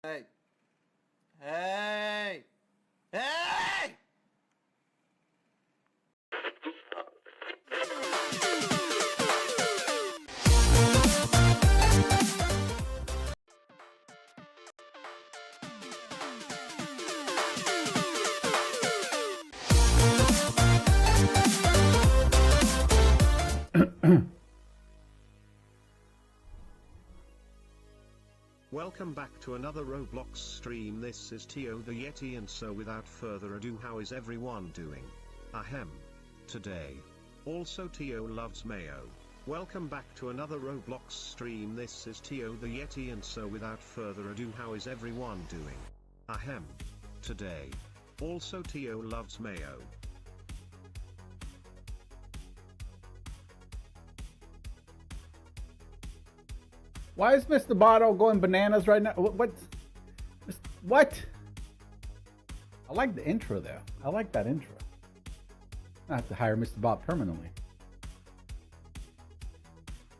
Hey! Hey! Hey! Welcome back to another Roblox stream. This is Tio the Yeti, and so without further ado, how is everyone doing? Ahem. Today. Also Tio loves Mayo. Welcome back to another Roblox stream. This is Tio the Yeti, and so without further ado, how is everyone doing? Ahem. Today. Also Tio loves Mayo. Why is Mr. Bottle going bananas right now? What? What? I like the intro there. I like that intro. I have to hire Mr. Bob permanently.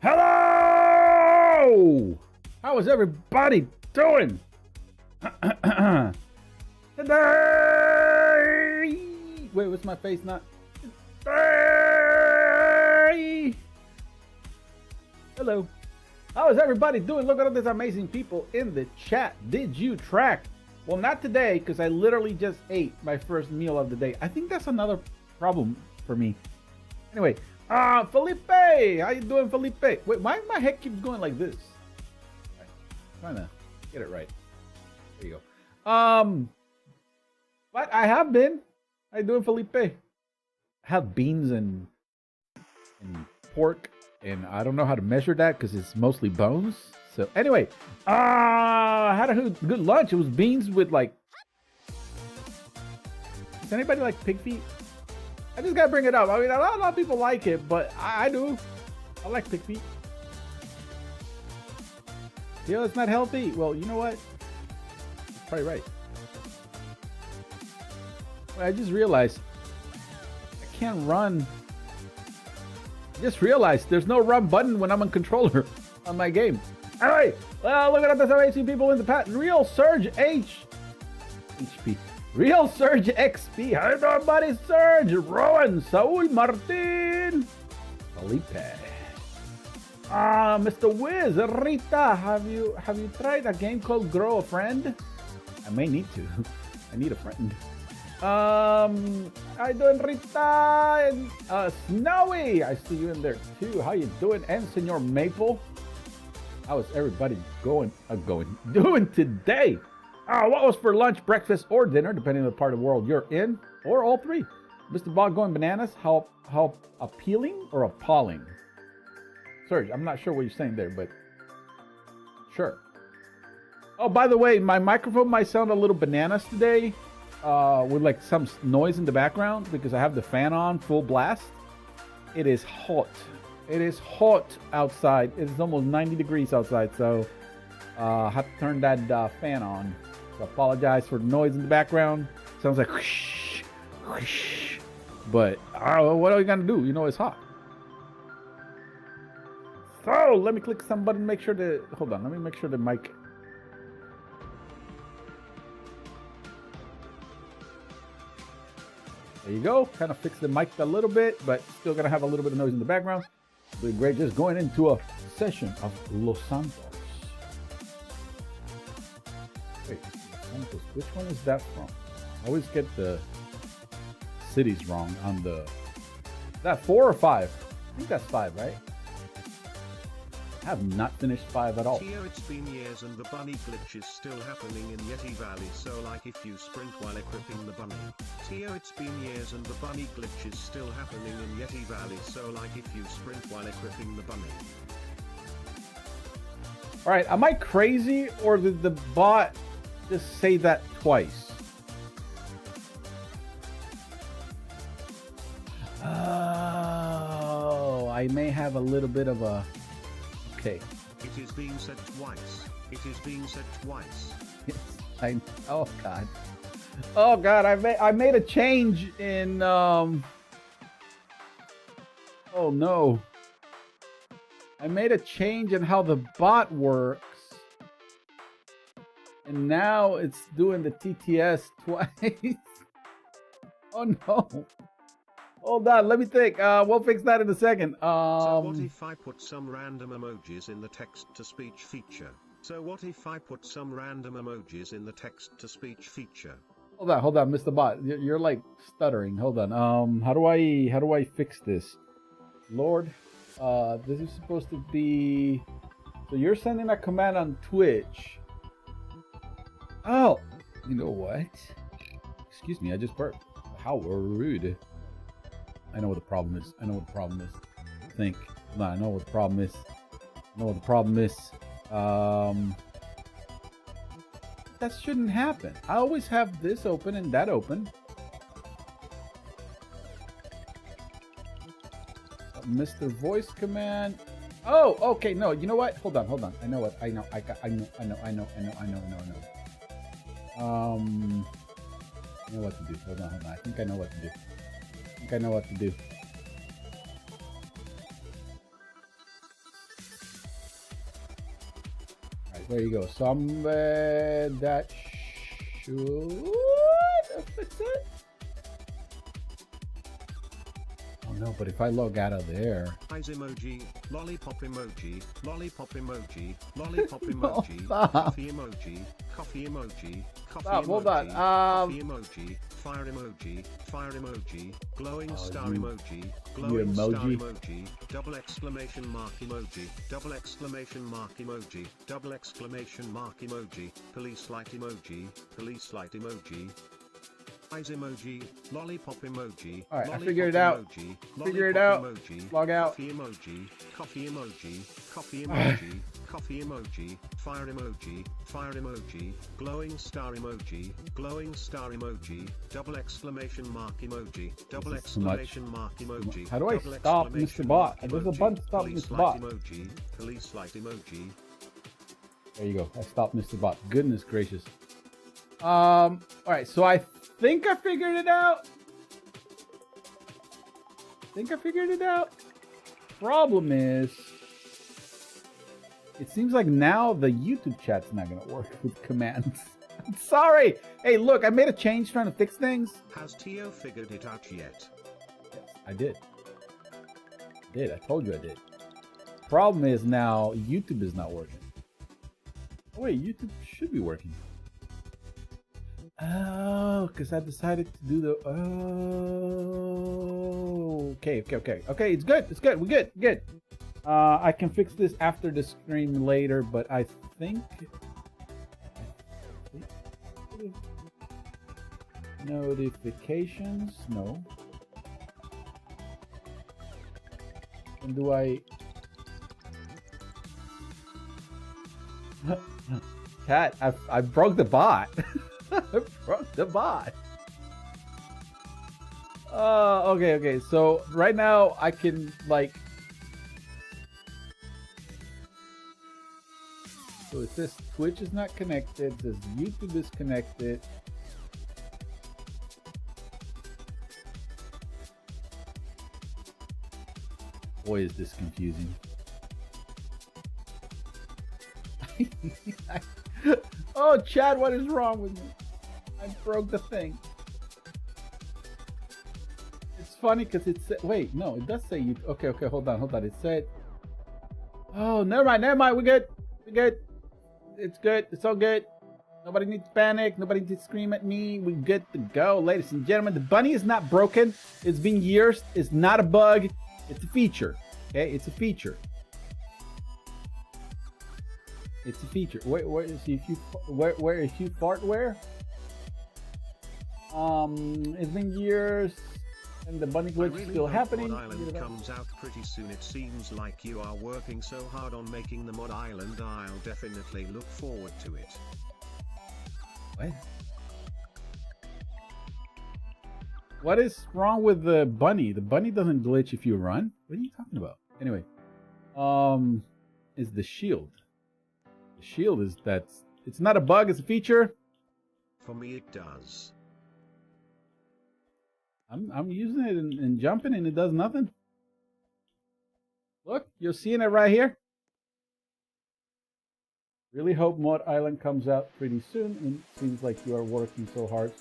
Hello! How is everybody doing? Today! Wait, what's my face not? Today! Hello. How is everybody doing? Look at all these amazing people in the chat. Did you track? Well, not today, because I literally just ate my first meal of the day. I think that's another problem for me. Anyway, Felipe! How you doing, Felipe? Wait, why my head keeps going like this? Right, trying to get it right. There you go. But I have been. How you doing, Felipe? I have beans and pork. And I don't know how to measure that because it's mostly bones. So anyway, I had a good lunch. It was beans with like... Does anybody like pig feet? I just gotta bring it up. I mean, a lot of people like it, but I do. I like pig feet. Yeah, it's not healthy. Well, you know what? You're probably right. Well, I just realized I can't run. Just realized there's no run button when I'm on controller on my game. Alright, well, look at this amazing people in the chat. Real Surge HP. Real Surge XP. How you doing, buddy? Surge, Rowan, Saul, Martin, Felipe. Mr. Wiz, Rita, have you tried a game called Grow a Friend? I may need to. I need a friend. How you doing, Rita? And Snowy, I see you in there too. How you doing? And Senor Maple, how is everybody doing today? What was for lunch, breakfast, or dinner, depending on the part of the world you're in, or all three? Mr. Bog going bananas. How appealing or appalling? Serge, I'm not sure what you're saying there, but sure. Oh, by the way, my microphone might sound a little bananas today. With like some noise in the background because I have the fan on full blast. It is hot. It is hot outside. It's almost 90 degrees outside, so I have to turn that fan on. So I apologize for the noise in the background. Sounds like whoosh, whoosh. But what are we gonna do? You know it's hot. So let me click some button. Make sure the hold on. Let me make sure the mic. There you go. Kind of fix the mic a little bit, but still gonna have a little bit of noise in the background. Be great. Just going into a session of Los Santos. Wait, Los Santos. Which one is that from? I always get the cities wrong on the. Is that 4 or 5? I think that's 5, right? I have not finished 5 at all. Tio, it's been years and the bunny glitch is still happening in Yeti Valley, so like if you sprint while equipping the bunny. Tio, it's been years and the bunny glitch is still happening in Yeti Valley, so like if you sprint while equipping the bunny. Alright, am I crazy or did the bot just say that twice? Oh, I may have a little bit of a... Okay. It is being said twice. It is being said twice. Oh god. Oh god, I made a change in oh no. I made a change in how the bot works. And now it's doing the TTS twice. Oh no. Hold on, let me think. We'll fix that in a second. So what if I put some random emojis in the text-to-speech feature? So what if I put some random emojis in the text-to-speach feature? Hold on, Mr. Bot. You're like stuttering. Hold on. How do I fix this? Lord, this is supposed to be. So you're sending a command on Twitch. Oh, you know what? Excuse me, I just burped. How rude. I know what the problem is. Think. No, I know what the problem is. That shouldn't happen. I always have this open and that open. Mr. Voice command. Oh, okay. No, you know what? Hold on, hold on. I know what. I know. I know. I know. I know what to do. Hold on, hold on. I think I know what to do. I think I know what to do. All right, there you go. Somewhere that should fix it. Oh no, but if I log out of there. Eyes emoji, lollipop emoji, lollipop emoji, lollipop emoji, Stop. coffee emoji, coffee emoji, coffee Stop, emoji, hold on. coffee emoji, fire emoji, fire emoji, glowing star emoji, glowing star emoji, double exclamation mark emoji, double exclamation mark emoji, double exclamation mark emoji, police light emoji, police light emoji. Eyes emoji, lollipop emoji. All right, I lollipop figured it out. Emoji, Figure it out. emoji, Log out. coffee emoji, coffee emoji, coffee emoji, coffee emoji, fire emoji, glowing star emoji, double exclamation mark emoji, double exclamation mark emoji. How do I double stop exclamation Mr. Bot? mark There's a emoji, bunch of stop police Mr. light Bot. Emoji, police light emoji. There you go. I stopped Mr. Bot. Goodness gracious. All right. So I think I figured it out. Problem is, it seems like now the YouTube chat's not gonna work with commands. I'm sorry. Hey, look, I made a change trying to fix things. Has Tio figured it out yet? Yes, I did. I told you I did. Problem is now YouTube is not working. Oh, wait, YouTube should be working. Oh, because I decided to do the. Oh, okay. It's good. We're good. I can fix this after the stream later, but I think notifications. No. And do I? Cat, I broke the bot. I broke the bot. Okay. So right now I can like. So it says Twitch is not connected. It says YouTube is connected. Boy, is this confusing. Oh, Chad, what is wrong with me? I broke the thing. It's funny because it said, wait, no, it does say you. Okay, hold on. It said, oh, never mind. We're good. It's good. It's all good. Nobody needs to panic. Nobody needs to scream at me. We're good to go, ladies and gentlemen. The bunny is not broken. It's been years. It's not a bug. It's a feature. Okay, it's a feature. It's a feature. Where is if you where is you fart where? It's been years and the bunny glitch is still happening. Mod Island comes out pretty soon. It seems like you are working so hard on making the Mod Island. I'll definitely look forward to it. What is wrong with the bunny? The bunny doesn't glitch if you run. What are you talking about? Anyway, is the shield. The shield is it's not a bug, it's a feature. For me it does. I'm using it and jumping and it does nothing. Look, you're seeing it right here. Really hope Mod Island comes out pretty soon, and it seems like you are working so hard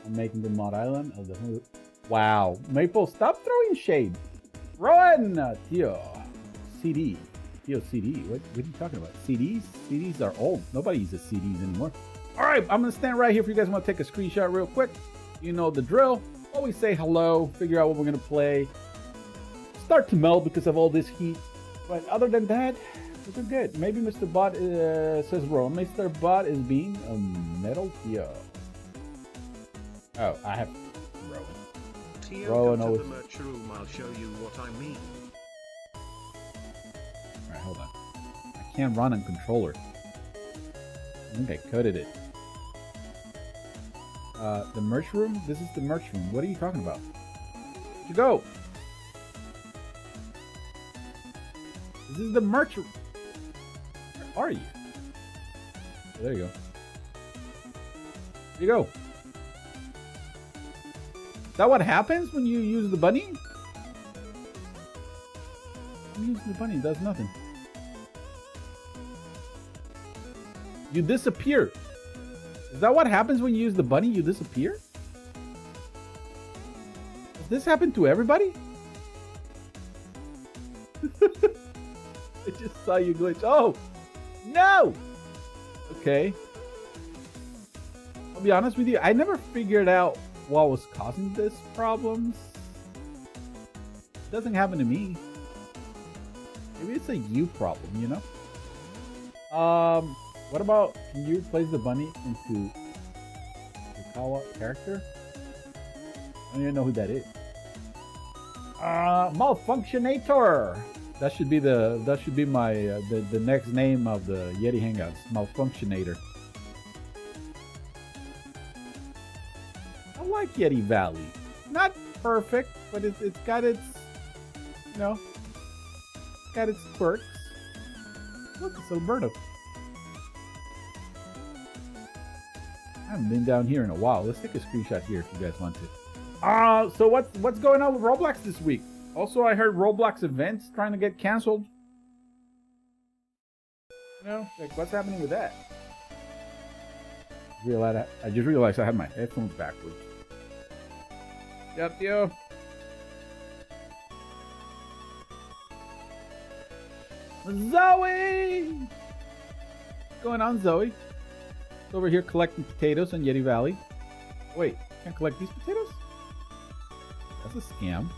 on making the Mod Island of the. Wow, Maple, stop throwing shade. Rowan, Tio, CD. Tio, CD. What are you talking about? CDs? CDs are old. Nobody uses CDs anymore. All right, I'm gonna stand right here if you guys want to take a screenshot real quick. You know the drill. Always say hello. Figure out what we're gonna play. Start to melt because of all this heat. But other than that, we're good. Maybe Mr. Bot says Rowan. Mr. Bot is being a metal Tio. Oh, I have Rowan. Tio, Rowan go always. to the merch room. I'll show you what I mean. All right, hold on. I can't run on controller. I think I coded it. The merch room? This is the merch room. What are you talking about? To go. This is the merch. Where are you? Oh, there you go. There you go. Is that what happens when you use the bunny? I'm using the bunny, it does nothing. You disappear. Is that what happens when you use the bunny? You disappear? Does this happen to everybody? I just saw you glitch. Oh! No! Okay. I'll be honest with you, I never figured out what was causing this problems. It doesn't happen to me. Maybe it's a you problem, you know? What about, can you replace the bunny into the Kawa character? I don't even know who that is. Malfunctionator! That should be my the next name of the Yeti Hangouts. Malfunctionator. I like Yeti Valley. Not perfect, but it's got its, you know, it's got its quirks. Look, it's Alberto. I haven't been down here in a while. Let's take a screenshot here if you guys want to. So what's going on with Roblox this week? Also, I heard Roblox events trying to get canceled. You know, like what's happening with that? I just realized I had my headphones backwards. Yep, yo. Zoe! What's going on, Zoe? Over here collecting potatoes in Yeti Valley. Wait, can't collect these potatoes? That's a scam.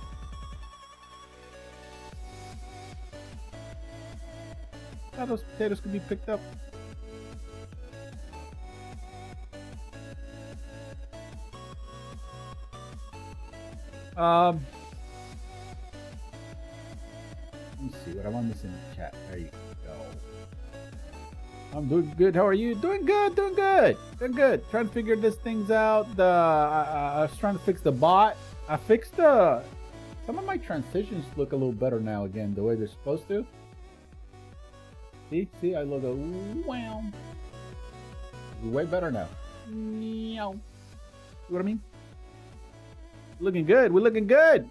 I thought those potatoes could be picked up. Let me see what I want this in the chat. There you go. I'm doing good. How are you? Doing good. Doing good. Doing good. Trying to figure these things out. I was trying to fix the bot. I fixed some of my transitions look a little better now again, the way they're supposed to. See, I look a wow. Way better now. Meow. See what I mean? Looking good. We're looking good.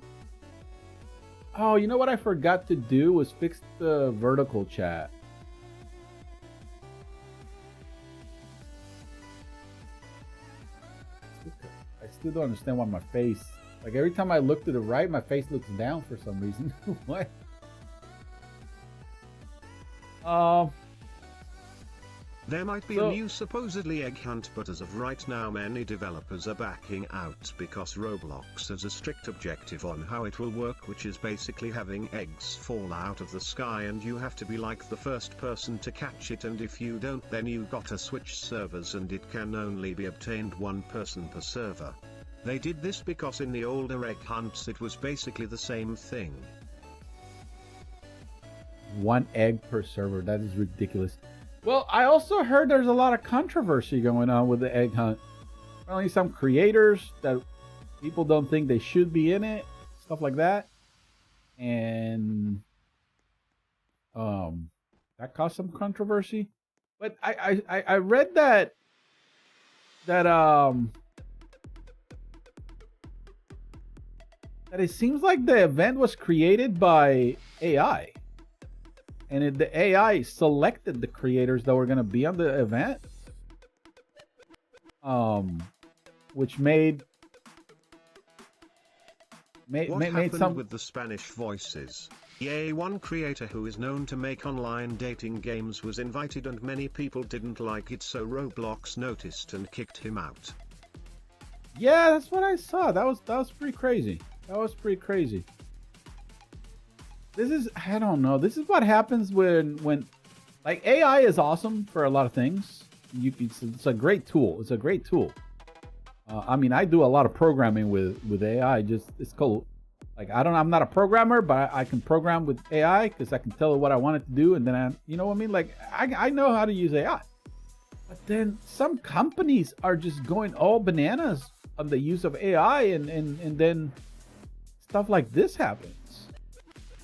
Oh, you know what I forgot to do was fix the vertical chat. I still don't understand why my face, like every time I look to the right, my face looks down for some reason. What? There might be a new supposedly egg hunt, but as of right now many developers are backing out because Roblox has a strict objective on how it will work, which is basically having eggs fall out of the sky and you have to be like the first person to catch it, and if you don't then you gotta switch servers and it can only be obtained one person per server. They did this because in the older egg hunts it was basically the same thing. One egg per server, that is ridiculous. Well, I also heard there's a lot of controversy going on with the egg hunt. Apparently some creators that people don't think they should be in it, stuff like that. And that caused some controversy. But I read that it seems like the event was created by AI. And the AI selected the creators that were going to be on the event, which made some with the Spanish voices. Yay, one creator who is known to make online dating games was invited and many people didn't like it, so Roblox noticed and kicked him out. Yeah, that's what I saw. That was pretty crazy. That was pretty crazy. This is, I don't know. This is what happens when like AI is awesome for a lot of things. It's a great tool. It's a great tool. I mean, I do a lot of programming with AI. Just it's cool. Like I'm not a programmer, but I can program with AI because I can tell it what I want it to do, and then you know what I mean. Like I know how to use AI. But then some companies are just going all bananas on the use of AI, and then stuff like this happens.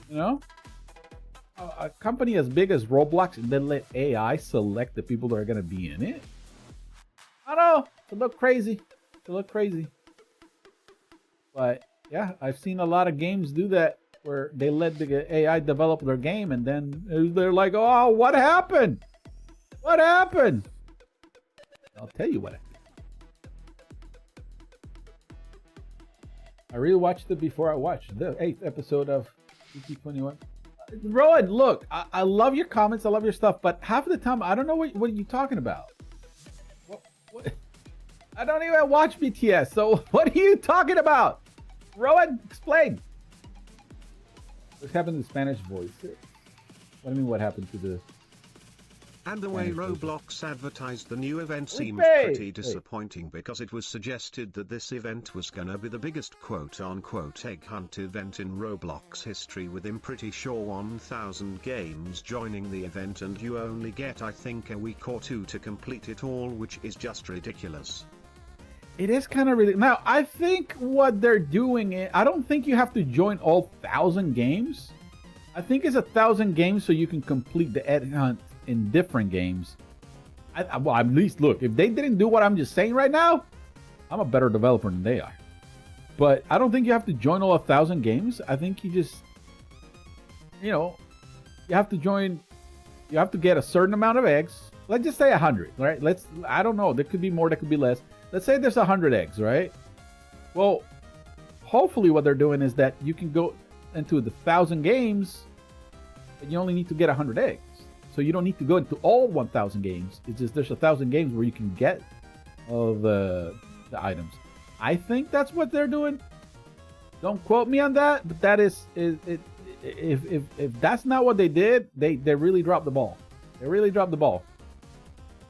You know, a company as big as Roblox and then let AI select the people that are gonna be in it. I don't know. It look crazy. It look crazy. But yeah, I've seen a lot of games do that where they let the AI develop their game and then they're like, "Oh, what happened? What happened?" I'll tell you what happened. I really watched it before I watched the 8th episode of PT21. Rowan, look, I love your comments, I love your stuff, but half of the time I don't know what you're talking about. What? I don't even watch BTS, so what are you talking about? Rowan, explain. What happened to the Spanish voice? What do you mean what happened to the... And the way Roblox advertised the new event seemed pretty disappointing because it was suggested that this event was gonna be the biggest quote-unquote egg hunt event in Roblox history, with I'm pretty sure 1,000 games joining the event and you only get I think a week or two to complete it all, which is just ridiculous. It is kind of really... Now, I think what they're doing is... I don't think you have to join all 1,000 games. I think it's 1,000 games so you can complete the egg hunt in different games. Well, at least look, if they didn't do what I'm just saying right now, I'm a better developer than they are. But I don't think you have to join all 1,000 games. I think you just, you know, you have to join, you have to get a certain amount of eggs. Let's just say 100, right? I don't know, there could be more, there could be less. Let's say there's 100 eggs, right? Well, hopefully what they're doing is that you can go into the 1,000 games and you only need to get 100 eggs. So you don't need to go into all 1,000 games. It's just there's 1,000 games where you can get all the items. I think that's what they're doing. Don't quote me on that, but that is if that's not what they did, they really dropped the ball. They really dropped the ball.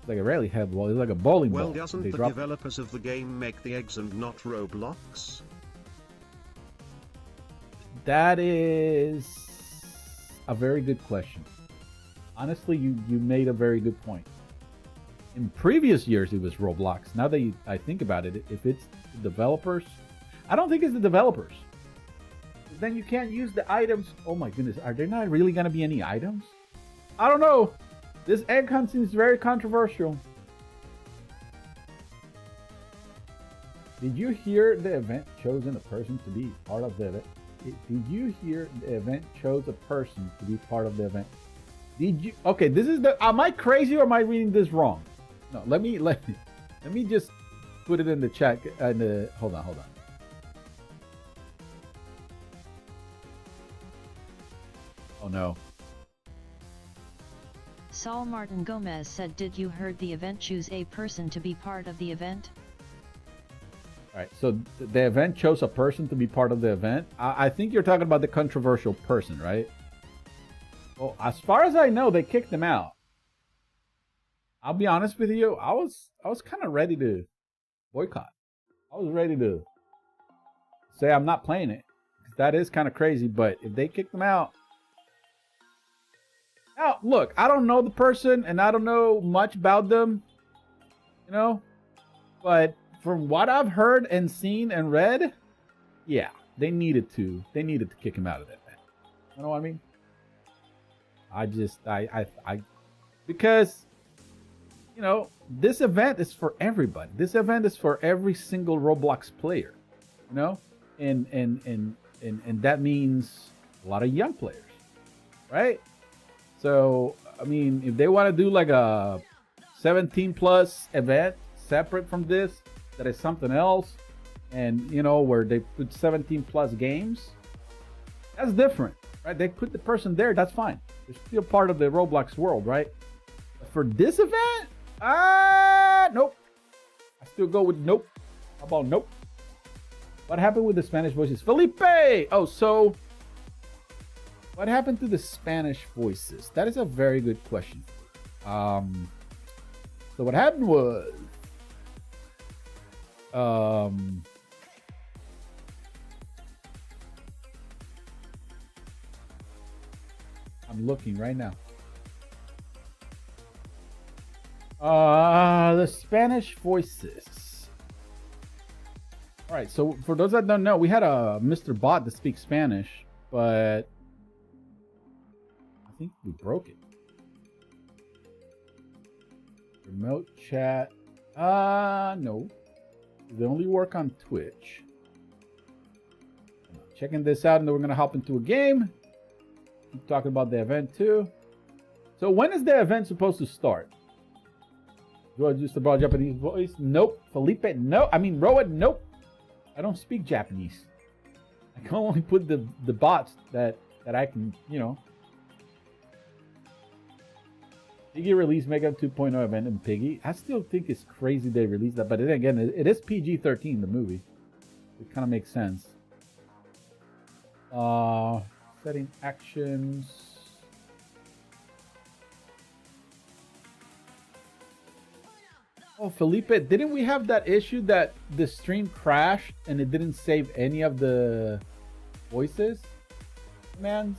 It's like a rally head ball. It's like a bowling ball. Well, doesn't the developers of the game make the eggs and not Roblox? That is a very good question. Honestly, you made a very good point. In previous years, it was Roblox. Now that I think about it, if it's the developers, I don't think it's the developers. Then you can't use the items. Oh my goodness, are there not really going to be any items? I don't know. This egg hunt seems very controversial. Did you hear the event chosen a person to be part of the event? Did you hear the event chose a person to be part of the event? Did you? Okay, this is the... Am I crazy or am I reading this wrong? No, let me just put it in the chat. Hold on. Oh no. Saul Martin Gomez said, did you heard the event choose a person to be part of the event? Alright, so the event chose a person to be part of the event. I think you're talking about the controversial person, right? Well, as far as I know, they kicked him out. I'll be honest with you, I was kind of ready to boycott. I was ready to say I'm not playing it. That is kind of crazy, but if they kicked him out... Now, look, I don't know the person and I don't know much about them, you know, but from what I've heard and seen and read, yeah, they needed to kick him out of that. You know what I mean? Because, you know, this event is for everybody. This event is for every single Roblox player, you know, and that means a lot of young players, right? So, I mean, if they want to do like a 17 plus event separate from this, that is something else, and, you know, where they put 17 plus games, that's different, right? They put the person there, that's fine. They're still part of the Roblox world, right? But for this event, nope. I still go with nope. How about nope? What happened with the Spanish voices? Felipe! Oh, so... what happened to the Spanish voices? That is a very good question. So what happened was... I'm looking right now. The Spanish voices. All right, so for those that don't know, we had a Mr. Bot that speaks Spanish, but I think we broke it. Remote chat. No. They only work on Twitch. Checking this out, and then we're gonna hop into a game. Keep talking about the event too. So when is the event supposed to start? Do I just about Japanese voice? Nope. Felipe, no. I mean, Rowan, nope. I don't speak Japanese. I can only put the bots that I can, you know. Piggy released Mega 2.0 event in Piggy. I still think it's crazy they released that, but then again, it is PG-13, the movie. It kind of makes sense. Setting actions. Oh, Felipe, didn't we have that issue that the stream crashed and it didn't save any of the voices? Man.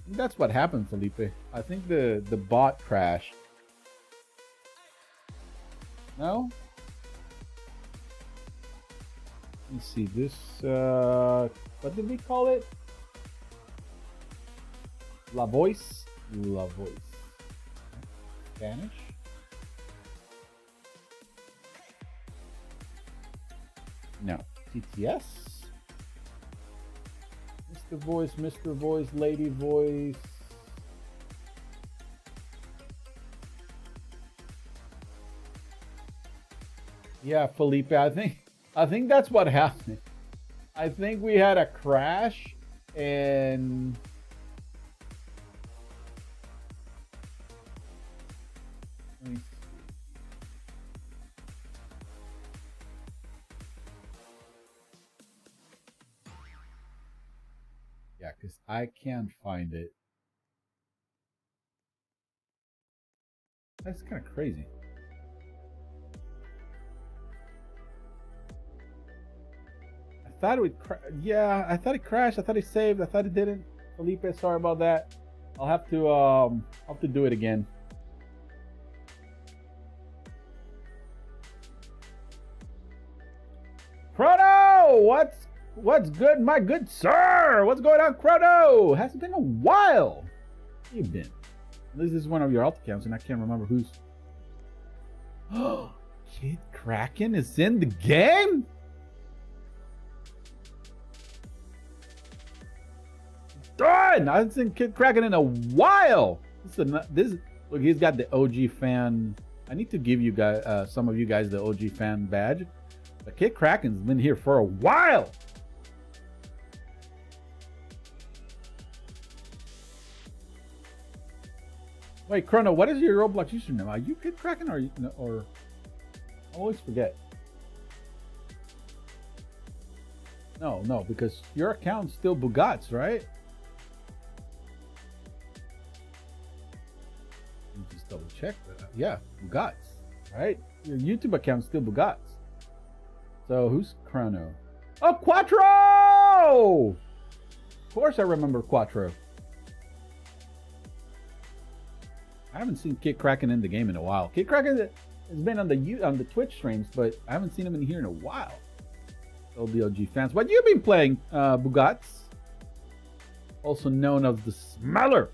That's what happened, Felipe. I think the bot crashed. No? Let me see this. What did we call it? La Voice? La Voice. Spanish? No. TTS? Mr. Voice, Lady Voice. Yeah, Felipe, I think that's what happened. I think we had a crash and let me see. Yeah, because I can't find it. That's kind of crazy. I thought it would yeah, I thought it crashed. I thought it saved. I thought it didn't. Felipe, sorry about that. I'll have to do it again. Chrono! What's good, my good sir? What's going on, Chrono? Hasn't been a while. Where you been? This is one of your alt accounts, and I can't remember who's. Oh, Kid Kraken is in the game? Darn! I haven't seen Kid Kraken in a while. This look, he's got the OG fan. I need to give you guys, some of you guys, the OG fan badge. But Kid Kraken's been here for a while. Wait, Chrono, what is your Roblox username? Are you Kid Kraken or I always forget. No, because your account's still Bugats, right? Let me just double check that. Yeah, Bugats, right? Your YouTube account's still Bugats. So who's Chrono? Oh, Quattro! Of course I remember Quattro. I haven't seen Kid Kraken in the game in a while. Kid Kraken has been on the Twitch streams, but I haven't seen him in here in a while. All the OG fans. What you been playing, Bugats? Also known as the Smeller.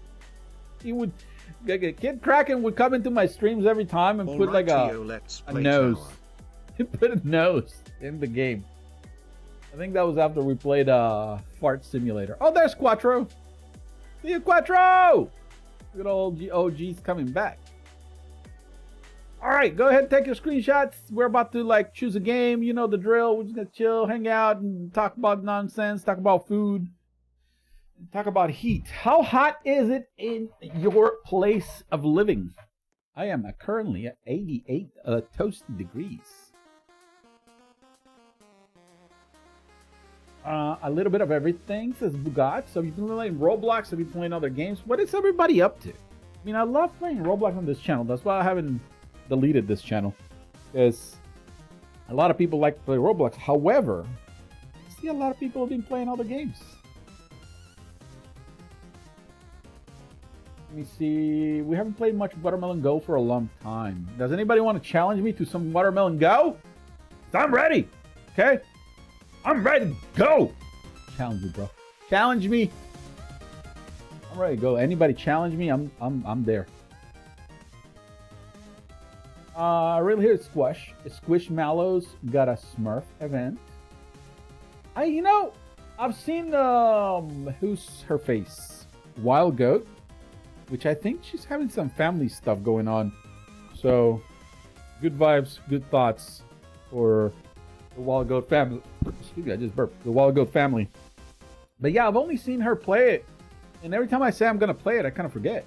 He would, Kid Kraken would come into my streams every time and put like a nose. He put a nose in the game. I think that was after we played Fart Simulator. Oh, there's Quattro. See you, Quattro. Look at all OGs coming back. All right, go ahead and take your screenshots. We're about to like choose a game. You know the drill. We're just gonna chill, hang out, and talk about nonsense. Talk about food. Talk about heat. How hot is it in your place of living? I am currently at 88 toasty degrees. A little bit of everything, says Bugat. So you've been playing Roblox, have you playing other games? What is everybody up to? I mean, I love playing Roblox on this channel. That's why I haven't deleted this channel. Because a lot of people like to play Roblox. However, I see a lot of people have been playing other games. Let me see. We haven't played much Watermelon Go for a long time. Does anybody want to challenge me to some Watermelon Go? I'm ready. Okay? I'm ready to go. Challenge me, bro. Challenge me. I'm ready to go. Anybody challenge me? I'm there. Right here, Squishmallows got a Smurf event. I've seen who's her face? Wild Goat, which I think she's having some family stuff going on. So, good vibes, good thoughts for the Wild Goat family. Excuse me, I just burped. The Wild Goat family. But yeah, I've only seen her play it, and every time I say I'm gonna play it, I kind of forget.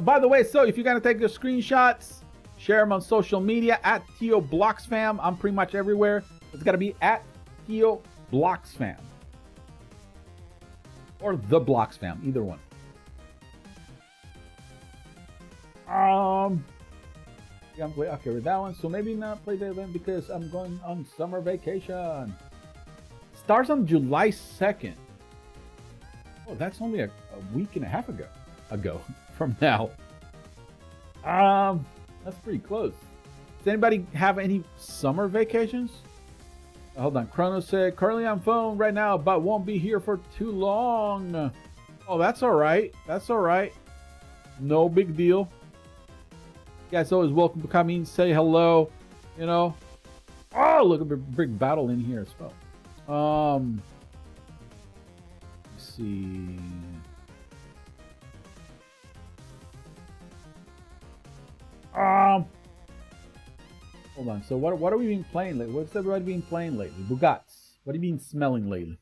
By the way, so if you're gonna take your screenshots, share them on social media at TOBlocksFam. I'm pretty much everywhere. It's gotta be at TOBlocksFam or the BlocksFam, either one. Okay, with that one. So maybe not play the event because I'm going on summer vacation. Starts on July 2nd. Oh, that's only a week and a half ago from now. That's pretty close. Does anybody have any summer vacations? Hold on. Chrono said, currently on phone right now, but won't be here for too long. Oh, that's all right. That's all right. No big deal. You guys always welcome to come in, say hello. Oh, look at the big battle in here as well. Let's see. Hold on. So what are we been playing lately? What's everybody been playing lately? Bugats. What have you been smelling lately?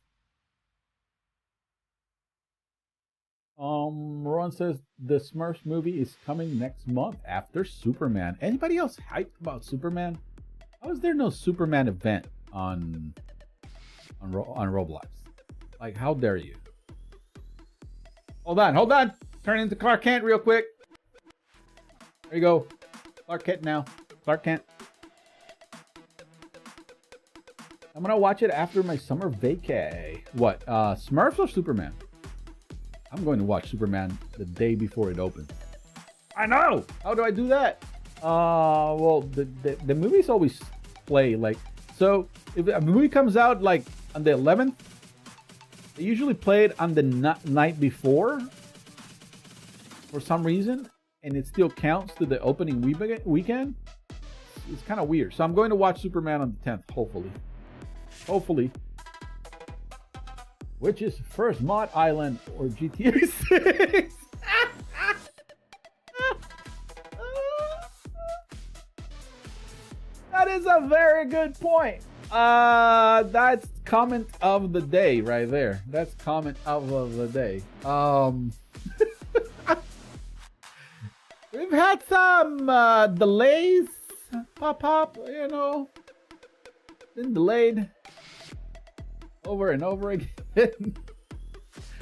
Ron says the Smurfs movie is coming next month after Superman. Anybody else hyped about Superman? How is there no Superman event on Roblox? Like, how dare you? Hold on. Turn into Clark Kent real quick. There you go. Clark Kent now. Clark Kent. I'm gonna watch it after my summer vacay. What? Smurfs or Superman? I'm going to watch Superman the day before it opens. I know! How do I do that? Well, the movies always play like... So, if a movie comes out like on the 11th, they usually play it on the night before for some reason, and it still counts to the opening weekend. It's kind of weird. So I'm going to watch Superman on the 10th, hopefully. Hopefully. Which is first Mod Island or GTA 6? That is a very good point. That's comment of the day right there. That's comment of the day. We've had some delays pop up, been delayed over and over again.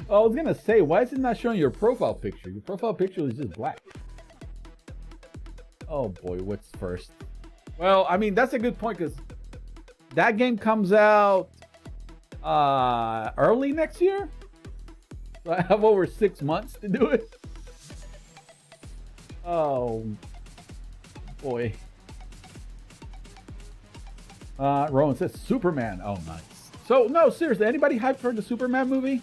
I was gonna say, why is it not showing your profile picture? Your profile picture is just black. Oh boy, what's first? Well, I mean, that's a good point because that game comes out early next year. So I have over 6 months to do it. Oh boy. Rowan says Superman. Oh, nice. So, no, seriously, anybody hyped for the Superman movie?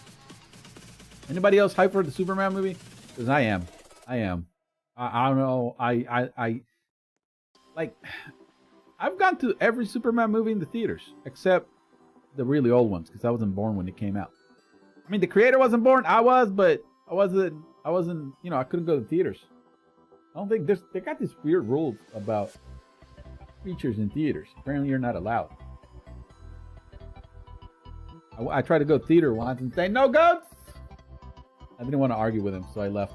Anybody else hyped for the Superman movie? Because I am. I don't know. I've gone to every Superman movie in the theaters, except the really old ones, because I wasn't born when it came out. I mean, the creator wasn't born. I was, but I wasn't, I couldn't go to the theaters. I don't think they got these weird rules about features in theaters. Apparently, you're not allowed. I tried to go to theater once and say, no goats! I didn't want to argue with him, so I left.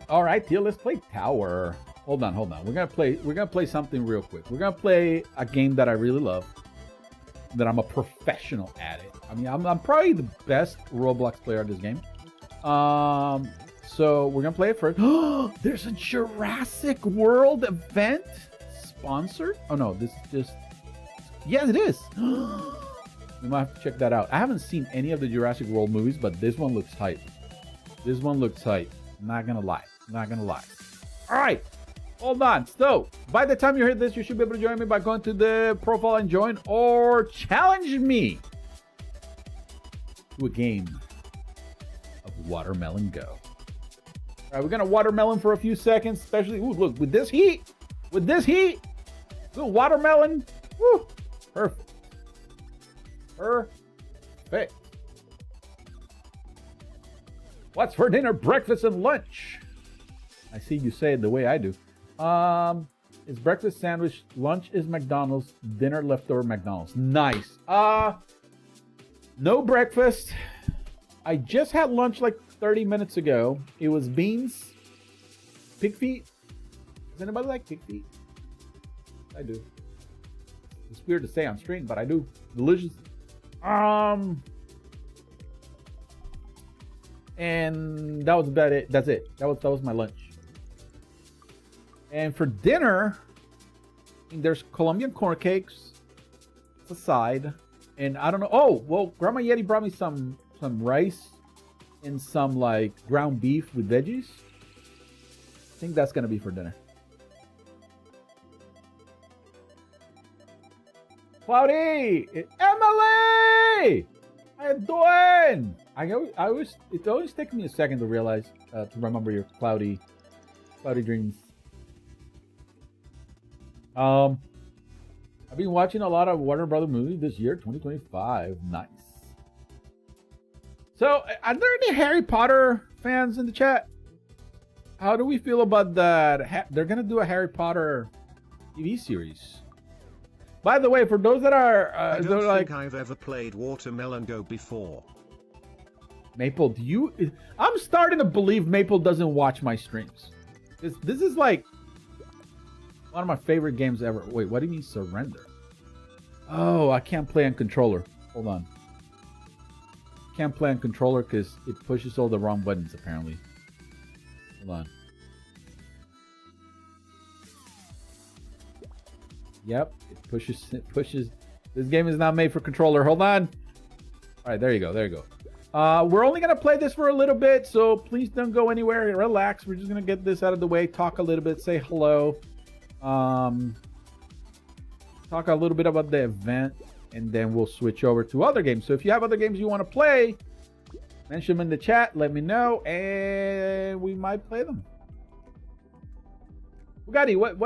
All right, Teal, let's play Tower. Hold on. We're gonna play something real quick. We're gonna play a game that I really love, that I'm a professional at it. I mean, I'm probably the best Roblox player at this game. So we're gonna play it first. There's a Jurassic World event sponsored. Oh no, this is just... Yes, it is. We might have to check that out. I haven't seen any of the Jurassic World movies, but this one looks tight. This one looks tight. Not gonna lie. All right. Hold on. So, by the time you hear this, you should be able to join me by going to the profile and join or challenge me to a game of Watermelon Go. All right, we're going to watermelon for a few seconds, especially, ooh, look, with this heat, little watermelon, woo, perfect. Perfect. What's for dinner, breakfast, and lunch? I see you say it the way I do. It's breakfast sandwich, lunch is McDonald's, dinner leftover McDonald's. Nice. No breakfast. I just had lunch like 30 minutes ago. It was beans, pig feet. Does anybody like pig feet? I do. It's weird to say on stream, but I do. Delicious. And that was about it. That's it. That was my lunch. And for dinner, there's Colombian corn cakes. It's a side. And I don't know. Oh, well, Grandma Yeti brought me some rice and some like ground beef with veggies. I think that's gonna be for dinner. Cloudy! Emily! How you doing? It always takes me a second to realize, to remember your cloudy dreams. I've been watching a lot of Warner Brothers movies this year, 2025. Nice. So, are there any Harry Potter fans in the chat? How do we feel about that? They're gonna do a Harry Potter TV series. By the way, for those that are, I don't think I've ever played Watermelon Go before. Maple, do you? I'm starting to believe Maple doesn't watch my streams. This is like one of my favorite games ever. Wait, what do you mean surrender? Oh, I can't play on controller. Hold on. Can't play on controller because it pushes all the wrong buttons apparently. Hold on. Yep, it pushes. This game is not made for controller. Hold on. All right, there you go. We're only gonna play this for a little bit, so please don't go anywhere. Relax. We're just gonna get this out of the way, talk a little bit, say hello, talk a little bit about the event, and then we'll switch over to other games. So if you have other games you want to play, mention them in the chat. Let me know, and we might play them. Bugatti, what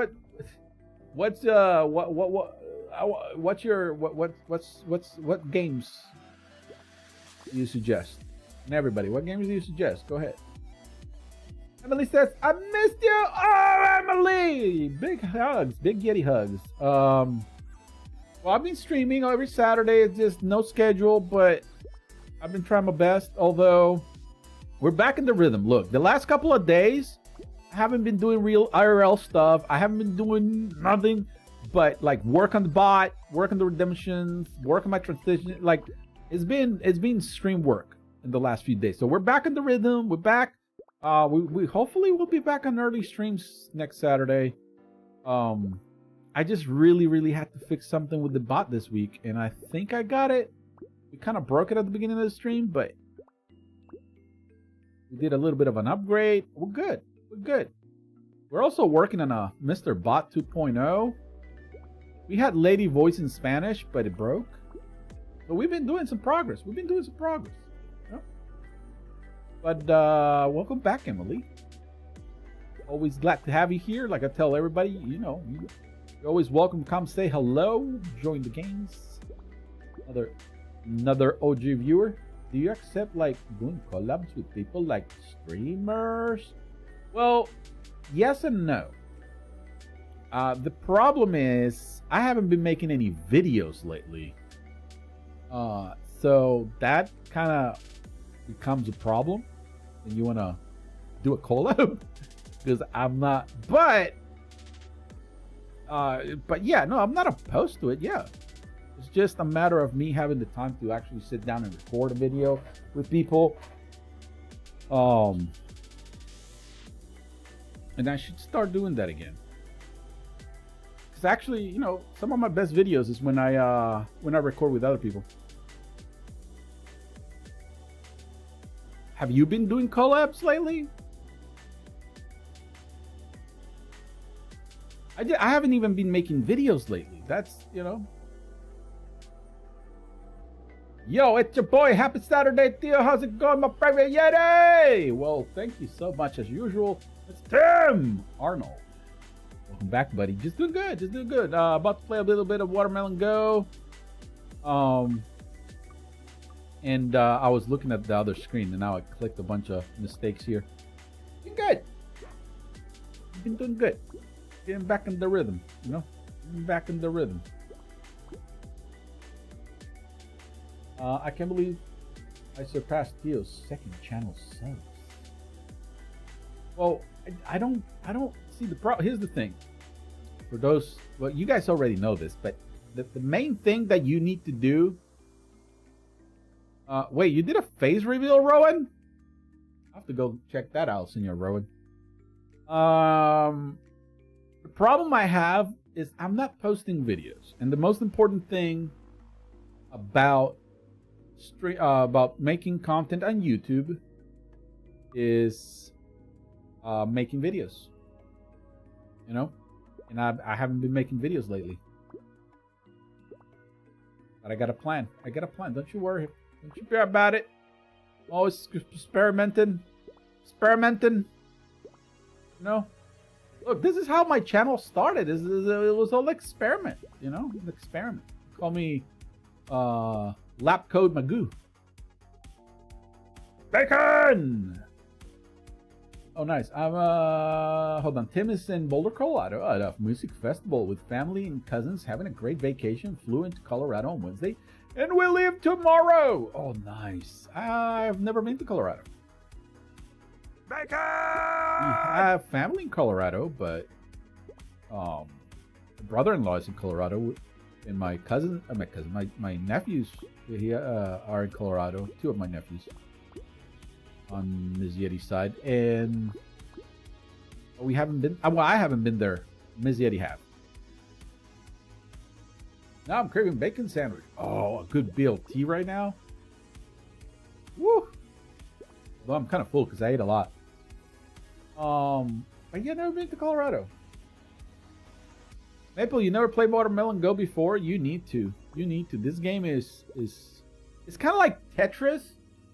games do you suggest? And everybody, what games do you suggest? Go ahead. Emily says, I missed you. Oh, Emily! Big hugs, big Yeti hugs. Well, I've been streaming every Saturday. It's just no schedule, but I've been trying my best. Although we're back in the rhythm. Look, the last couple of days, I haven't been doing real IRL stuff. I haven't been doing nothing but like work on the bot, work on the redemptions, work on my transition. Like it's been stream work in the last few days. So we're back in the rhythm. We're back. We hopefully we'll be back on early streams next Saturday. I just really had to fix something with the bot this week, and I think I got it. We kind of broke it at the beginning of the stream, but we did a little bit of an upgrade. We're good. We're good. We're also working on a Mr. Bot 2.0. We had Lady Voice in Spanish, but it broke. But we've been doing some progress. Yeah. But welcome back, Emily. Always glad to have you here. Like I tell everybody, you know, you're always welcome. Come say hello. Join the games. Another OG viewer. Do you accept like doing collabs with people like streamers? Well, yes and no. The problem is I haven't been making any videos lately. So that kind of becomes a problem. And you want to do a collab? Because I'm not. But yeah, no, I'm not opposed to it. Yeah. It's just a matter of me having the time to actually sit down and record a video with people. And I should start doing that again. Because actually, you know, some of my best videos is when I record with other people. Have you been doing collabs lately? I haven't even been making videos lately. That's, you know. Yo, it's your boy. Happy Saturday, Theo. How's it going, my private Yeti? Well, thank you so much as usual. It's Tim Arnold. Welcome back, buddy. Just doing good. Just doing good. About to play a little bit of Watermelon Go. And I was looking at the other screen, and now I clicked a bunch of mistakes here. Doing good. Been doing good. Getting back in the rhythm, you know? Getting back in the rhythm. I can't believe I surpassed Theo's second channel subs. Well, I don't see the problem. Here's the thing. For those, well, you guys already know this, but the main thing that you need to do. Wait, you did a face reveal, Rowan? I have to go check that out, Senor Rowan. The problem I have is I'm not posting videos, and the most important thing about making content on YouTube is making videos. You know, and I haven't been making videos lately, but I got a plan. I got a plan. Don't you worry. Don't you care about it. Always experimenting. You know. Look, this is how my channel started. It was all experiment, you know, an experiment. Call me Lap Code Magoo. Bacon! Oh, nice. I'm hold on. Tim is in Boulder, Colorado at a music festival with family and cousins, having a great vacation. Flew into Colorado on Wednesday, and we'll leave tomorrow. Oh, nice. I've never been to Colorado. Bacon! We have family in Colorado, but my brother-in-law is in Colorado, and my nephews are in Colorado. Two of my nephews on Ms. Yeti's side, and we haven't been. Well, I haven't been there. Ms. Yeti have. Now I'm craving bacon sandwich. Oh, a good BLT right now. Woo! Well, I'm kind of full because I ate a lot. But yeah, never been to Colorado. Maple, you never played Watermelon Go before? You need to. You need to. This game is it's kind of like Tetris,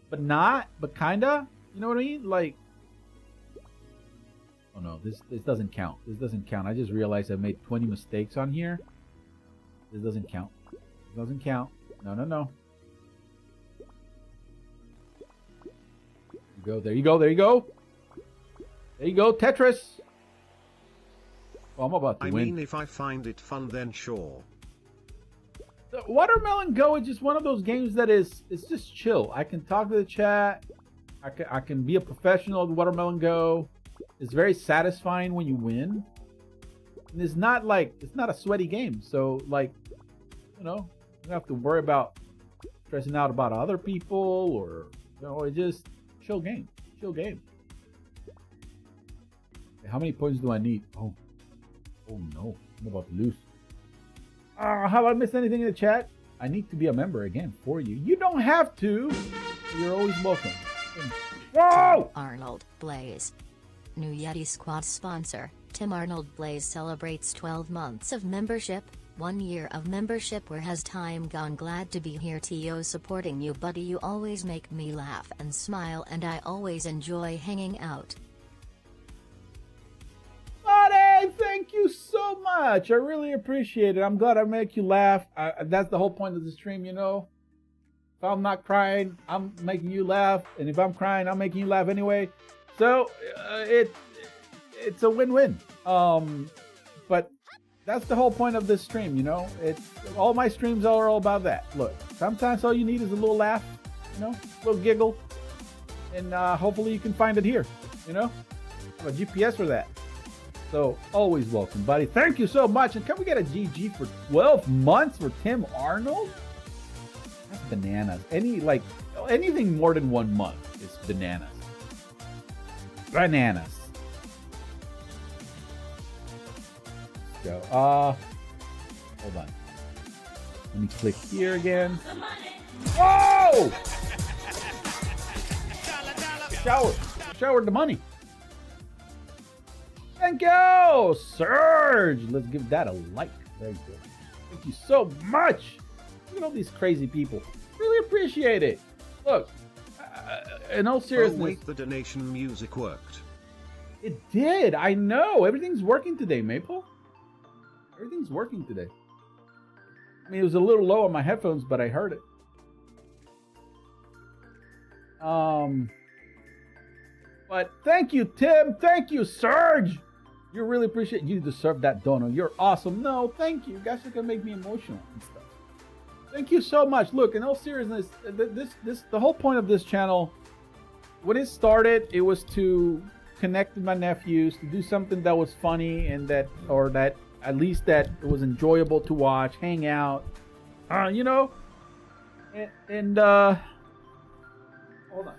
but not, but kinda. You know what I mean? Like, oh no, this doesn't count. This doesn't count. I just realized I made 20 mistakes on here. This doesn't count. This doesn't count. No, no, no. There you go. There you go. There you go. There you go, Tetris. Oh, I'm about to win. I mean, if I find it fun, then sure. The Watermelon Go is just one of those games that it's just chill. I can talk to the chat. I can be a professional at Watermelon Go. It's very satisfying when you win. And it's not a sweaty game. So, like, you know, you don't have to worry about stressing out about other people, or, you know, it's just chill game. Chill game. How many points do I need? Oh no, I'm about to lose. Have I missed anything in the chat? I need to be a member again for you. You don't have to. You're always welcome. Whoa! Arnold Blaze. New Yeti Squad sponsor, Tim Arnold Blaze celebrates 12 months of membership, 1 year of membership. Where has time gone? Glad to be here, Tio, supporting you, buddy. You always make me laugh and smile, and I always enjoy hanging out. Buddy, thank you so much. I really appreciate it. I'm glad I make you laugh. That's the whole point of the stream, you know. If I'm not crying, I'm making you laugh, and if I'm crying, I'm making you laugh anyway. So it's a win-win. But that's the whole point of this stream, you know. It's all my streams are all about that. Look, sometimes all you need is a little laugh, you know, a little giggle, and hopefully you can find it here, you know. I have a GPS for that. So always welcome, buddy. Thank you so much. And can we get a GG for 12 months for Tim Arnold? That's bananas. Anything more than 1 month is bananas. Bananas. Let's go. Hold on. Let me click here again. Whoa! Showered the money. Thank you, Surge. Let's give that a like. Very good. Thank you so much. Look at all these crazy people. Really appreciate it. Look, in all seriousness. Oh wait, the donation music worked. It did. I know. Everything's working today, Maple. Everything's working today. I mean, it was a little low on my headphones, but I heard it. But thank you, Tim. Thank you, Serge. You really appreciate. You deserve that donut. You're awesome. No, thank you. You guys are gonna make me emotional and stuff. Thank you so much. Look, in all seriousness, the whole point of this channel, when it started, it was to connect with my nephews, to do something that was funny and that at least that it was enjoyable to watch, hang out, you know, and hold on.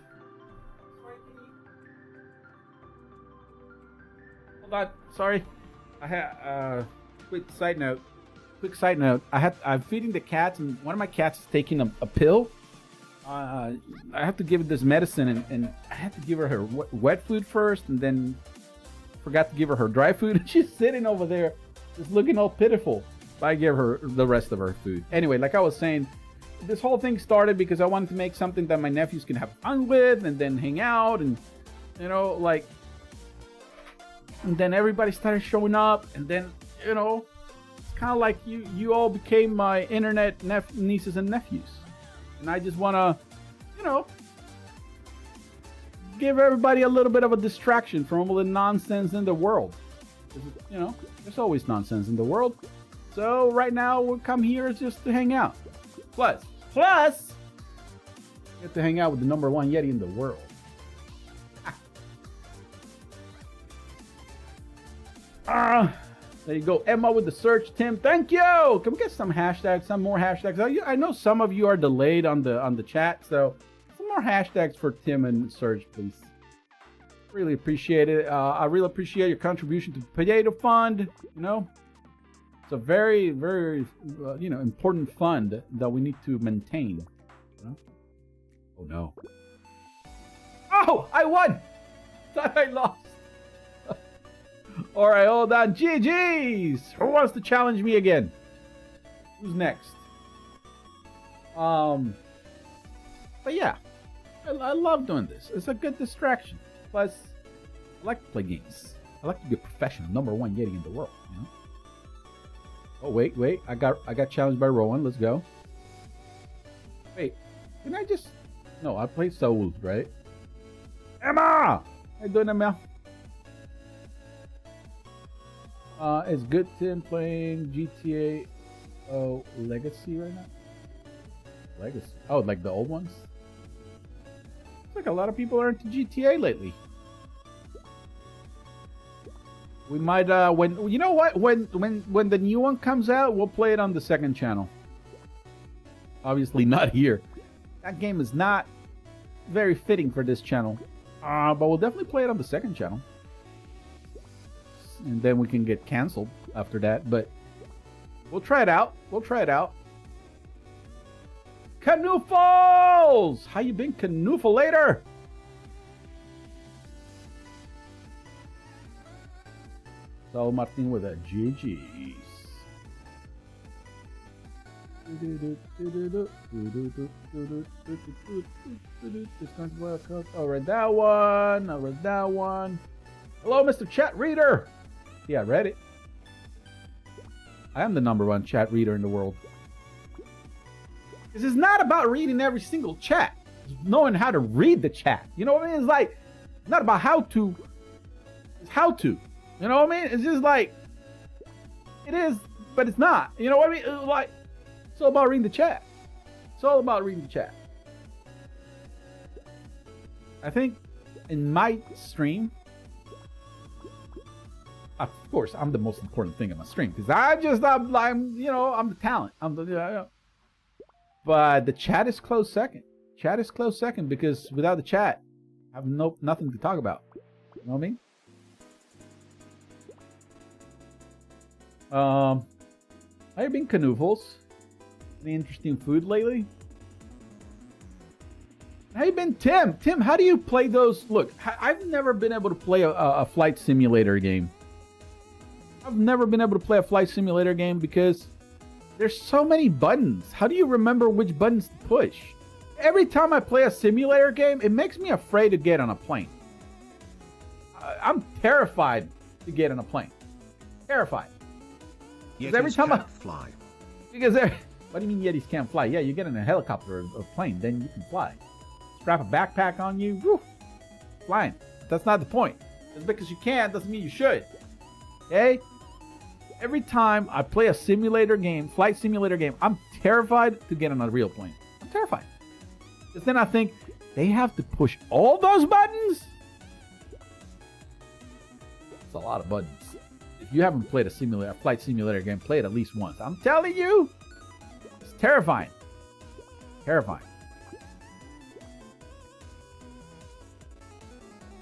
Hold on. Sorry. I had quick side note. I'm feeding the cats, and one of my cats is taking a pill. I have to give it this medicine, and I have to give her wet food first, and then forgot to give her dry food. She's sitting over there, just looking all pitiful. I give her the rest of her food. Anyway, like I was saying, this whole thing started because I wanted to make something that my nephews can have fun with, and then hang out, and you know, like. And then everybody started showing up, and then, you know, it's kind of like you all became my internet nieces and nephews. And I just want to, you know, give everybody a little bit of a distraction from all the nonsense in the world. You know, there's always nonsense in the world. So right now we'll come here just to hang out. Plus, get to hang out with the #1 Yeti in the world. There you go, Emma with the search. Tim, thank you. Can we get some hashtags, some more hashtags? I know some of you are delayed on the chat, so some more hashtags for Tim and Surge, please. Really appreciate it. I really appreciate your contribution to the Potato Fund. You know, it's a very, very you know, important fund that we need to maintain. You know? Oh no! Oh, I won! Thought I lost. All right, hold on. GG's. Who wants to challenge me again? Who's next? But yeah, I love doing this. It's a good distraction. Plus, I like to play games. I like to be a professional, #1 Yeti in the world. You know? Oh wait. I got challenged by Rowan. Let's go. Wait, can I just? No, I play Soul, right? Emma, how you doing, Emma? Is Good Tim playing GTA Legacy right now? Legacy. Oh, like the old ones? Looks like a lot of people are into GTA lately. We might when you know what, when the new one comes out, we'll play it on the second channel. Obviously not here. That game is not very fitting for this channel. But we'll definitely play it on the second channel. And then we can get canceled after that, but we'll try it out. Canoofles! How you been, Canoofalator? So Martin with a GG's. I read that one. Hello, Mr. Chat Reader. Yeah, I read it. I am the #1 chat reader in the world. This is not about reading every single chat. It's knowing how to read the chat. You know what I mean? It's like, it's not about how to. It's how to. You know what I mean? It's just like, it is, but it's not. You know what I mean? It's like, it's all about reading the chat. It's all about reading the chat. I think in my stream, of course, I'm the most important thing in my stream because I'm you know, I'm the talent. But the chat is close second. Chat is close second because without the chat, I have nothing to talk about. You know what I mean? How you been, Canoofles? Any interesting food lately? How you been, Tim? Tim, how do you play those? Look, I've never been able to play a flight simulator game. I've never been able to play a flight simulator game because there's so many buttons. How do you remember which buttons to push? Every time I play a simulator game, it makes me afraid to get on a plane. I'm terrified to get on a plane. Terrified. Because every time I fly. Because what do you mean Yetis can't fly? Yeah, you get in a helicopter or a plane, then you can fly. Strap a backpack on you, woo, flying. That's not the point. Just because you can doesn't mean you should. Okay? Every time I play a simulator game, flight simulator game, I'm terrified to get on a real plane. I'm terrified. Because then I think, they have to push all those buttons? It's a lot of buttons. If you haven't played a flight simulator game, play it at least once. I'm telling you, it's terrifying. Terrifying.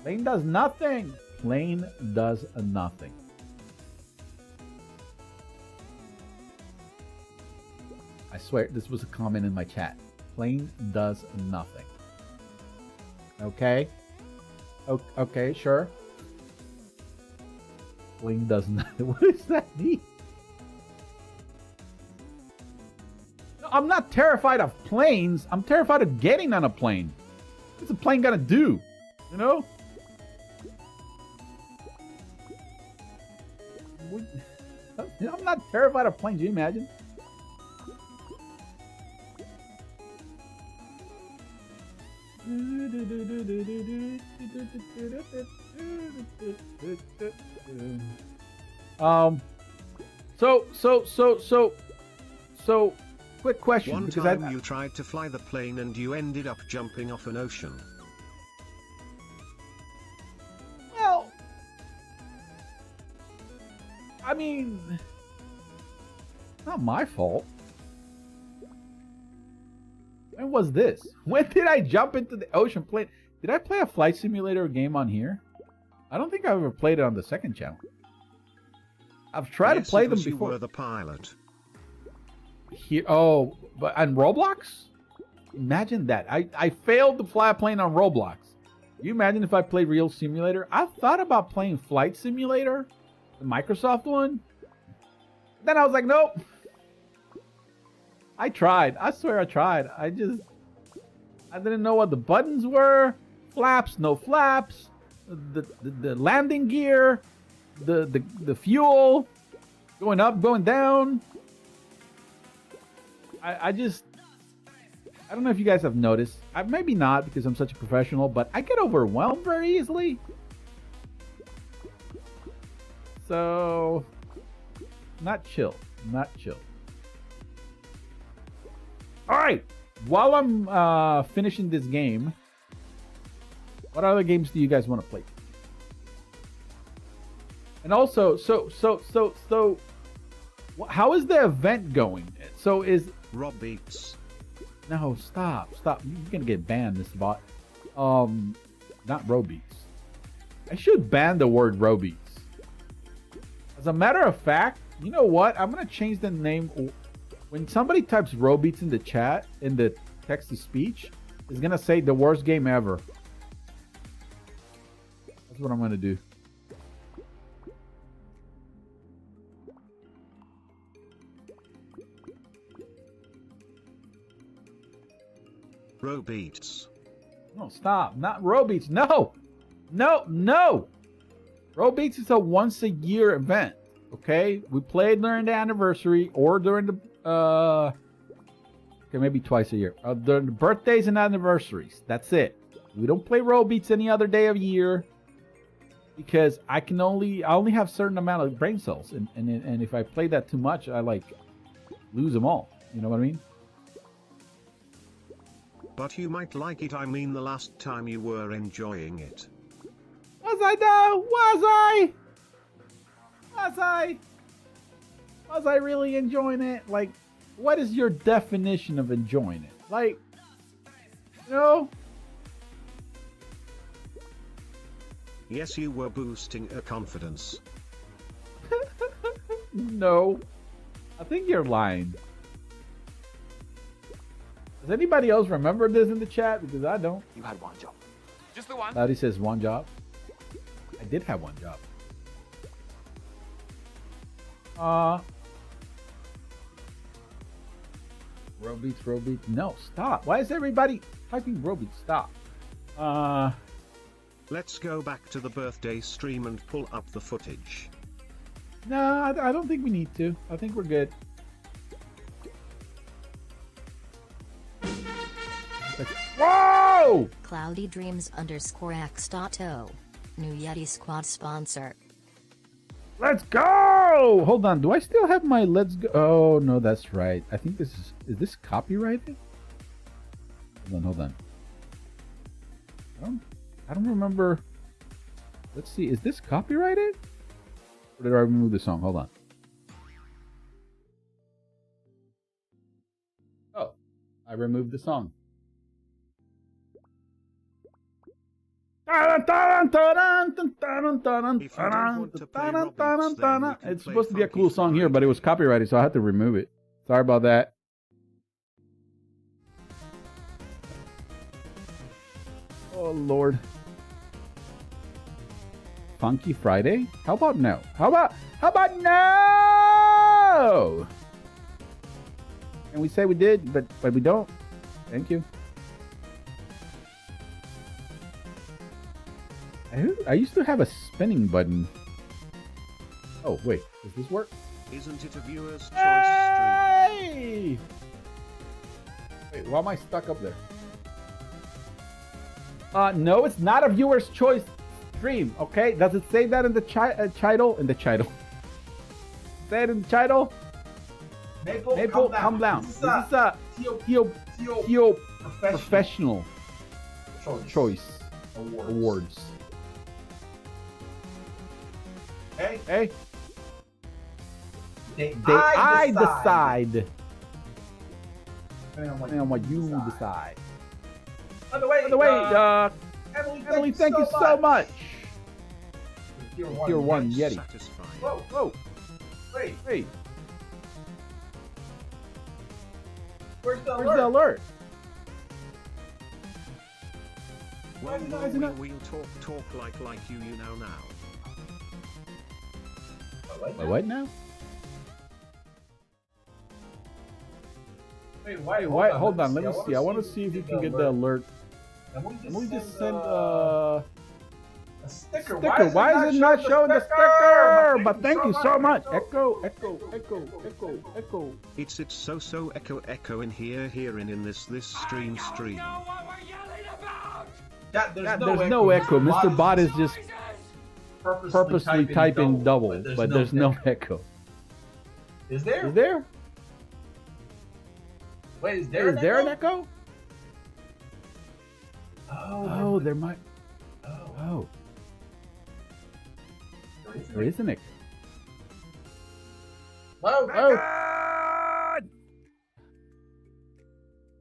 Plane does nothing. Plane does nothing. I swear, this was a comment in my chat. Plane does nothing. Okay? Okay, sure. Plane does nothing. What does that mean? No, I'm not terrified of planes. I'm terrified of getting on a plane. What's a plane gonna do? You know? I'm not terrified of planes. Do you imagine? So quick question. One time you tried to fly the plane and you ended up jumping off an ocean. Well, I mean, not my fault. When was this? When did I jump into the ocean plane? Did I play a flight simulator game on here? I don't think I've ever played it on the second channel. I've tried to play them before. You were the pilot. Here, oh, but on Roblox? Imagine that. I failed to fly a plane on Roblox. Can you imagine if I played real simulator? I thought about playing Flight Simulator, the Microsoft one. Then I was like, nope. I tried. I swear I tried. I didn't know what the buttons were. Flaps, no flaps. The landing gear. The fuel. Going up, going down. I don't know if you guys have noticed. Maybe not because I'm such a professional, but I get overwhelmed very easily. So, not chill. Not chill. Alright, while I'm finishing this game, what other games do you guys want to play? And also, so, how is the event going? So is... Roblox. No, stop. You're gonna get banned, this bot. Not Roblox. I should ban the word Roblox. As a matter of fact, you know what? I'm gonna change the name. When somebody types Roblox in the chat, in the text-to-speech, it's gonna say the worst game ever. That's what I'm gonna do. Roblox. No, stop. Not Roblox. No. No. Roblox is a once-a-year event. Okay? We play during the anniversary or during the... okay, maybe twice a year. During the birthdays and anniversaries. That's it. We don't play Roblox any other day of year. Because I only have certain amount of brain cells. And if I play that too much, I lose them all. You know what I mean? But you might like it. I mean, the last time you were enjoying it. Was I though? Was I really enjoying it? Like, what is your definition of enjoying it? Like, you know? Yes, you were boosting a confidence. No. I think you're lying. Does anybody else remember this in the chat? Because I don't. You had one job. Just the one? Laddie says one job. I did have one job. Robeats. No, stop. Why is everybody typing Robeats? Stop. Let's go back to the birthday stream and pull up the footage. No, I don't think we need to. I think we're good. Whoa! Cloudy Dreams _x.o. New Yeti Squad sponsor. Let's go! Hold on. Do I still have my let's go? Oh, no, that's right. I think this is this copyrighted? Hold on. I don't remember. Let's see. Is this copyrighted? Or did I remove the song? Hold on. Oh, I removed the song. It's supposed to be a cool song here, but it was copyrighted, so I had to remove it. Sorry about that. Oh Lord. Funky Friday? How about no? How about no? And we say we did, but we don't. Thank you. I used to have a spinning button. Oh, wait. Does this work? Isn't it a viewer's choice Hey! Wait, why am I stuck up there? No, it's not a viewer's choice stream, okay? Does it say that in the title? In the title. Say it in the title? Maple, calm down. This is a Teo professional choice awards. Hey. I decide. Depending on what you decide. By the way, Emily, thank you so much. Tier 1 Yeti. Whoa. Wait. Where's the alert? Well, we'll talk like you now. What now? Wait, hold on. Let me see. I want to see if you can get the alert. Let me just send a sticker. Why is it not showing the sticker? But thank you so much. Echo. It's so echo in here in this stream. There's no echo. Mr. Bot is just purposely typing double, but there's no echo. Is there? Wait, is there an echo? Oh, there might. Oh. There is an echo.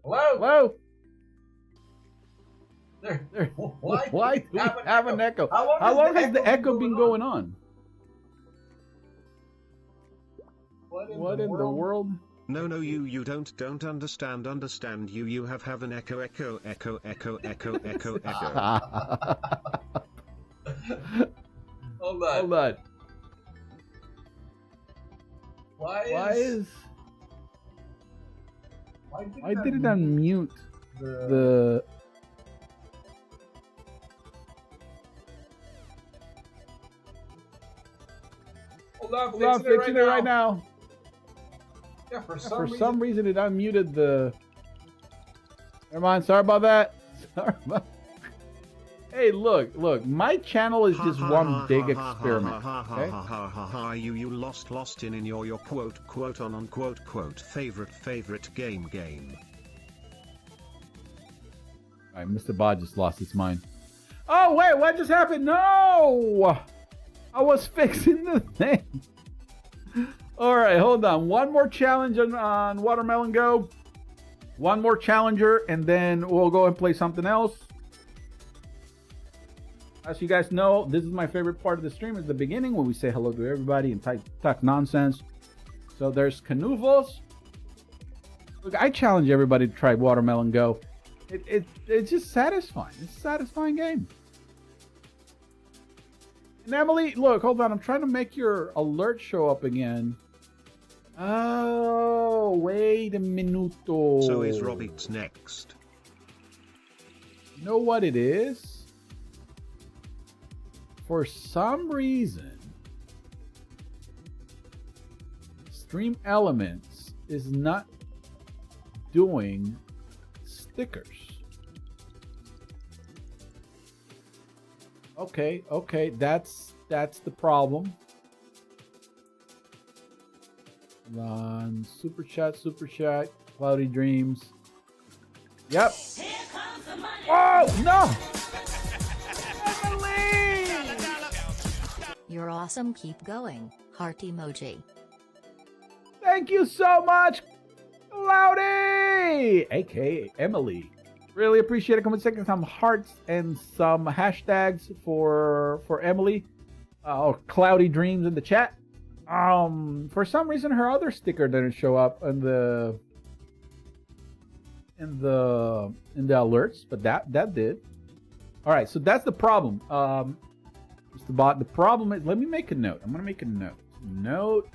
Hello? There. Why do we have an echo? How long has the echo been going on? What in the world? No, you don't understand. You have an echo. Hold on. Why did it unmute the Hold on, fixing it right now. Yeah, for some reason it unmuted the. Never mind. Sorry about that. Hey, look. My channel is just one big experiment. Okay? You lost in your quote unquote favorite game. All right, Mr. Bod just lost his mind. Oh wait, what just happened? No, I was fixing the thing. All right, hold on. One more challenge on Watermelon Go. One more challenger, and then we'll go and play something else. As you guys know, this is my favorite part of the stream, is the beginning when we say hello to everybody and talk nonsense. So there's Canoovles. Look, I challenge everybody to try Watermelon Go. It's just satisfying. It's a satisfying game. And Emily, look, hold on. I'm trying to make your alert show up again. Oh, wait a minuto. So is Roblox next? You know what it is? For some reason, Stream Elements is not doing stickers. Okay, that's the problem. On super chat, Cloudy Dreams. Yep. Oh no! Emily! You're awesome, keep going. Heart emoji. Thank you so much, Cloudy, aka Emily. Really appreciate it. Come and second some hearts and some hashtags for Emily. Or Cloudy Dreams in the chat. For some reason her other sticker didn't show up in the alerts, but that did. All right, so that's the problem. Mr. Bot, the problem is, let me make a note. I'm gonna make a note. Note.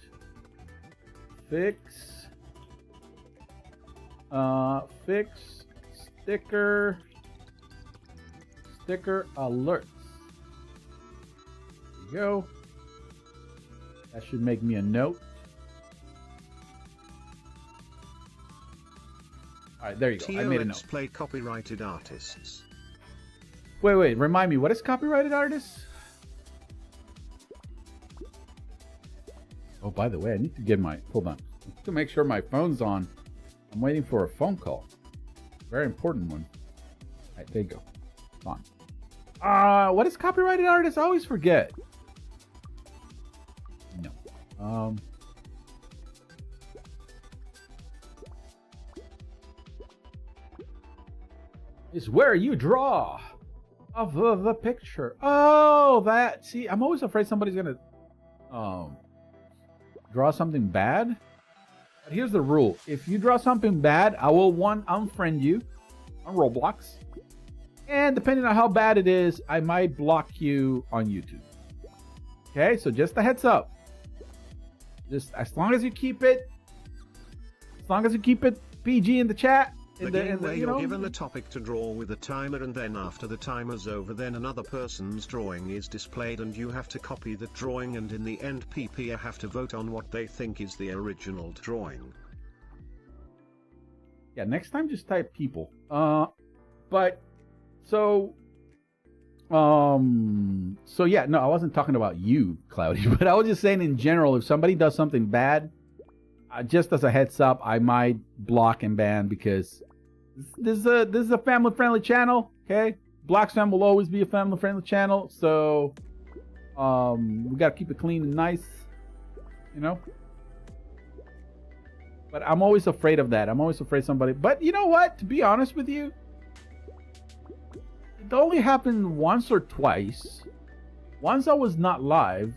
Fix sticker alerts. There you go. That should make me a note. All right, there you go. I made a note. Play copyrighted artists. Wait. Remind me, what is copyrighted artists? Oh, by the way, I need to get my... Hold on. I need to make sure my phone's on. I'm waiting for a phone call. Very important one. All right, there you go. It's on. What is copyrighted artists? I always forget. No. Is where you draw of the picture. Oh, that. See, I'm always afraid somebody's gonna draw something bad. But here's the rule: if you draw something bad, I will unfriend you on Roblox, and depending on how bad it is, I might block you on YouTube. Okay, so just a heads up. Just as long as you keep it PG in the chat. You're given the topic to draw with a timer, and then after the timer's over, then another person's drawing is displayed and you have to copy that drawing, and in the end people have to vote on what they think is the original drawing. Yeah, next time just type people. But so yeah, no, I wasn't talking about you, Cloudy, but I was just saying in general, if somebody does something bad, just as a heads up, I might block and ban, because this is a family friendly channel. Okay, Bloxfam will always be a family friendly channel, so we gotta keep it clean and nice, you know. But I'm always afraid of that. I'm always afraid somebody. But you know what? To be honest with you, it only happened once or twice. Once I was not live,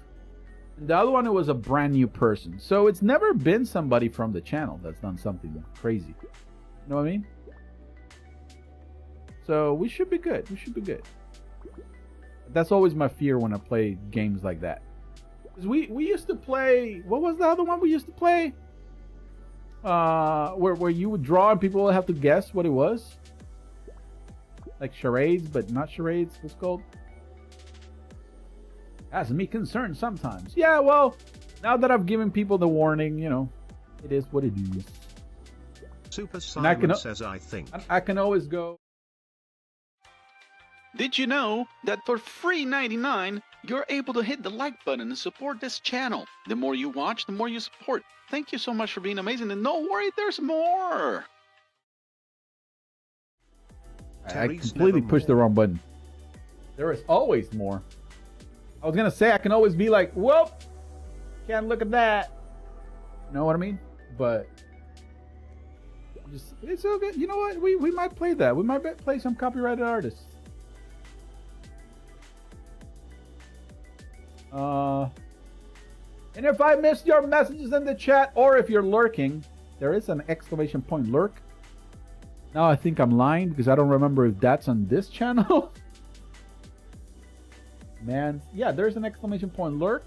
and the other one, it was a brand new person. So it's never been somebody from the channel that's done something crazy. You know what I mean? So we should be good. We should be good. That's always my fear when I play games like that. Because we used to play... What was the other one we used to play? Where you would draw and people would have to guess what it was. Like charades, but not charades. What's it called? Has me concerned sometimes. Yeah, well, now that I've given people the warning, you know, it is what it is. Super Simon says, I think. I can always go. Did you know that for free 99, you're able to hit the like button and support this channel? The more you watch, the more you support. Thank you so much for being amazing, and don't worry, there's more. I completely pushed the wrong button. There is always more. I was gonna say I can always be like, whoop, can't look at that. You know what I mean? But just, it's so good. You know what? We might play that. We might play some copyrighted artists. And if I missed your messages in the chat, or if you're lurking, there is an exclamation point lurk. Now I think I'm lying because I don't remember if that's on this channel. Man, yeah, there's an exclamation point lurk.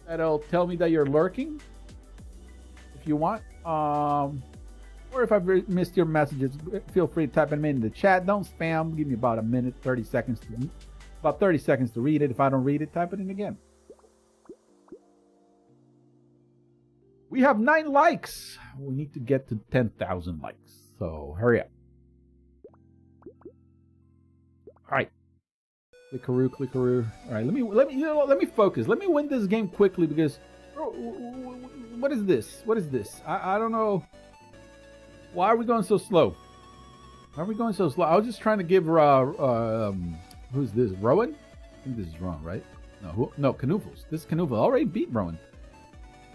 That'll tell me that you're lurking. If you want. Or if I've missed your messages, feel free to type them in the chat. Don't spam. Give me about a minute, 30 seconds to read it. If I don't read it, type it in again. We have 9 likes. We need to get to 10,000 likes. So hurry up. All right. Clickaroo, clickaroo. All right, let me focus. Let me win this game quickly because what is this? What is this? I don't know. Why are we going so slow? Why are we going so slow? I was just trying to give who's this? Rowan? I think this is wrong, right? No, Canoofles. This is Canoofles. I already beat Rowan.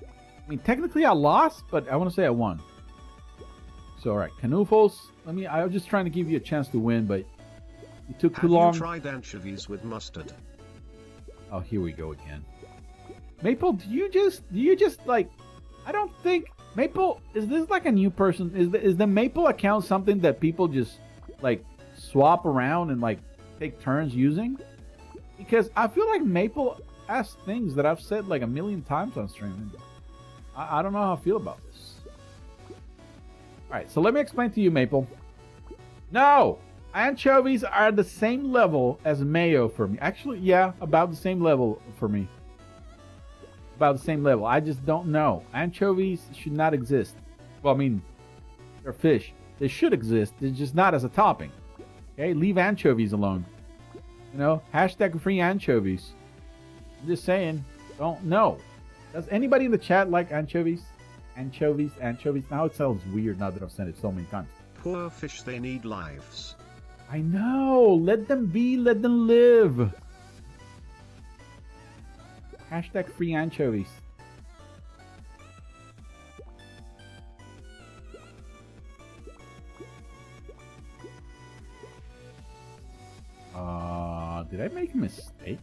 I mean, technically I lost, but I want to say I won. So, all right, Canoofles. I was just trying to give you a chance to win, but you took too long. Have you tried anchovies with mustard? Oh, here we go again. Maple, do you just like? I don't think Maple. Is this like a new person? Is the Maple account something that people just like swap around and like take turns using? Because I feel like Maple asks things that I've said like a million times on stream. I don't know how I feel about this. All right, so let me explain to you, Maple. No, anchovies are the same level as mayo for me. Actually, yeah, about the same level for me. About the same level. I just don't know. Anchovies should not exist. Well, I mean, they're fish. They should exist. They're just not as a topping. Okay, leave anchovies alone. You know, hashtag free anchovies. I'm just saying, don't know. Does anybody in the chat like anchovies? Anchovies, anchovies. Now it sounds weird now that I've said it so many times. Poor fish, they need lives. I know. Let them be. Let them live. Hashtag free anchovies. Did I make a mistake?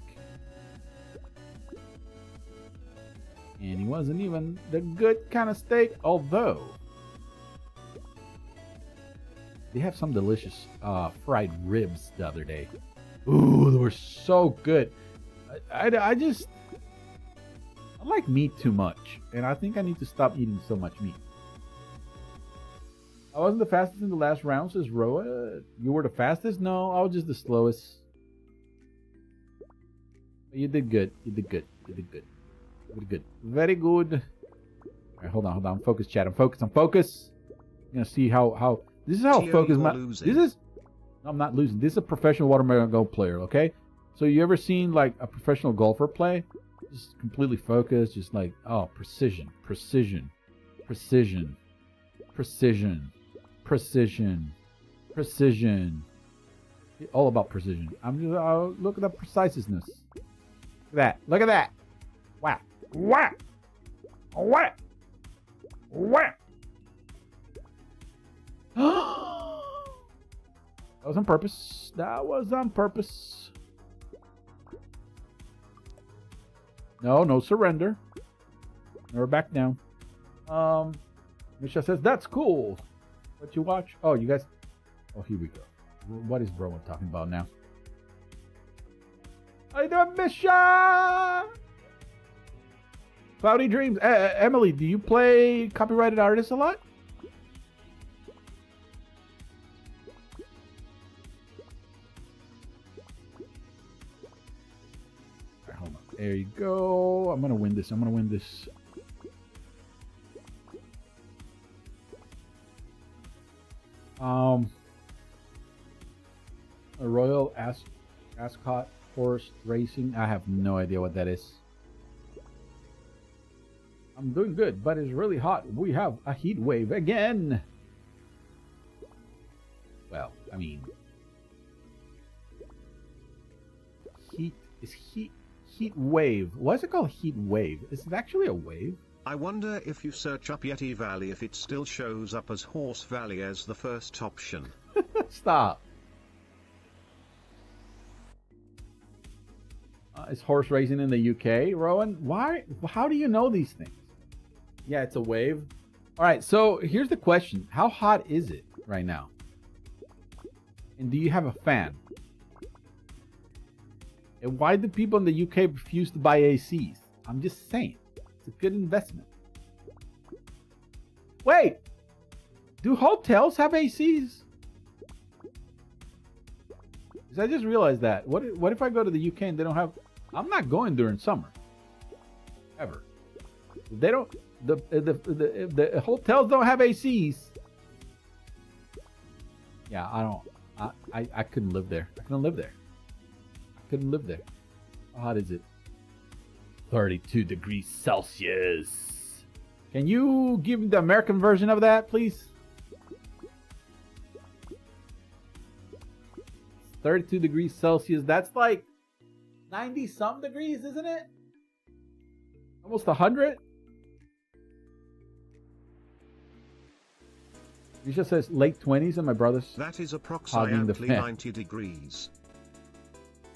And he wasn't even the good kind of steak, although they have some delicious fried ribs the other day. Ooh, they were so good. I like meat too much, and I think I need to stop eating so much meat. I wasn't the fastest in the last round, says Roa. You were the fastest? No, I was just the slowest. But you did good. You did good. You did good. You did good. Very good. All right, hold on. I'm focused, chat. I'm focused. You're gonna see how this is how focused my. This is. No, I'm not losing. This is a professional watermelon golf player. Okay. So you ever seen like a professional golfer play? Just completely focused, just like, oh, precision. All about precision. I'm just, look at the preciseness. Look at that. Whack. That was on purpose. No surrender. Never back down. Misha says, that's cool. What you watch? Oh, you guys. Oh, here we go. What is Bro talking about now? How you doing, Misha? Cloudy Dreams. Emily, do you play copyrighted artists a lot? Right, hold on. There you go. I'm gonna win this. A Royal Ascot Horse Racing. I have no idea what that is. I'm doing good, but it's really hot. We have a heat wave again. Well, I mean, heat wave. Why is it called heat wave? Is it actually a wave? I wonder if you search up Yeti Valley if it still shows up as Horse Valley as the first option. Stop. Is horse racing in the UK, Rowan? Why? How do you know these things? Yeah, it's a wave. All right, so here's the question. How hot is it right now? And do you have a fan? And why do people in the UK refuse to buy ACs? I'm just saying. It's a good investment. Wait! Do hotels have ACs? Because I just realized that. What if I go to the UK and they don't have... I'm not going during summer. Ever. If they don't... The hotels don't have ACs. Yeah, I don't... I couldn't live there. I couldn't live there. I couldn't live there. How hot is it? 32 degrees Celsius. Can you give me the American version of that, please? 32 degrees Celsius. That's like 90 some degrees, isn't it? Almost 100. It just says late 20s and my brother's. That is approximately 90 degrees.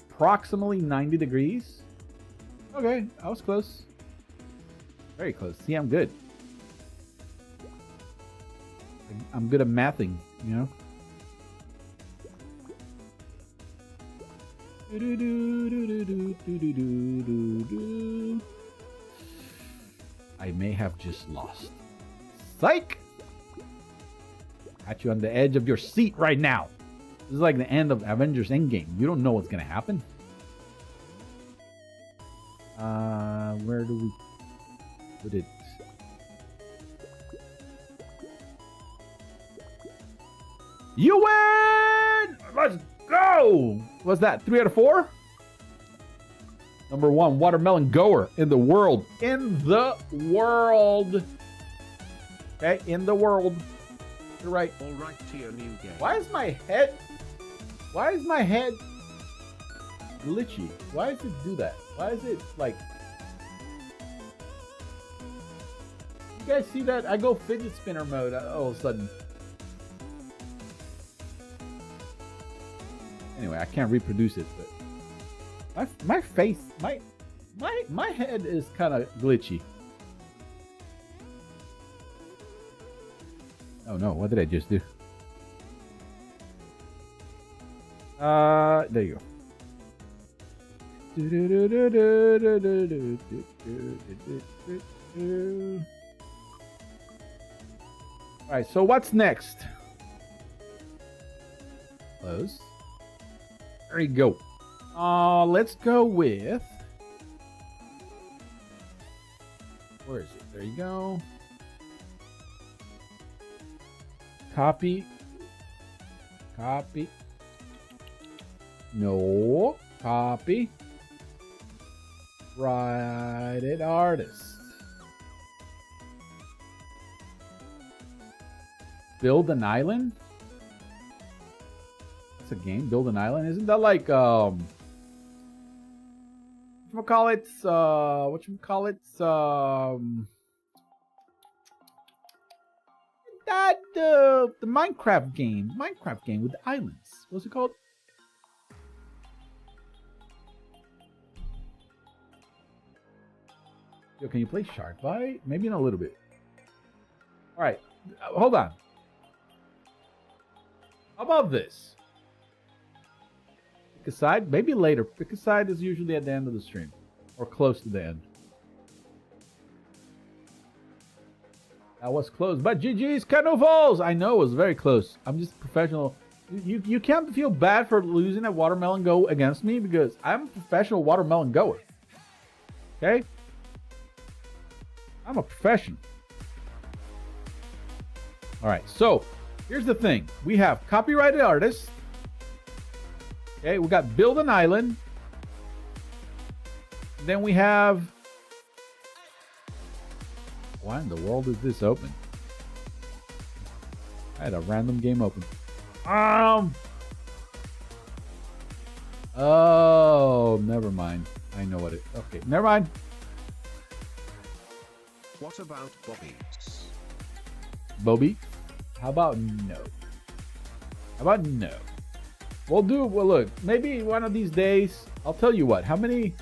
Approximately 90 degrees? Okay, I was close. Very close. See, I'm good. I'm good at mathing, you know? I may have just lost. Psych! Got you on the edge of your seat right now. This is like the end of Avengers Endgame. You don't know what's gonna happen. Where do we put it? You win! Let's go! What's that? 3 out of 4? Number 1 watermelon goer in the world. In the world. Okay, in the world. You're right. All right, to your new game. Why is my head glitchy? Why does it do that? Why is it like... You guys see that? I go fidget spinner mode all of a sudden. Anyway, I can't reproduce it, but my face, my head is kind of glitchy. Oh no, what did I just do? There you go. Alright, so what's next? Close. There you go. Let's go with... Where is it? There you go. Copy. Copy. No. Copy. Write it, artist. Build an island? That's a game. Build an island? Isn't that like whatchamacallit? That the Minecraft game with the islands. What's it called? Yo, can you play Shark Bite? Maybe in a little bit. All right, hold on. How about this? Pick a side, maybe later. Pick a side is usually at the end of the stream or close to the end. That was close, but GG's Canoodles. I know it was very close. I'm just professional. You can't feel bad for losing at Watermelon Go against me because I'm a professional watermelon goer. Okay? I'm a professional. All right, so here's the thing. We have copyrighted artists. Okay, we got build an island. Then we have... Why in the world is this open? I had a random game open. Oh, never mind. I know what it... Okay, never mind. What about Bobby's? Bobby? How about no? How about no? We'll do... Well, look. Maybe one of these days... I'll tell you what. How many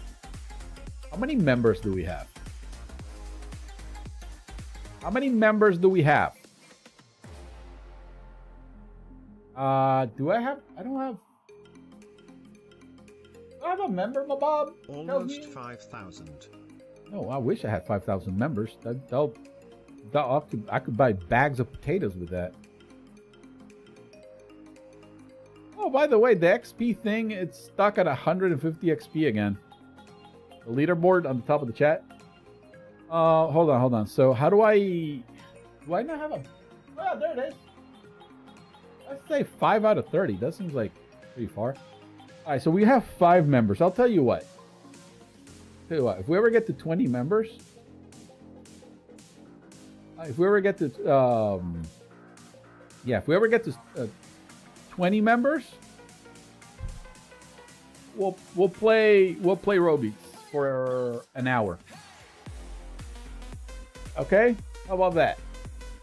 members do we have? How many members do we have? Do I have? I don't have. Do I have a member, my Bob? Almost 5,000. No, I wish I had 5,000 members. I could buy bags of potatoes with that. Oh, by the way, the XP thing, it's stuck at 150 XP again. The leaderboard on the top of the chat. Hold on. So how do I not have a... Oh, there it is. Let's say 5 out of 30. That seems like pretty far. All right, so we have 5 members. I'll tell you what. If we ever get to 20 members... if we ever get to... if we ever get to 20 members... We'll play Roblox for an hour. Okay? How about that?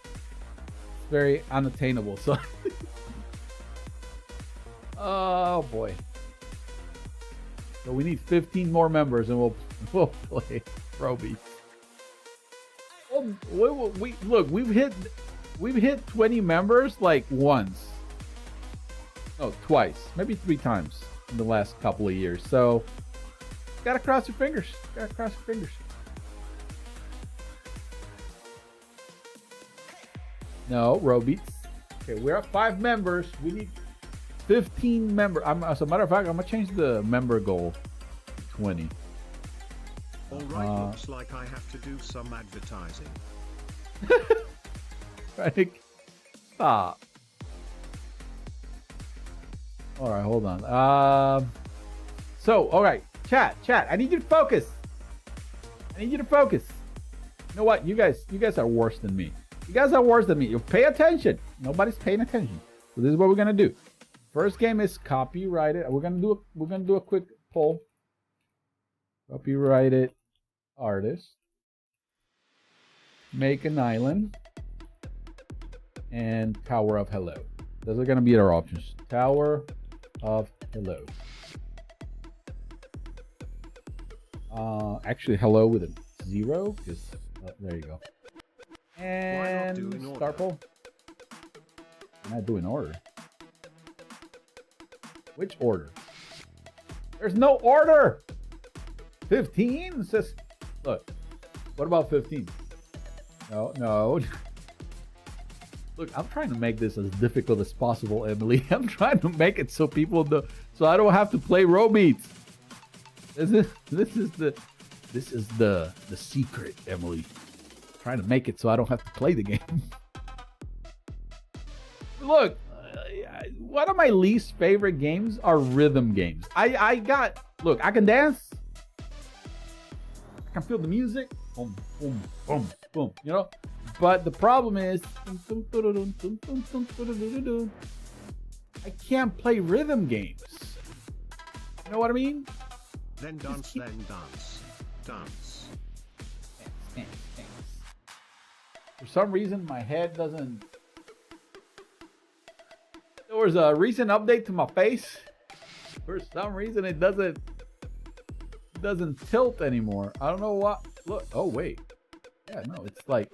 It's very unattainable, so... Oh boy. So we need 15 more members and we'll play Roblox. Look, we've hit 20 members like once. No, twice. Maybe 3 times in the last couple of years. So gotta cross your fingers. No, Roblox. Okay, we're at 5 members. We need 15 members. As a matter of fact, I'm gonna change the member goal to 20. Alright, looks like I have to do some advertising. Right? Stop. Alright, hold on. Alright, chat. I need you to focus. You know what? You guys are worse than me. You pay attention. Nobody's paying attention. So this is what we're gonna do. First game is copyrighted. We're gonna do a quick poll. Copyrighted artist. Make an island. And Tower of Hello. Those are gonna be our options. Tower of Hello. Actually, hello with a 0. Because there you go. And star poll. I'm not doing order. Which order? There's no order. 15 says. Look. What about 15? No. Look, I'm trying to make this as difficult as possible, Emily. I'm trying to make it so people do, so I don't have to play Roblox. This is the secret, Emily. I'm trying to make it so I don't have to play the game. Look, one of my least favorite games are rhythm games. Look, I can dance. I can feel the music. Boom, boom, boom, boom. You know? But the problem is, I can't play rhythm games. You know what I mean? Then dance. Dance. For some reason, my head doesn't... There was a recent update to my face. For some reason, it doesn't tilt anymore. I don't know what. Look. Oh wait. Yeah, no, it's like.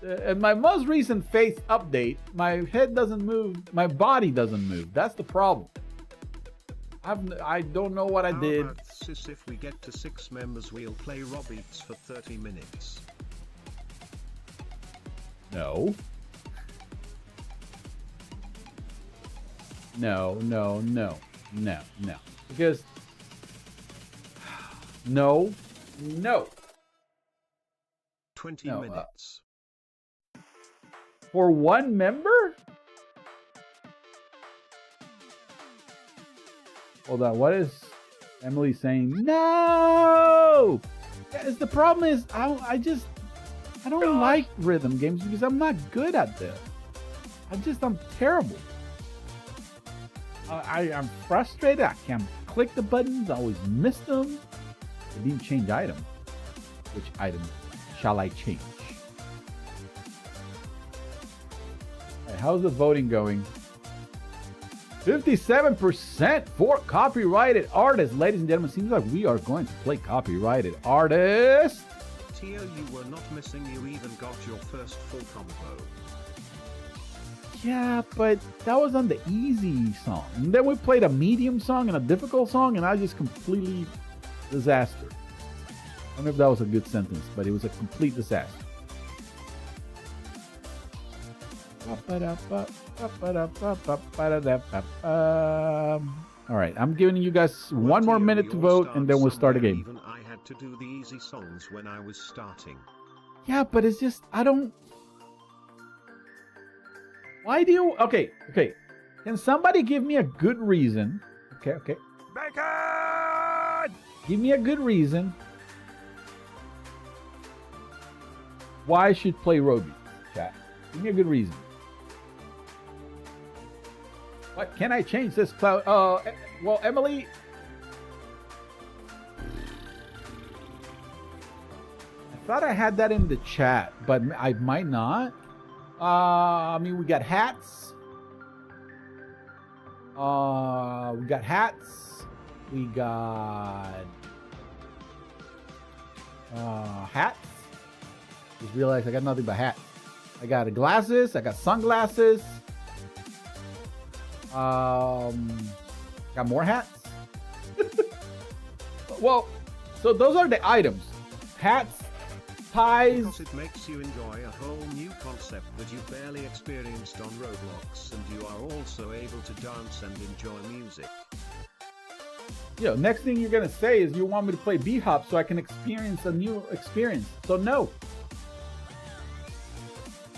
In my most recent face update, my head doesn't move. My body doesn't move. That's the problem. I don't know what I did. How about this? If we get to 6 members, we'll play Roblox for 30 minutes. No. Because no. 20 minutes. For 1 member? Hold on, what is Emily saying? No! Yes, the problem is I don't like rhythm games because I'm not good at them. I'm terrible. I'm frustrated. I can't click the buttons. I always miss them. I didn't change item. Which item shall I change? Right, how's the voting going? 57% for copyrighted artists. Ladies and gentlemen, seems like we are going to play copyrighted artists. Tio, you were not missing. You even got your first full combo. Yeah, but that was on the easy song. And then we played a medium song and a difficult song, and I just completely disaster. I don't know if that was a good sentence, but it was a complete disaster. All right, I'm giving you guys one more minute to vote, and then we'll start again. Even I had to do the easy songs when I was starting. Yeah, but it's just, I don't... Why do you... Okay. Can somebody give me a good reason? Okay. Bacon! Give me a good reason why I should play Roblox, chat. Give me a good reason. What? Can I change this cloud? Well, Emily... I thought I had that in the chat, but I might not. I mean, we got hats. We got hats. We got hats. Just realized I got nothing but hats. I got glasses. I got sunglasses. Got more hats. Well, so those are the items. Hats, ties. Because it makes you enjoy a whole new concept that you barely experienced on Roblox, and you are also able to dance and enjoy music. Yeah, next thing you're gonna say is you want me to play B-Hop so I can experience a new experience. So no.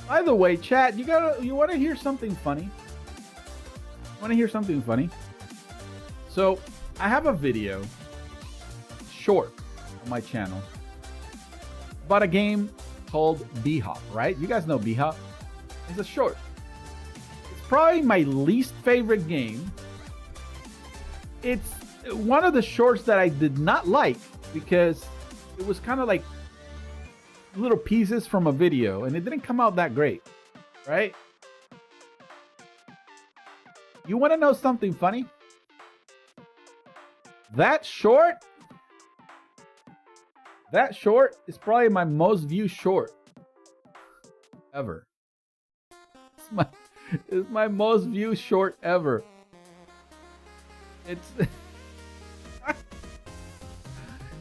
By the way, chat, you want to hear something funny? Want to hear something funny? So I have a video, short, on my channel about a game called B-Hop, right? You guys know B-Hop. It's a short. It's probably my least favorite game. It's one of the shorts that I did not like because it was kind of like little pieces from a video and it didn't come out that great, right? You want to know something funny? That short is probably my most viewed short ever. It's my most viewed short ever. It's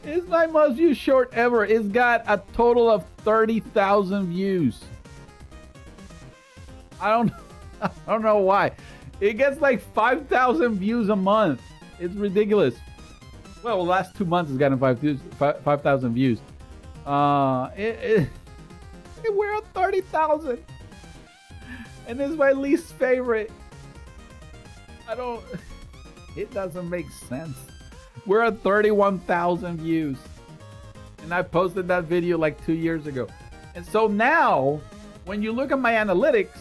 it's my most viewed short ever. It's got a total of 30,000 views. I don't know why. It gets like 5,000 views a month. It's ridiculous. Well, the last 2 months it's gotten 5,000 views. We're at 30,000, and it's my least favorite. It doesn't make sense. We're at 31,000 views, and I posted that video like 2 years ago. And so now, when you look at my analytics,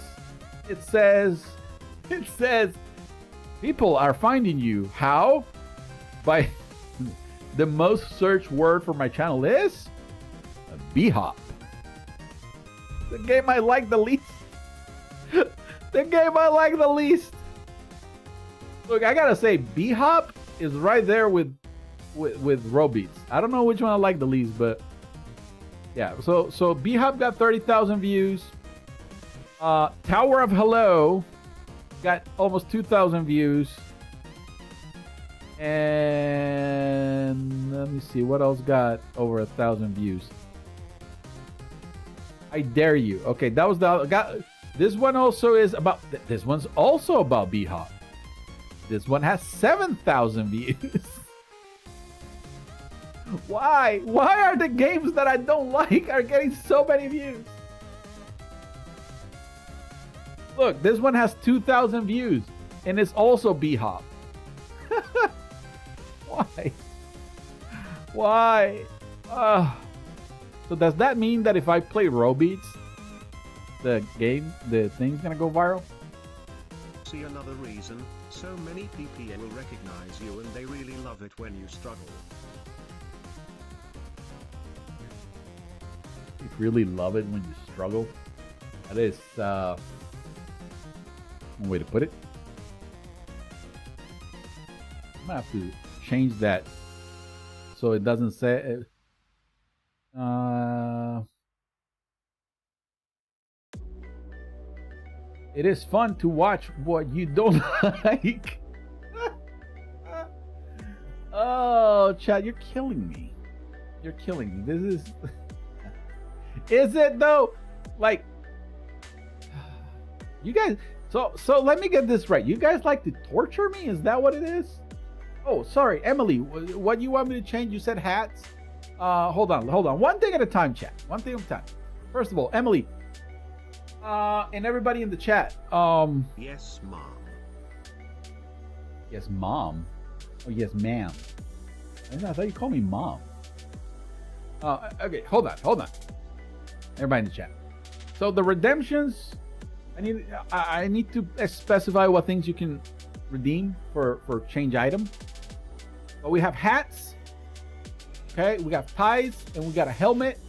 it says people are finding you. How? By the most searched word for my channel is B-Hop. The game I like the least. The game I like the least. Look, I gotta say, B-Hop is right there with Roblox. I don't know which one I like the least, but yeah. So B-Hop got 30,000 views. Tower of Hello got almost 2,000 views. And let me see what else got over 1,000 views. I Dare You. Okay, that was this one also is about. This one's also about B-Hop. This one has 7,000 views. Why? Why are the games that I don't like are getting so many views? Look, this one has 2,000 views, and it's also B-Hop. Why? Why? So does that mean that if I play Roblox, the thing's gonna go viral? See another reason. So many people will recognize you and they really love it when you struggle. You really love it when you struggle. That is one way to put it. I'm gonna have to change that so it doesn't say It is fun to watch what you don't like. Oh, chat, you're killing me. You're killing me. This is... Is it though? Like, you guys... So let me get this right. You guys like to torture me? Is that what it is? Oh, sorry, Emily. What you want me to change? You said hats. Hold on. One thing at a time, chat. One thing at a time. First of all, Emily, and everybody in the chat. Yes, mom. Yes, mom. Oh, yes, ma'am. I thought you called me mom. Okay, hold on. Everybody in the chat. So the redemptions, I need to specify what things you can redeem for change item. But we have hats. Okay, we got ties, and we got a helmet,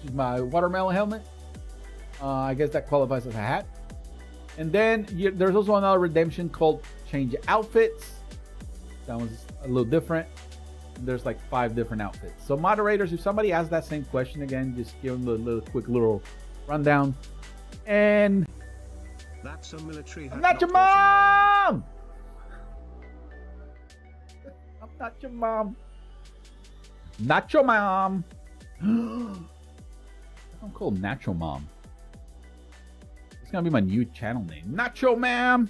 which is my watermelon helmet. I guess that qualifies as a hat. And then there's also another redemption called change outfits. That one's a little different. There's like 5 different outfits. So moderators, if somebody asks that same question again, just give them a quick little rundown. And that's a military hat. I'm not your mom. I'm not your mom. Not your mom. I'm called Nacho Mom. It's gonna be my new channel name. Nacho Ma'am.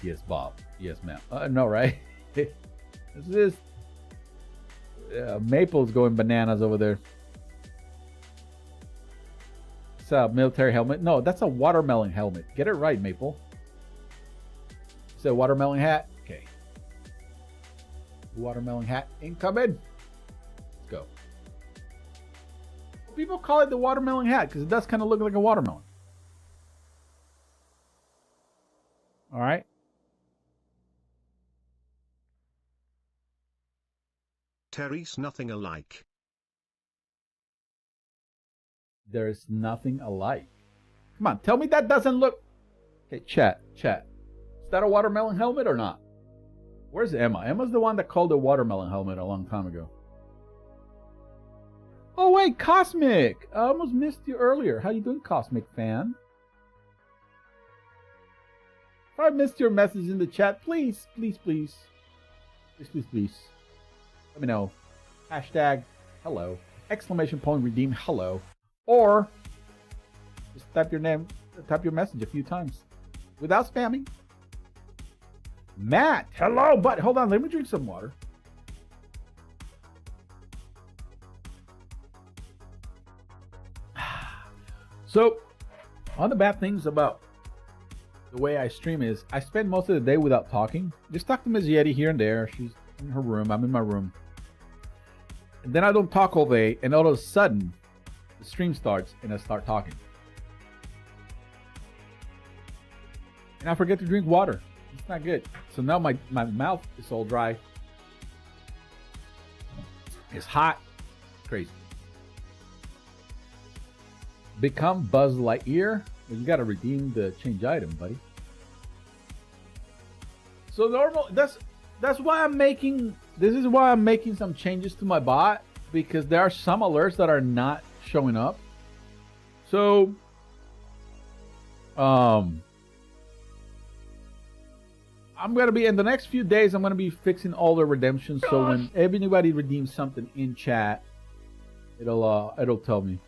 Yes, Bob. Yes, ma'am. No, right? This is Maple's going bananas over there. It's a military helmet. No, that's a watermelon helmet. Get it right, Maple. It's a watermelon hat. Okay. Watermelon hat incoming. Let's go. People call it the watermelon hat because it does kind of look like a watermelon. All right. Terry's nothing alike. There's nothing alike. Come on, tell me that doesn't look... Okay, chat. Is that a watermelon helmet or not? Where's Emma? Emma's the one that called it watermelon helmet a long time ago. Oh wait, Cosmic! I almost missed you earlier. How you doing, Cosmic fan? If I missed your message in the chat, please. Let me know. Hashtag hello. Exclamation point redeem hello. Or just type your name, type your message a few times without spamming. Matt, hello, but hold on, let me drink some water. So, one of the bad things about the way I stream is I spend most of the day without talking. Just talk to Ms. Yeti here and there. She's in her room. I'm in my room. And then I don't talk all day, and all of a sudden, the stream starts, and I start talking. And I forget to drink water. It's not good. So now my mouth is all dry. It's hot. Crazy. Become Buzz Lightyear. Well, you got to redeem the change item, buddy. So normal. That's why I'm making. This is why I'm making some changes to my bot, because there are some alerts that are not showing up. So, I'm gonna be in the next few days. I'm gonna be fixing all the redemptions. So when anybody redeems something in chat, it'll tell me.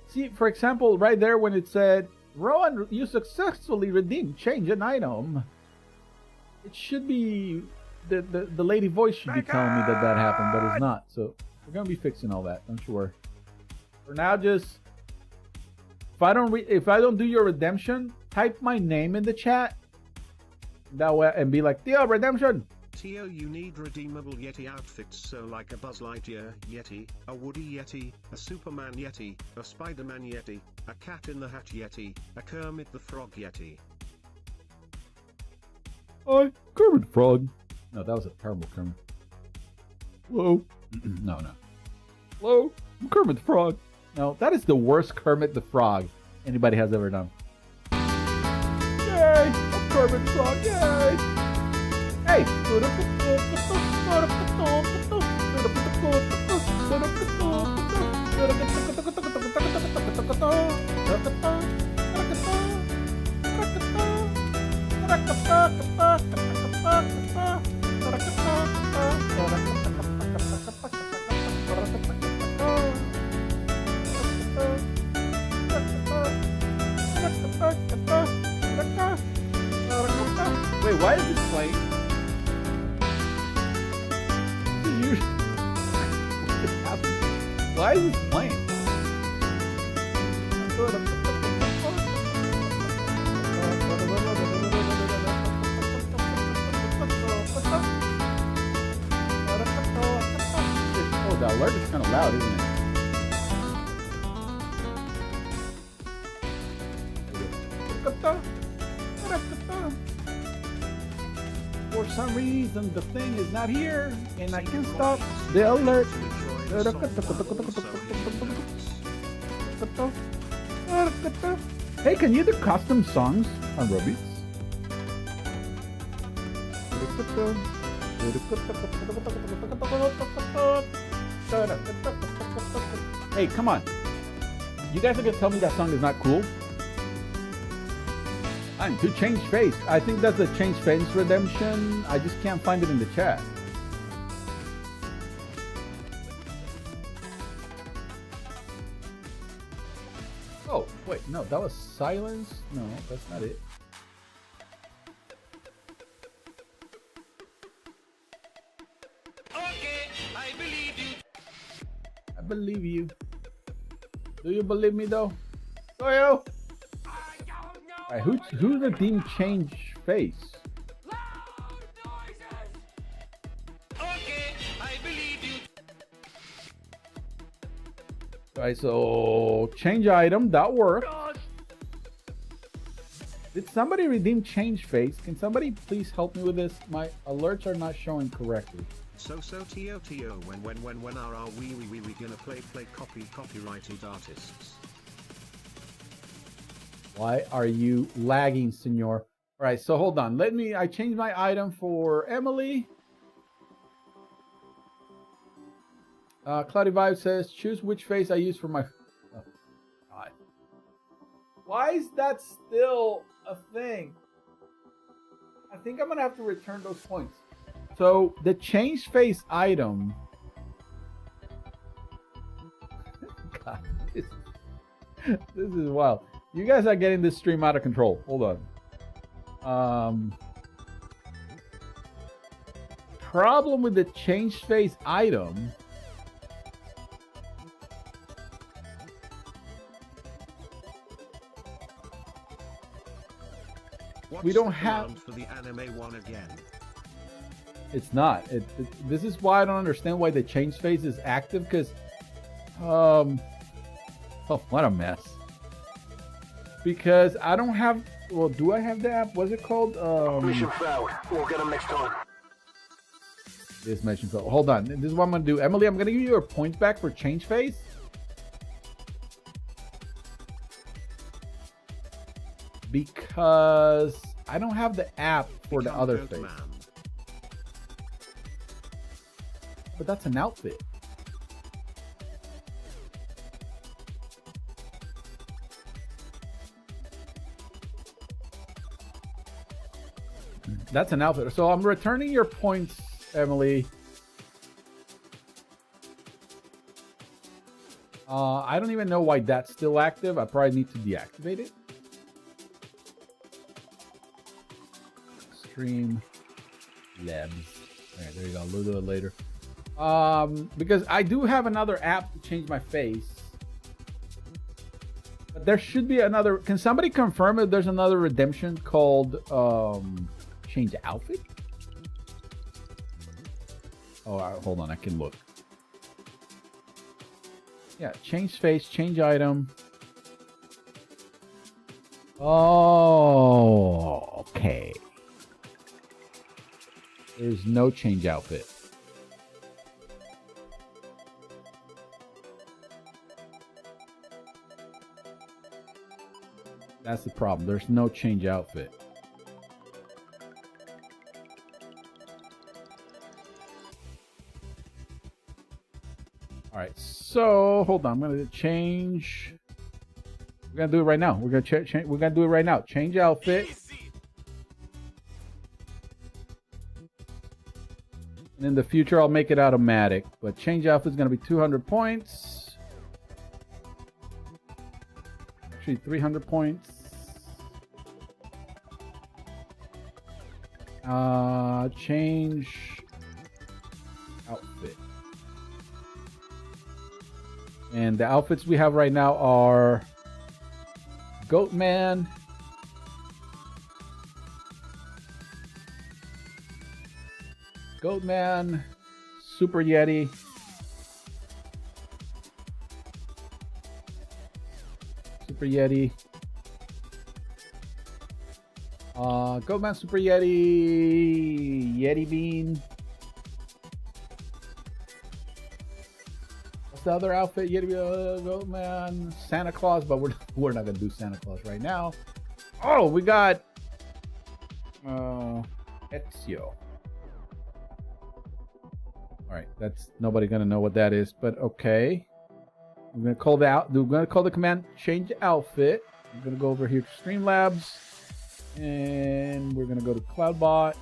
See, for example, right there when it said, Rowan, you successfully redeemed change an item. It should be, the lady voice should be telling me that happened, but it's not. So we're going to be fixing all that, I'm sure. For now, just, if I don't do your redemption, type my name in the chat. That way, and be like, Theo, redemption. Theo, you need redeemable Yeti outfits, so like a Buzz Lightyear Yeti, a Woody Yeti, a Superman Yeti, a Spider-Man Yeti, a Cat in the Hat Yeti, a Kermit the Frog Yeti. Hi, Kermit the Frog. No, that was a terrible Kermit. Hello. No. Hello, I'm Kermit the Frog. No, that is the worst Kermit the Frog anybody has ever done. Yay, I'm Kermit the Frog, yay. Hey! Wait, why is this playing? Why is this playing? Oh, the alert is kind of loud, isn't it? For some reason, the thing is not here, and I can't stop the alert. Hey, can you do custom songs on Roblox? Hey, come on. You guys are gonna tell me that song is not cool? And to change face. I think that's a change face redemption. I just can't find it in the chat. Oh, wait, no, that was silence. No, that's not it. Okay, I believe you. I believe you. Do you believe me though? Soyo! Alright, who's the team change face? Okay, I believe you. Alright, so change item, that worked. Did somebody redeem change face? Can somebody please help me with this? My alerts are not showing correctly. So TO when are we gonna play copyrighted artists? Why are you lagging, senor? All right, so hold on. I changed my item for Emily. Cloudy Vibe says, choose which face I use for my... Oh, God. Why is that still a thing? I think I'm going to have to return those points. So the change face item... God, this is wild. You guys are getting this stream out of control. Hold on. Problem with the change face item. We don't have for the anime one again. It's not. This is why I don't understand why the change face is active, because oh, what a mess. Because I don't have... Well, do I have the app? What's it called? Mission failed. We'll get them next time. This mission failed. Hold on. This is what I'm going to do. Emily, I'm going to give you your points back for change face. Because I don't have the app for the other face. Man. But that's an outfit. That's an outfit. So I'm returning your points, Emily. I don't even know why that's still active. I probably need to deactivate it. Stream Labs. All right, there you go. We'll do it later. Because I do have another app to change my face. But there should be another. Can somebody confirm if there's another redemption called change outfit? Oh, hold on. I can look. Yeah, change face, change item. Oh, okay. There's no change outfit. That's the problem. There's no change outfit. All right, so hold on. I'm gonna change. We're gonna do it right now. We're gonna do it right now. Change outfit. And in the future, I'll make it automatic. But change outfit is gonna be 200 points. Actually, 300 points. Change outfit. And the outfits we have right now are Goatman, Super Yeti, Goatman, Super Yeti, Yeti Bean. What's the other outfit? Yeti, Goatman, Santa Claus, but we're not gonna do Santa Claus right now. Oh, we got Ezio. All right, that's nobody gonna know what that is, but okay. We're gonna call the command change outfit. I'm gonna go over here to Streamlabs. And we're gonna go to CloudBot,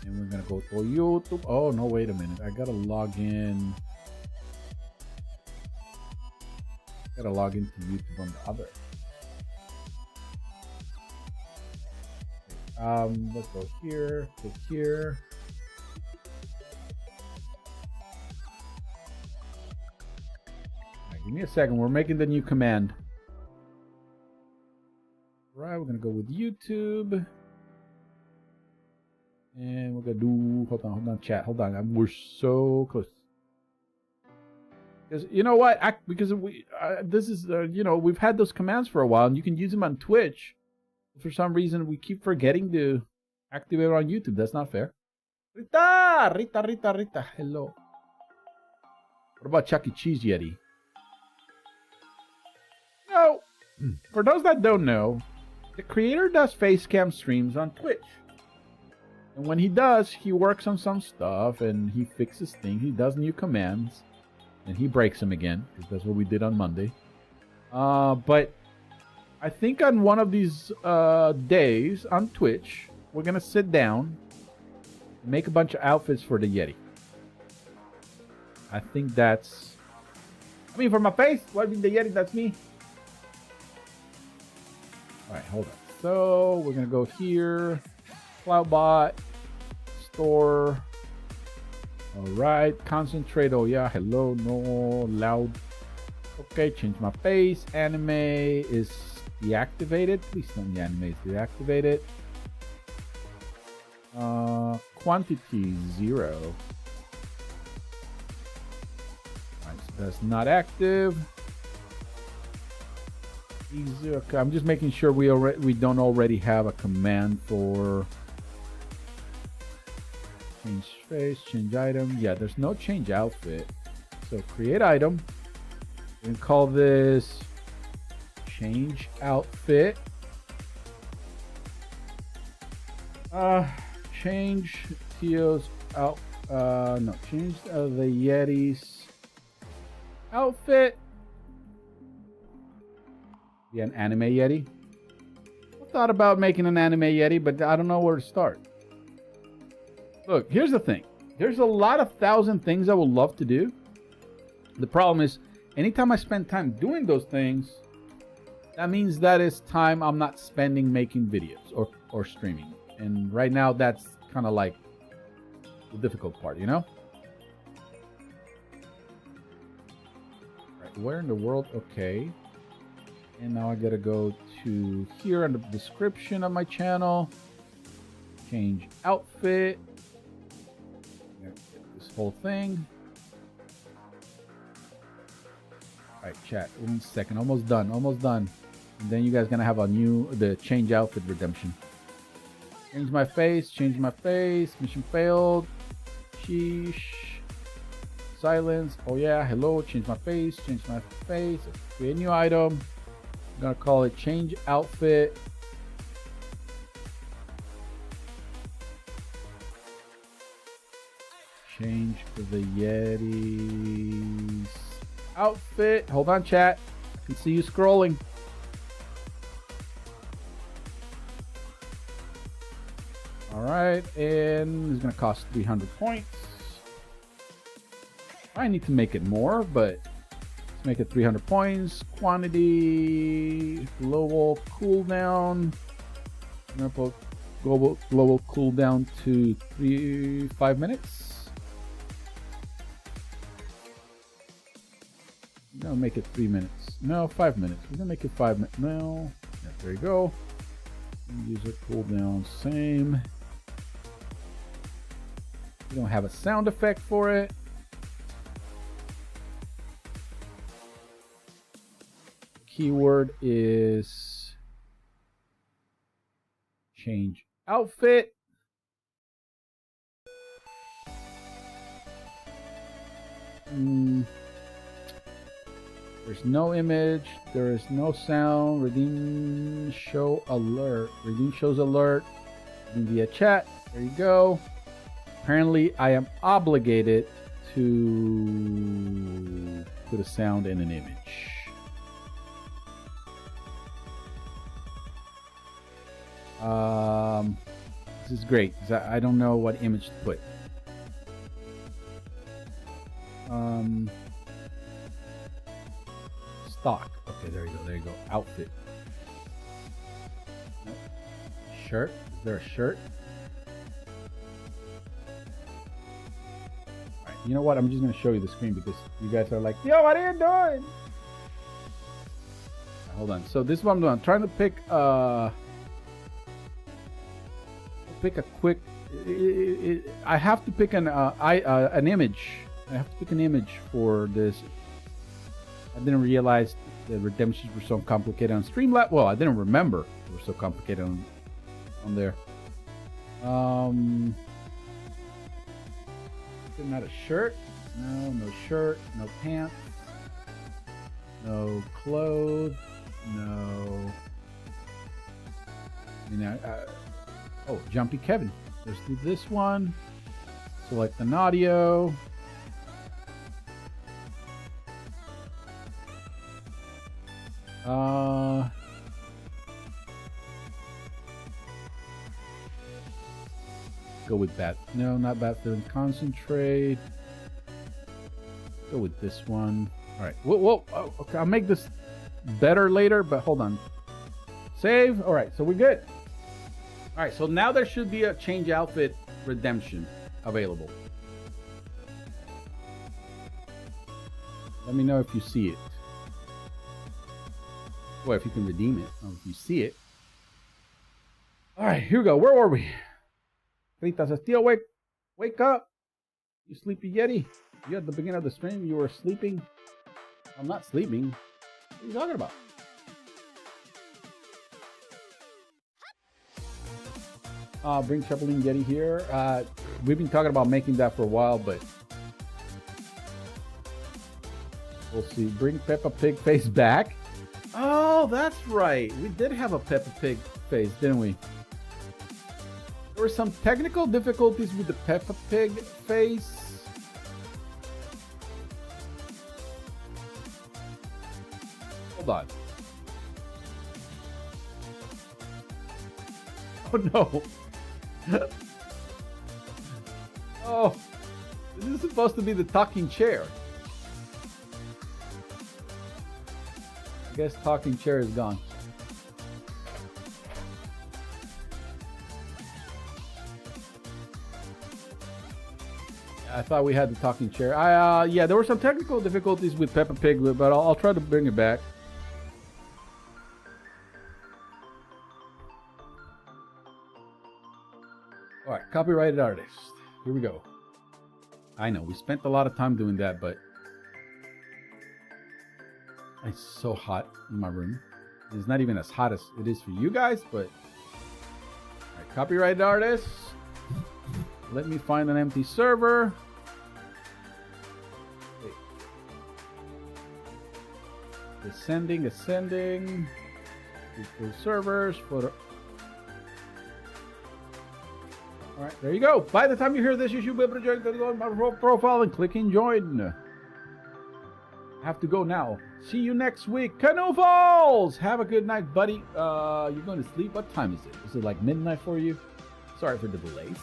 and we're gonna go to YouTube. Oh no, wait a minute! I gotta log in. Gotta log into YouTube on the other. Let's go here. Click here. All right, give me a second. We're making the new command. Right, we're gonna go with YouTube, and we're gonna do. Hold on, chat. Hold on, we're so close. Because you know what? Because this is we've had those commands for a while, and you can use them on Twitch. For some reason, we keep forgetting to activate it on YouTube. That's not fair. Rita. Hello. What about Chuck E. Cheese Yeti? No. For those that don't know, the creator does face cam streams on Twitch. And when he does, he works on some stuff and he fixes things. He does new commands and he breaks them again, because that's what we did on Monday. But I think on one of these days on Twitch, we're going to sit down and make a bunch of outfits for the Yeti. I think that's... I mean, for my face, what I mean, the Yeti, that's me. Alright, hold on. So, we're going to go here. CloudBot. Store. Alright. Concentrate. Oh, yeah. Hello. No. Loud. Okay. Change my face. Anime is deactivated. Please tell me anime is deactivated. Quantity 0. Alright, so that's not active. Easy. Okay, I'm just making sure we don't already have a command for change face, change item. Yeah, there's no change outfit. So create item. We can call this change outfit. Change Tio's out. No, change the Yeti's outfit. Yeah, an anime Yeti. I thought about making an anime Yeti, but I don't know where to start. Look, here's the thing. There's a lot of 1,000 things I would love to do. The problem is, anytime I spend time doing those things, that means that is time I'm not spending making videos or streaming. And right now, that's kind of like the difficult part, you know? Right, where in the world? Okay. And now I gotta go to here in the description of my channel. Change outfit. This whole thing. Alright, chat. 1 second. Almost done. And then you guys gonna have the change outfit redemption. Change my face. Mission failed. Sheesh. Silence. Oh yeah. Hello. Change my face. Create a new item. I'm gonna call it change outfit. change the Yeti's outfit. Hold on, chat. I can see you scrolling. All right, and it's gonna cost 300 points. I need to make it more, but let's make it 300 points. Quantity, global cooldown. I'm gonna put global cooldown to 5 minutes. No, make it 3 minutes. No, 5 minutes. We're gonna make it 5 minutes. No, yeah, there you go. User cooldown, same. We don't have a sound effect for it. Keyword is change outfit. There's no image. There is no sound. Redeem show alert. Redeem shows alert. Redeem via chat. There you go. Apparently, I am obligated to put a sound and an image. This is great because I don't know what image to put. Stock. Okay, there you go. There you go. Outfit. Nope. Shirt. Is there a shirt? Alright, you know what? I'm just going to show you the screen because you guys are like, yo, what are you doing? Hold on. So this is what I'm doing. I'm trying to pick a quick. I have to pick an image. I have to pick an image for this. I didn't realize the redemptions were so complicated on Streamlabs. Well, I didn't remember they were so complicated on there. Not a shirt. No shirt. No pants. No clothes. No. Oh, Jumpy Kevin. Let's do this one. Select an audio. Go with bat. No, not bat film. Concentrate. Go with this one. All right. Whoa. Oh, okay, I'll make this better later, but hold on. Save. All right. So we're good. All right. So now there should be a change outfit redemption available. Let me know if you see it. Well, if you can redeem it. Or if you see it. All right. Here we go. Where were we? Rita says, Tio, wake up. You sleepy Yeti. You at the beginning of the stream, you were sleeping. I'm not sleeping. What are you talking about? Bring Chapeline Yeti here. We've been talking about making that for a while, but we'll see. Bring Peppa Pig face back. Oh, that's right. We did have a Peppa Pig face, didn't we? There were some technical difficulties with the Peppa Pig face. Hold on. Oh no. Oh, this is supposed to be the talking chair. I guess talking chair is gone. I thought we had the talking chair. Yeah, there were some technical difficulties with Peppa Pig, but I'll try to bring it back. All right, copyrighted artist. Here we go. I know we spent a lot of time doing that, but it's so hot in my room. It's not even as hot as it is for you guys, but all right, copyrighted artist. Let me find an empty server. Wait. Ascending. Full servers. Photo. All right, there you go. By the time you hear this, you should be able to join. Go to my profile and clicking join. I have to go now. See you next week. Canoe Falls! Have a good night, buddy. You're going to sleep? What time is it? Is it like midnight for you? Sorry for the delays.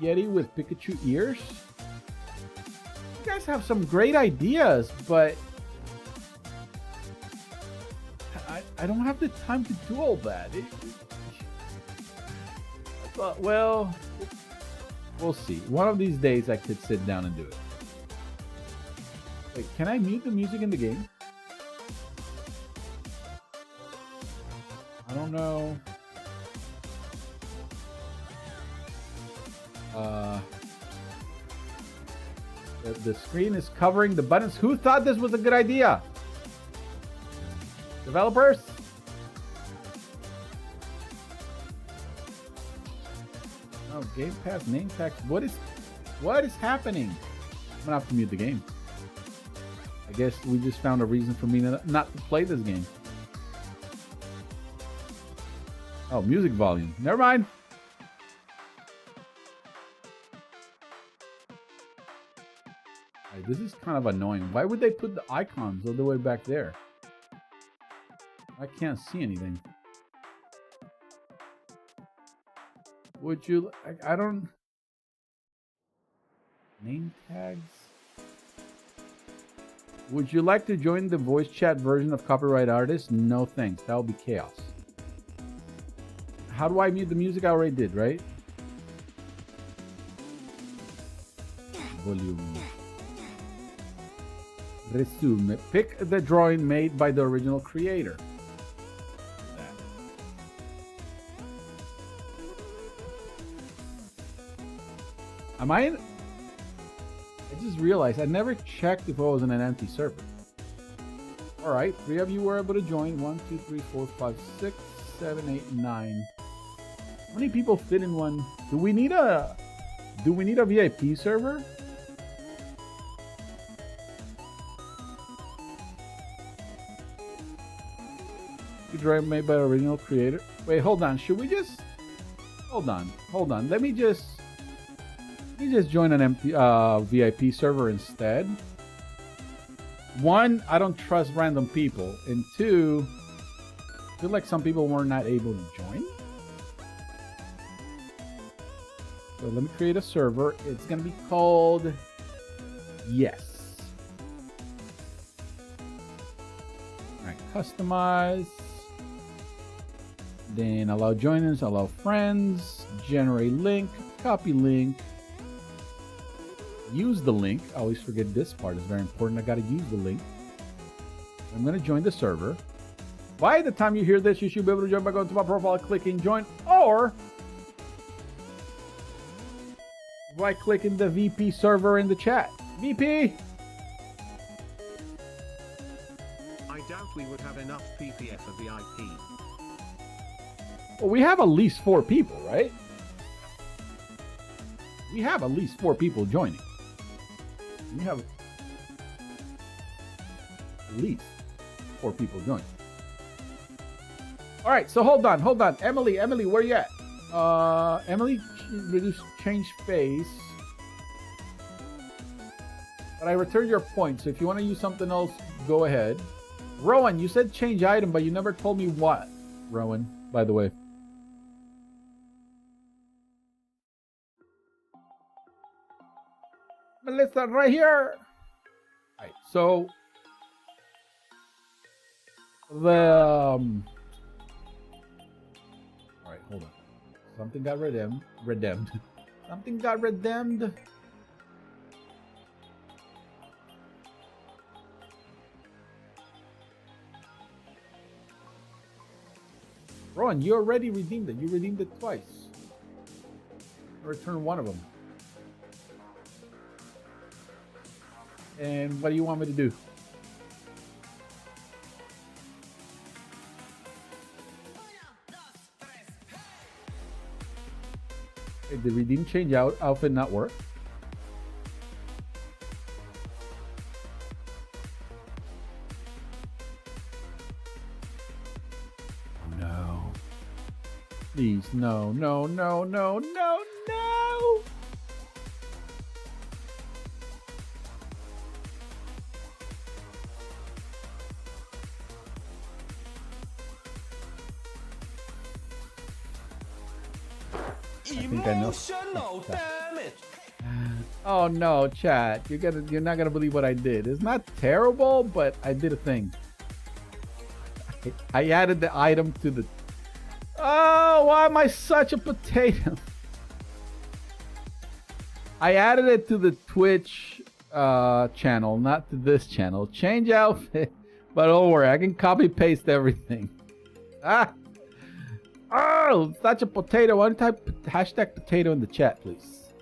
Yeti with Pikachu ears. You guys have some great ideas, but I don't have the time to do all that. But, well, we'll see. One of these days I could sit down and do it. Wait, can I mute the music in the game? I don't know. The screen is covering the buttons. Who thought this was a good idea? Developers? Oh, Game Pass name tags. What is happening? I'm gonna have to mute the game. I guess we just found a reason for me not to play this game. Oh, music volume. Never mind. Right, this is kind of annoying. Why would they put the icons all the way back there? I can't see anything. Would you... I don't... Name tags? Would you like to join the voice chat version of Copyright Artist? No thanks. That would be chaos. How do I mute the music? I already did, right? Volume. Resume. Pick the drawing made by the original creator. Am I in... I just realized I never checked if I was in an empty server. Alright, 3 of you were able to join. 1, 2, 3, 4, 5, 6, 7, 8, 9. How many people fit in one? Do we need a VIP server? Drawing made by the original creator. Wait, hold on. Should we just... Hold on. Let me just join an empty VIP server instead. 1, I don't trust random people. And 2, I feel like some people were not able to join. So let me create a server. It's going to be called Yes. Alright, customize. Then allow joiners, allow friends, generate link, copy link, use the link. I always forget this part is very important. I got to use the link. I'm going to join the server. By the time you hear this, you should be able to join by going to my profile, clicking join, or by clicking the VP server in the chat. VP! I doubt we would have enough PPF for VIP. Well, we have at least 4 people, right? We have at least 4 people joining. We have at least 4 people joining. All right, so hold on. Emily, where you at? Emily, reduce change face. But I returned your point, so if you want to use something else, go ahead. Rowan, you said change item, but you never told me what. Rowan, by the way. Melissa, right here. All right, so the all right, hold on. Something got redeemed. Something got redeemed. Ron, you already redeemed it. You redeemed it twice. Return one of them. And what do you want me to do? Did the redeem change outfit not work? No. Please, no, no, no, no, no, no. I think I know. Damage. Oh no, chat. You're not gonna believe what I did. It's not terrible, but I did a thing. I added the item to the. Oh, why am I such a potato? I added it to the Twitch channel, not to this channel. Change outfit, but don't worry, I can copy paste everything. Ah. Oh, such a potato. Why don't you type hashtag potato in the chat, please?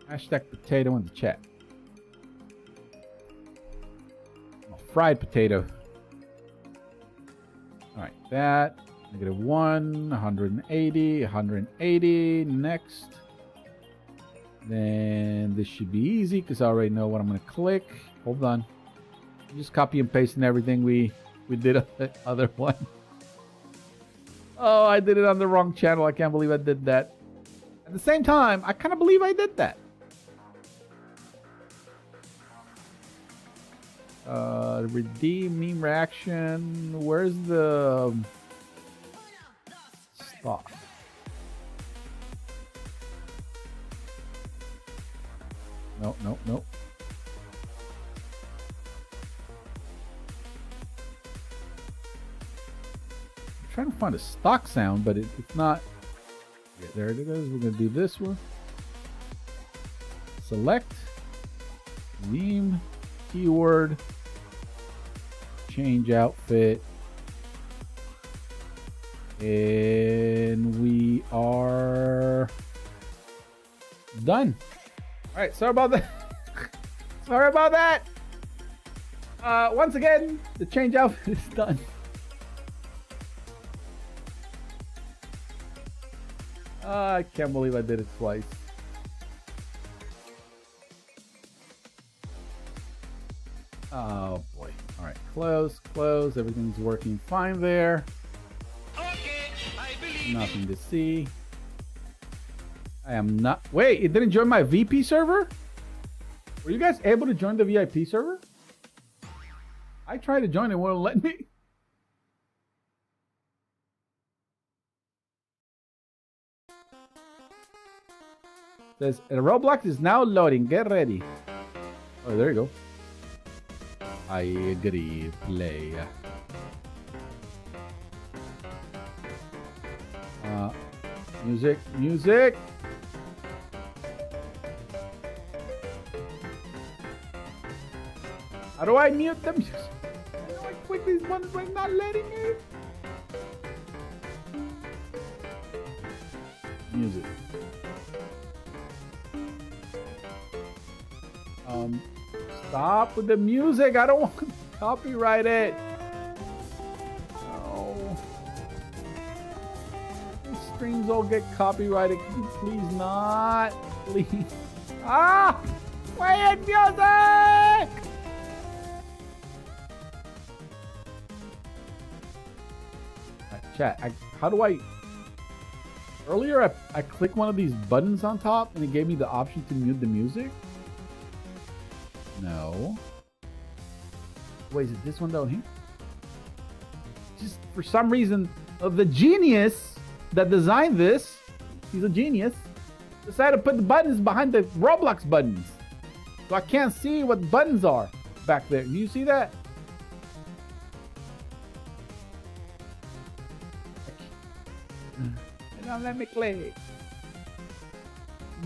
Hashtag potato in the chat. Oh, fried potato. Alright, that. -1, 180, 180. Next. Then this should be easy because I already know what I'm going to click. Hold on. Just copy and paste and everything we did on the other one. Oh, I did it on the wrong channel. I can't believe I did that. At the same time, I kind of believe I did that. Redeem meme reaction. Where's the stock? No, no, no. I'm trying to find a stock sound, but it's not. Yeah, there it is. We're gonna do this one. Select meme keyword. Change outfit. And we are done. All right, sorry about that. Sorry about that. Once again, the change outfit is done. I can't believe I did it twice. Oh boy. All right, close, close. Everything's working fine there. Okay, I believe Nothing to see. I am not. Wait, it didn't join my VP server? Were you guys able to join the VIP server? I tried to join, it won't let me. Says Roblox is now loading. Get ready. Oh, there you go. I agree. Play. Music, music. How do I mute the music? How do I click these buttons by not letting me? Music. Stop with the music. I don't want to copyright it. No. These streams all get copyrighted. Can you please not? Please. Ah! Play it, music! Right, chat. How do I... Earlier, I clicked one of these buttons on top and it gave me the option to mute the music. No. Wait, is it this one down here? Just for some reason, the genius that designed this, he's a genius, decided to put the buttons behind the Roblox buttons. So I can't see what buttons are back there. Do you see that? Now let me click.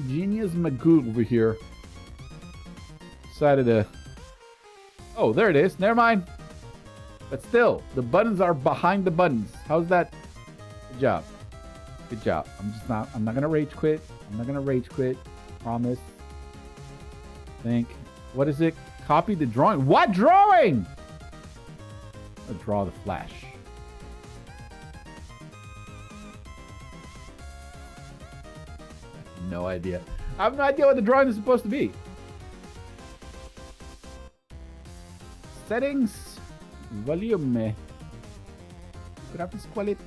Genius Magoo over here. Decided to... Oh, there it is. Never mind. But still, the buttons are behind the buttons. How's that? Good job. Good job. I'm not gonna rage quit. I'm not gonna rage quit. Promise. Think. What is it? Copy the drawing. What drawing? I'll draw the flash. No idea. I have no idea what the drawing is supposed to be. Settings. Volume. Graphics quality.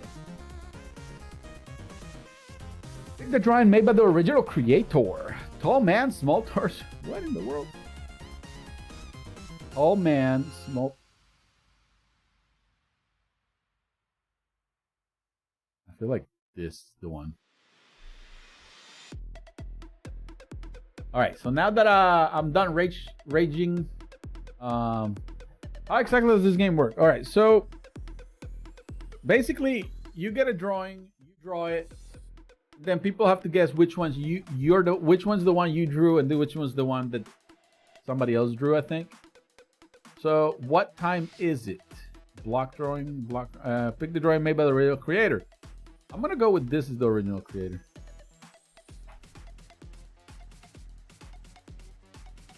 Pick the drawing made by the original creator. Tall man, small torso. What in the world? Tall man, small. I feel like this is the one. All right, so now that I'm done raging, how exactly does this game work? All right, so basically you get a drawing, you draw it, then people have to guess which one's which one's the one you drew and which one's the one that somebody else drew, I think. So what time is it? Block drawing, pick the drawing made by the original creator. I'm gonna go with this is the original creator.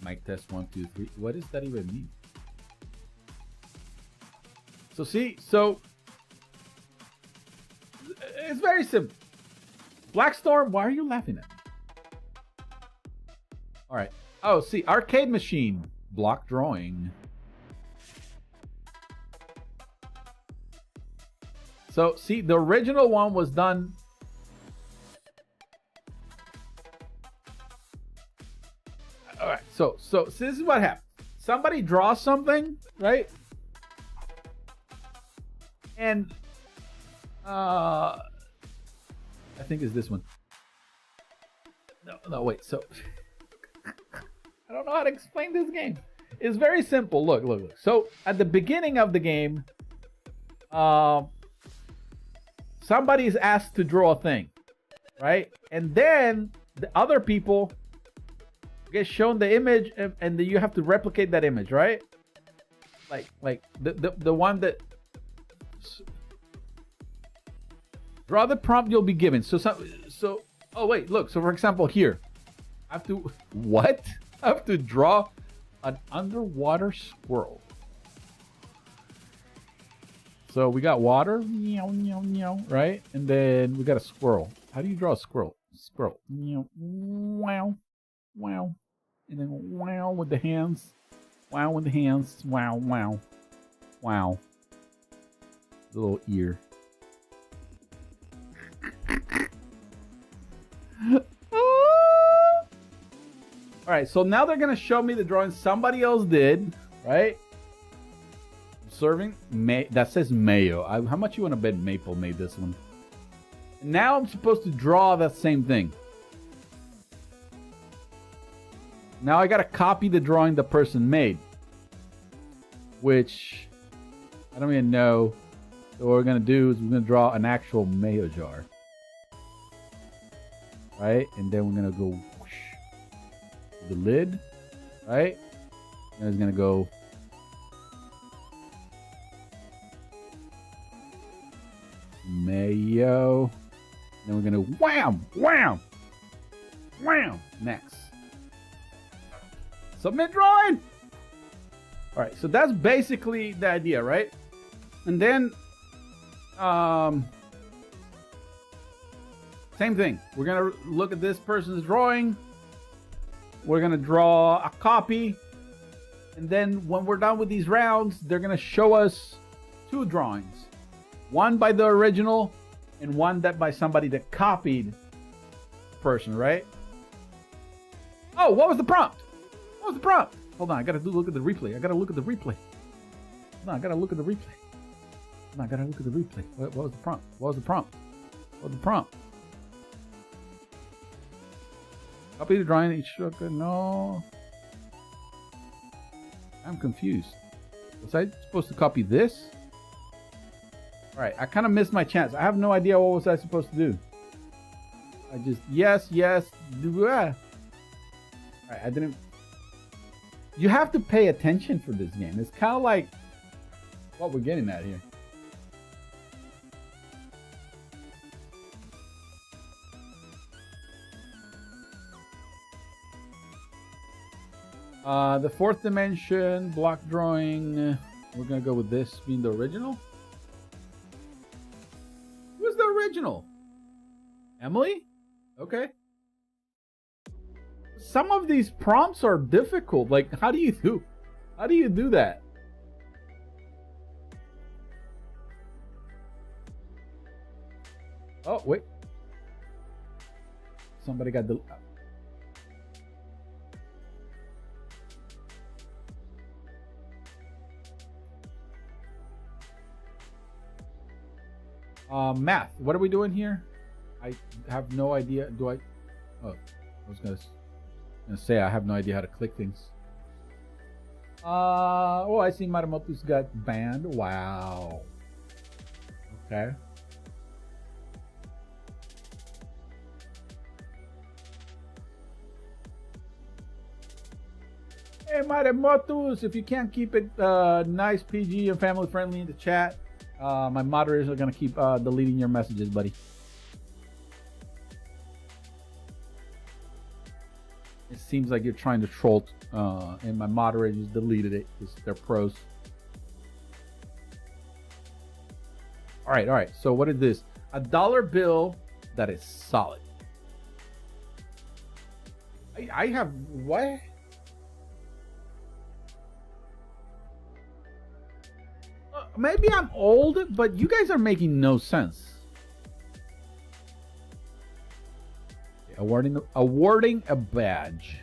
Mic test 1 2 3. What does that even mean? So see, so it's very simple. Blackstorm, why are you laughing at me? All right. Oh, see, arcade machine, block drawing. So see, the original one was done. All right. So this is what happens. Somebody draws something, right? And I think it's this one. No, wait. So I don't know how to explain this game. It's very simple. Look. So at the beginning of the game, somebody is asked to draw a thing, right? And then the other people get shown the image, and then you have to replicate that image, right? Like the one that draw the prompt you'll be given. So oh wait, look. So for example, here I have to what? I have to draw an underwater squirrel. So we got water, meow, meow, meow, right? And then we got a squirrel. How do you draw a squirrel? Squirrel, meow, wow, wow, and then wow with the hands, wow with the hands, wow, wow, wow. The little ear. All right, so now they're gonna show me the drawing somebody else did, right? Serving that says Mayo. How much you want to bet Maple made this one? Now I'm supposed to draw that same thing. Now I gotta copy the drawing the person made, which I don't even know. So what we're gonna do is we're gonna draw an actual mayo jar, right? And then we're gonna go whoosh, the lid, right? And it's gonna go. Mayo. Then we're gonna wham, wham, wham. Next, submit drawing. All right, so that's basically the idea, right? And then, same thing. We're gonna look at this person's drawing. We're gonna draw a copy, and then when we're done with these rounds, they're gonna show us 2 drawings. One by the original and one that by somebody that copied the person, right? Oh, what was the prompt? What was the prompt? Hold on, I gotta look at the replay. Hold on, I gotta look at the replay. What was the prompt? What was the prompt? Copy the drawing each stroke. No. I'm confused. Was I supposed to copy this? All right, I kind of missed my chance. I have no idea what was I supposed to do. I just, yes. All right, I didn't. You have to pay attention for this game. It's kind of like what we're getting at here. The 4th dimension, block drawing. We're gonna go with this being the original. Who's the original? Emily? Okay. Some of these prompts are difficult. Like, how do you do that? Oh, wait. somebody got the. Math. What are we doing here? I have no idea. Do I? Oh, I was gonna say I have no idea how to click things. Oh, I see Matamoto's got banned. Wow. Okay. Hey, Matamotos, if you can't keep it nice, PG, and family friendly in the chat, my moderators are gonna keep deleting your messages, buddy. It seems like you're trying to troll, and my moderators deleted it because they're pros. All right. So what is this? A dollar bill that is solid. I have what? Maybe I'm old, but you guys are making no sense. Awarding a badge.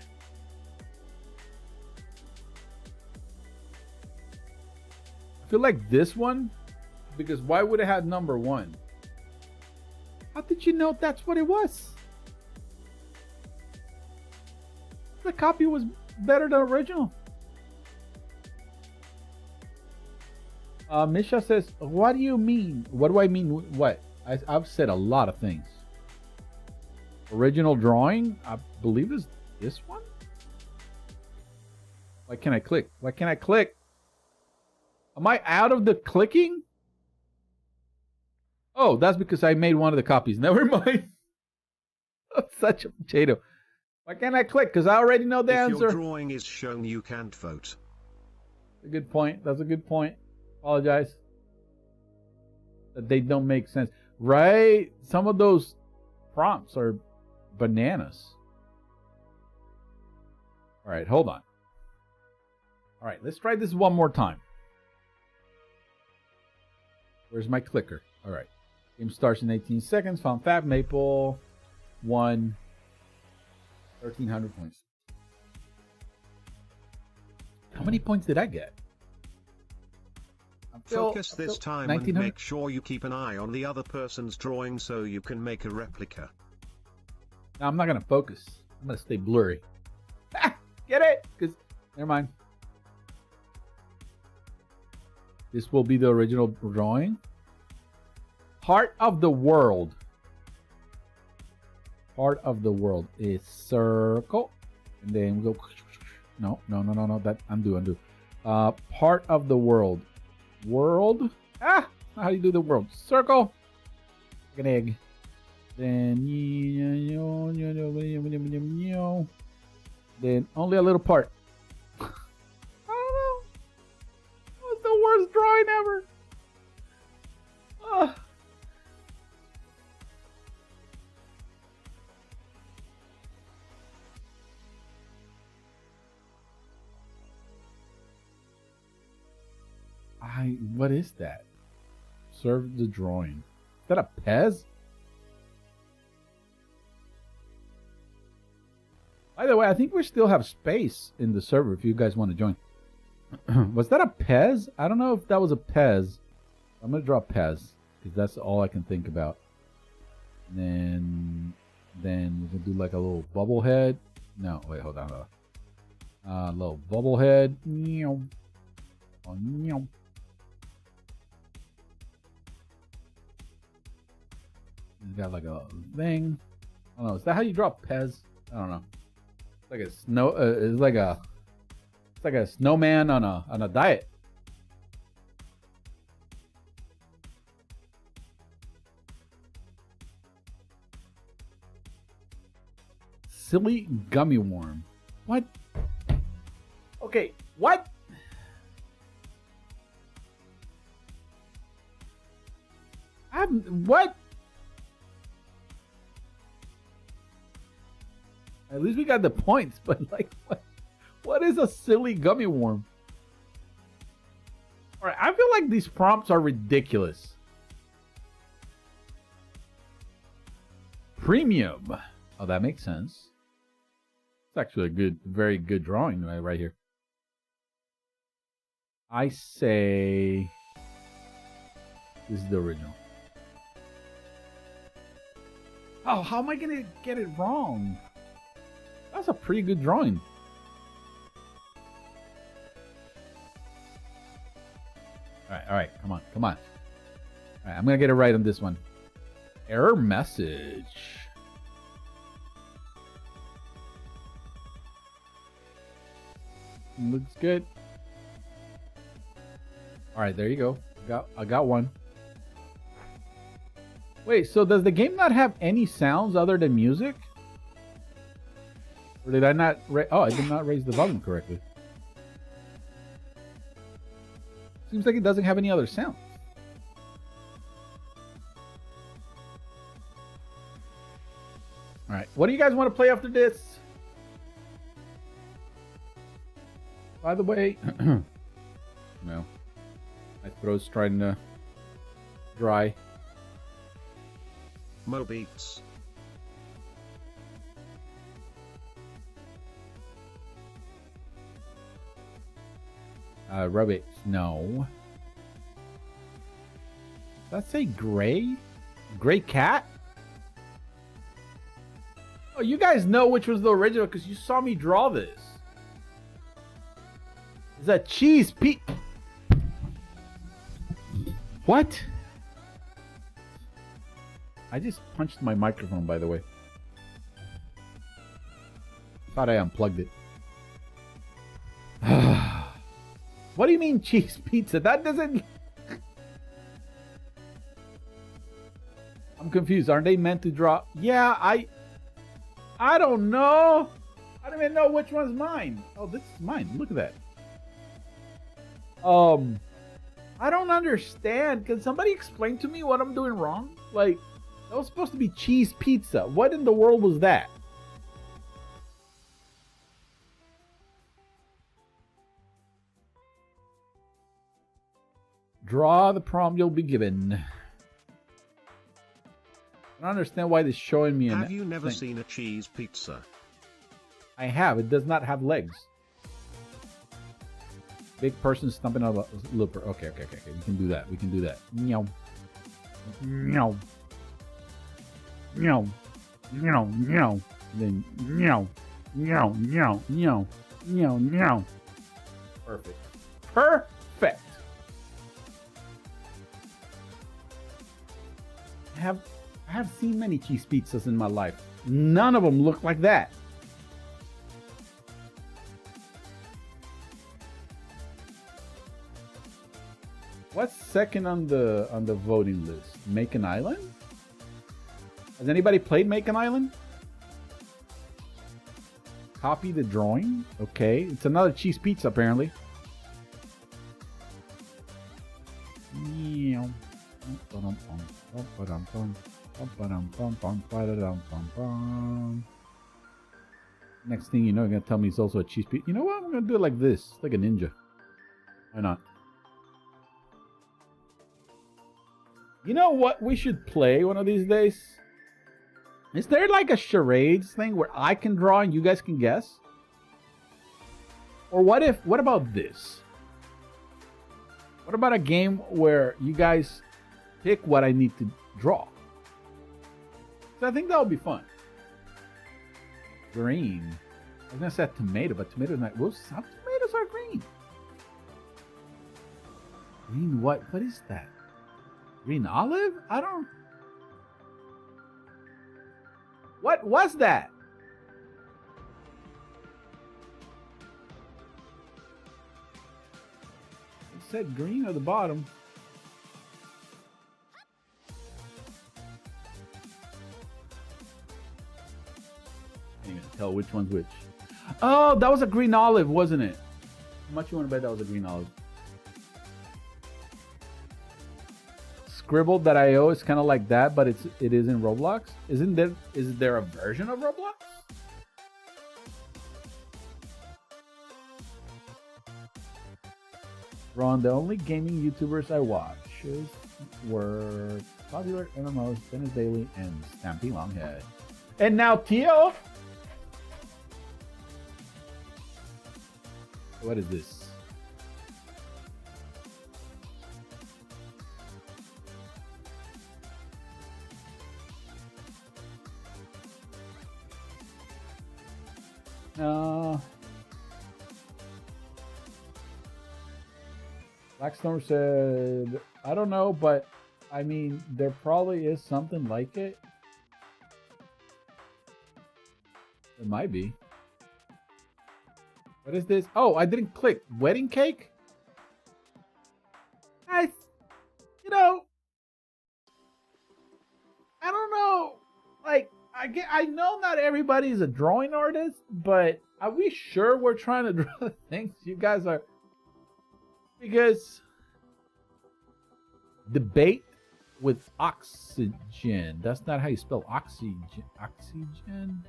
I feel like this one, because why would it have number 1? How did you know that's what it was? The copy was better than original. Misha says, what do you mean? What do I mean? What? I've said a lot of things. Original drawing, I believe is this one. Why can't I click? Why can't I click? Am I out of the clicking? Oh, that's because I made one of the copies. Never mind. I'm such a potato. Why can't I click? Because I already know the answer. If your drawing is shown, you can't vote. A good point. That's a good point. Apologize. That they don't make sense. Right? Some of those prompts are bananas. All right, hold on. All right, let's try this one more time. Where's my clicker? All right. Game starts in 18 seconds. Found Fat Maple. Won 1,300 points. How many points did I get? Focus this time and make sure you keep an eye on the other person's drawing so you can make a replica. Now, I'm not going to focus. I'm going to stay blurry. Get it? Because, never mind. This will be the original drawing. Heart of the world. Heart of the world is circle. And then we go. No. That undo. Part of the world. World. How do you do the world? Circle. Like an egg. Then only a little part. I don't know. What's the worst drawing ever? What is that? Serve the drawing. Is that a Pez? By the way, I think we still have space in the server if you guys want to join. Was that a Pez? I don't know if that was a Pez. I'm going to draw Pez because that's all I can think about. And then we can do like a little bubble head. No, wait, hold on. A little bubble head. He's got like a thing. I don't know. Is that how you draw Pez? I don't know. It's like a snow. It's like a snowman on a diet. Silly gummy worm. What? Okay. What? What? At least we got the points, but like, what is a silly gummy worm? All right, I feel like these prompts are ridiculous. Premium. Oh, that makes sense. It's actually a good, very good drawing right here. I say this is the original. Oh, how am I gonna get it wrong? That's a pretty good drawing. All right, come on. All right, I'm gonna get it right on this one. Error message. Looks good. All right, there you go. I got one. Wait, so does the game not have any sounds other than music? Or did I not? Oh, I did not raise the volume correctly. Seems like it doesn't have any other sound. All right, what do you guys want to play after this? By the way, no, my throat's trying to dry. Mo Beats. Rub it. No. Does that say gray? Gray cat? Oh, you guys know which was the original because you saw me draw this. Is that cheese Pete? What? I just punched my microphone, by the way. Thought I unplugged it. What do you mean cheese pizza? That doesn't... I'm confused. Aren't they meant to draw? Yeah, I don't know. I don't even know which one's mine. Oh, this is mine. Look at that. I don't understand. Can somebody explain to me what I'm doing wrong? Like, that was supposed to be cheese pizza. What in the world was that? Draw the prompt you'll be given. I don't understand why this is showing me. Have you never seen a cheese pizza? I have. It does not have legs. Big person stumping on a looper. Okay. We can do that. Meow. Meow. Meow. Meow. Meow. Then meow. Meow. Meow. Meow. Meow. Meow. Perfect. I have seen many cheese pizzas in my life. None of them look like that. What's second on the voting list? Make an Island? Has anybody played Make an Island? Copy the drawing. Okay, it's another cheese pizza apparently. Next thing you know, you're gonna tell me it's also a cheese pizza. You know what? I'm gonna do it like this, like a ninja. Why not? You know what we should play one of these days? Is there like a charades thing where I can draw and you guys can guess? Or what about this? What about a game where you guys pick what I need to draw? So I think that would be fun. Green. I was gonna say tomato, but tomatoes not. Well, some tomatoes are green. Green what? What is that? Green olive? I don't... What was that? It said green at the bottom. I can't even tell which one's which. Oh, that was a green olive, wasn't it? How much you want to bet that was a green olive? Scribble.io is kind of like that, but it is in Roblox. Is there a version of Roblox? Ron, the only gaming YouTubers I watch were popular MMOs, Dennis Daily, and Stampy Longhead. And now Tio. What is this? Blackstorm said, I don't know, but I mean, there probably is something like it. It might be. What is this? Oh, I didn't click. Wedding cake? You know, I don't know. Like, I know not everybody's a drawing artist, but are we sure we're trying to draw the things you guys are? Because debate with oxygen. That's not how you spell oxygen. Oxygen?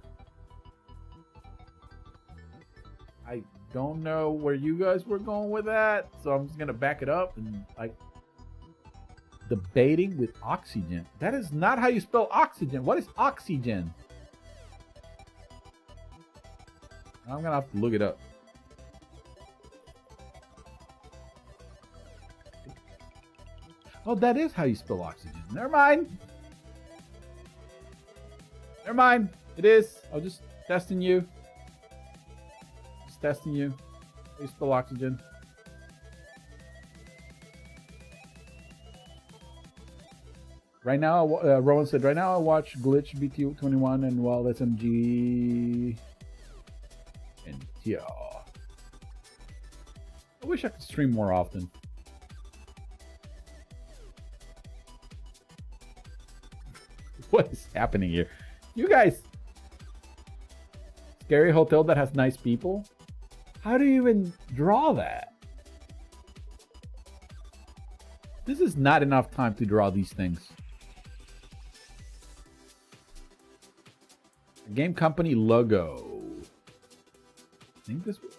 I don't know where you guys were going with that, so I'm just gonna back it up and like debating with oxygen. That is not how you spell oxygen. What is oxygen? I'm gonna have to look it up. Oh, that is how you spell oxygen. Never mind. Never mind. It is. I was just testing you. Just testing you. How you spell oxygen. Right now, Rowan said, right now I watch Glitch BT21 and Wild SMG and TR. I wish I could stream more often. What is happening here? You guys, scary hotel that has nice people? How do you even draw that? This is not enough time to draw these things. A game company logo. I think this was...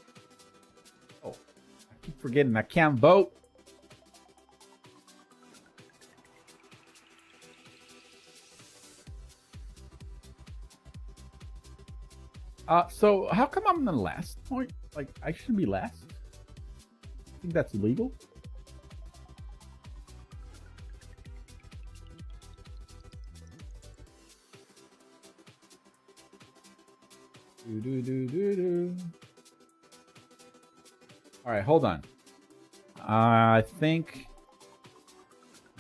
Oh, I keep forgetting I can't vote. So how come I'm the last point? Like, I shouldn't be last. I think that's illegal. All right, hold on. I think.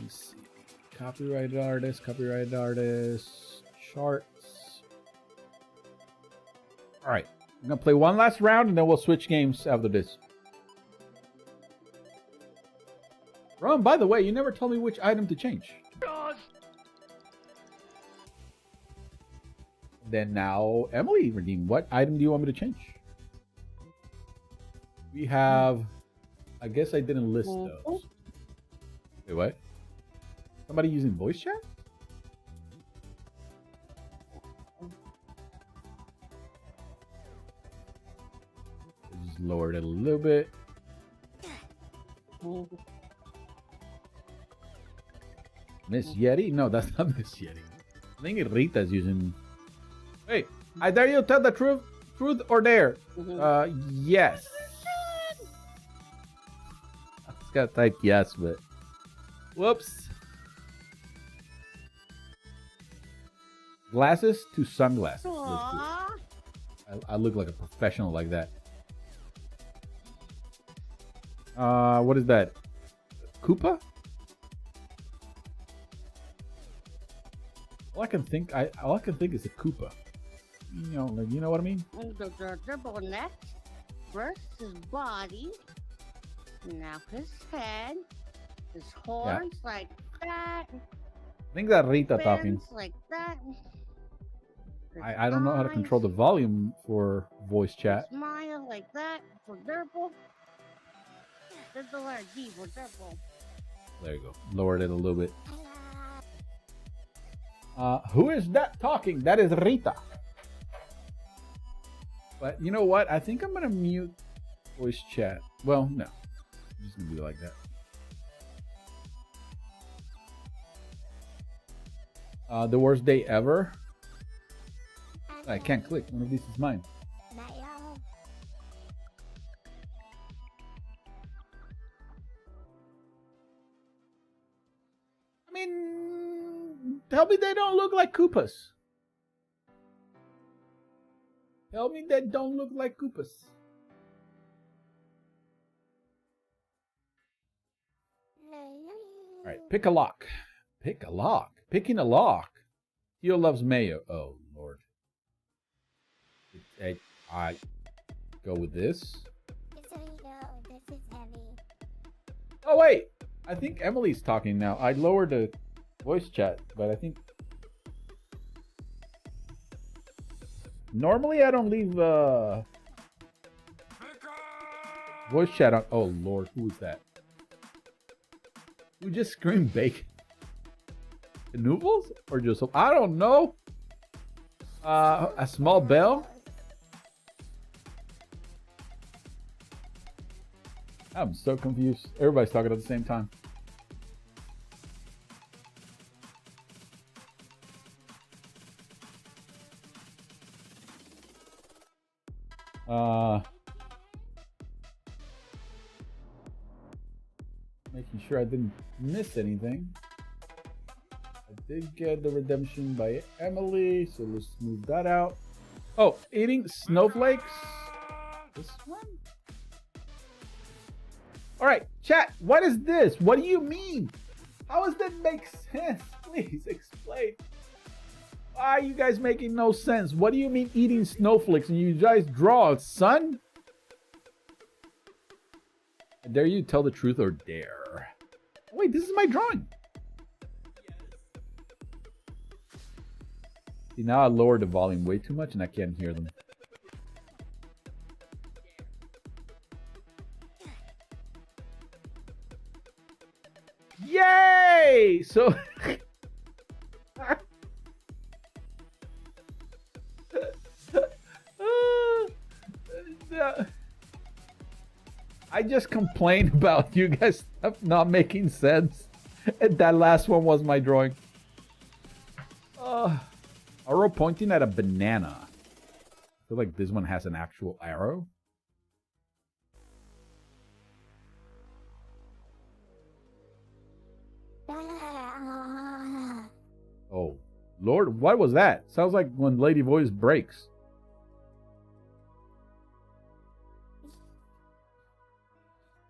Let's see. Copyrighted artist, charts. All right, I'm gonna play one last round and then we'll switch games after this. Ron, by the way, you never told me which item to change. Then now, Emily, Redeem, what item do you want me to change? We have, I guess I didn't list those. Wait, what? Somebody using voice chat? Just lowered it a little bit. Miss Yeti? No, that's not Miss Yeti. I think Rita's using... Hey, I dare you tell the truth or dare? Yes. I just gotta type yes, but... Whoops. Glasses to sunglasses. I look like a professional like that. What is that? Koopa? All I can think is a Koopa. You know, like, you know what I mean? The double neck, first his body, now his head, his horns like that. I think that Rita talking. Like that. I don't know how to control the volume for voice chat. Smile like that for Durple. There's the letter D for Durple. There you go. Lowered it a little bit. Who is that talking? That is Rita. But you know what? I think I'm gonna mute voice chat. Well, no. I'm just gonna do it like that. The worst day ever. I can't click. One of these is mine. Mayo. I mean, tell me they don't look like Koopas. Tell me they don't look like Koopas. All right, pick a lock. Pick a lock. Picking a lock. Theo loves Mayo. Oh, Lord. I go with this. Just so you know, this is heavy. Oh, wait. I think Emily's talking now. I lowered the voice chat, but I think... Normally, I don't leave voice chat on... Oh, Lord. Who was that? Who just screamed bacon? Noodles? Or just... I don't know. A small bell? I'm so confused. Everybody's talking at the same time. Making sure I didn't miss anything. I did get the redemption by Emily, so let's move that out. Oh, eating snowflakes. This one? All right, chat, what is this? What do you mean? How does that make sense? Please explain. Why are you guys making no sense? What do you mean eating snowflakes and you guys draw, son? I dare you tell the truth or dare. Oh, wait, this is my drawing. See, now I lowered the volume way too much and I can't hear them. Yay! So I just complained about you guys stuff not making sense. And that last one was my drawing. Arrow pointing at a banana. I feel like this one has an actual arrow. Oh, Lord, what was that? Sounds like when Lady Voice breaks.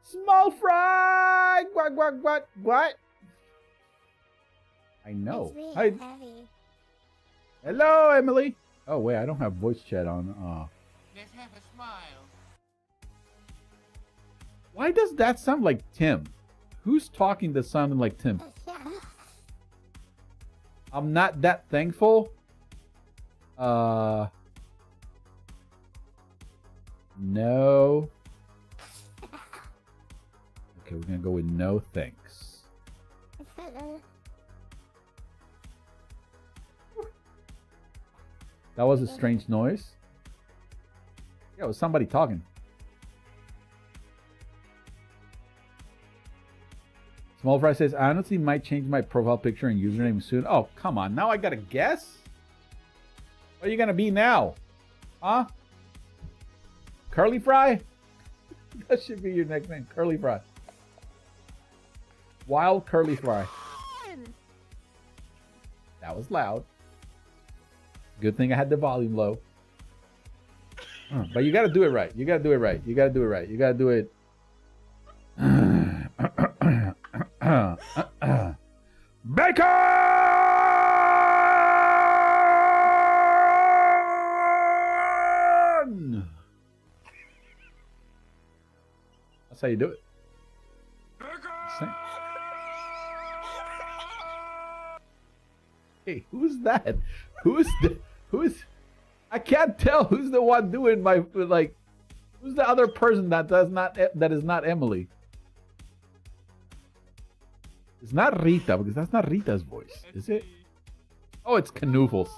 Small fry! What? I know. It's really Hi. heavy. Hello, Emily. Oh, wait, I don't have voice chat on. Let's have a smile. Why does that sound like Tim? Who's talking that sounded like Tim? I'm not that thankful. No. Okay, we're gonna go with no thanks. That was a strange noise. Yeah, it was somebody talking. Small Fry says, I honestly might change my profile picture and username soon. Oh, come on. Now I gotta guess? What are you gonna be now? Huh? Curly Fry? That should be your next name. Curly Fry. Wild Curly Fry. That was loud. Good thing I had the volume low. But you gotta do it right. You gotta do it right. You gotta do it right. You gotta do it. Bacon! That's how you do it. Hey, who's that? Who's I can't tell who's the one doing my, like, who's the other person that is not Emily? It's not Rita, because that's not Rita's voice, is it? Oh, it's Canoofles.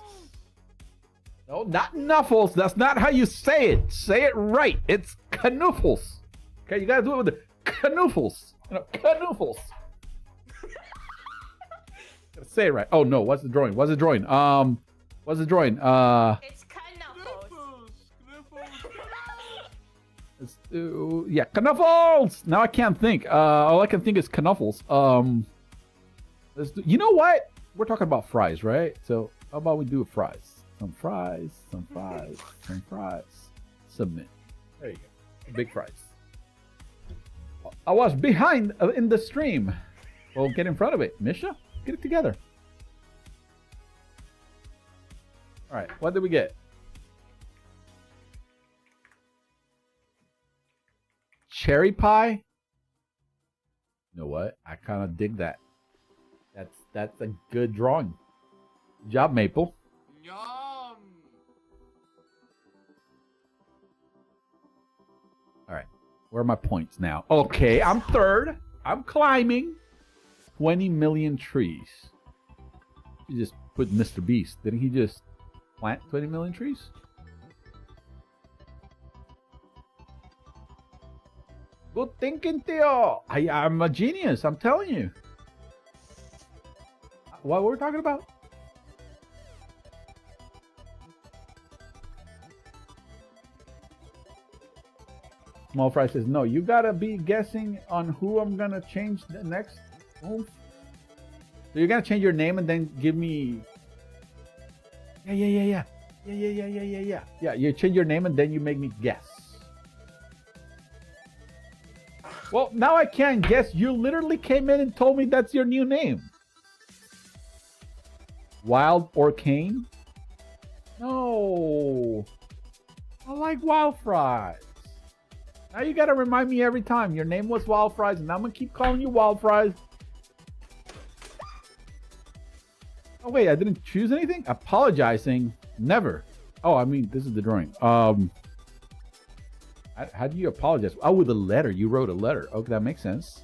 No, not Nuffles. That's not how you say it. Say it right. It's Canoofles. Okay, you gotta do it with the Canoofles. You know, Canoofles. Gotta say it right. Oh no, what's the drawing? What's the drawing? What's the drawing? It's Canoofles. Let's do, yeah, knuffles. Now I can't think. All I can think is knuffles. Let's do, you know what? We're talking about fries, right? So how about we do fries? Some fries, some fries, some fries. Submit. There you go. Big fries. I was behind in the stream. Well, get in front of it, Misha. Get it together. All right, what did we get? Cherry pie. You know what? I kind of dig that. That's a good drawing. Good job, Maple. Yum. All right, where are my points now? Okay, I'm third. I'm climbing. 20 million trees. You just put Mr. Beast. Didn't he just plant 20 million trees? Good thinking, Theo. I'm a genius. I'm telling you. What were we talking about? Small Fry says, no, you gotta be guessing on who I'm gonna change the next move. So you're gonna change your name and then give me... Yeah, you change your name and then you make me guess. Well, now I can't guess. You literally came in and told me that's your new name. Wild or Cane? No. I like Wild Fries. Now you gotta remind me every time. Your name was Wild Fries, and I'm gonna keep calling you Wild Fries. Oh wait, I didn't choose anything? Apologizing? Never. Oh, I mean, this is the drawing. How do you apologize? Oh, with a letter. You wrote a letter. Okay, that makes sense.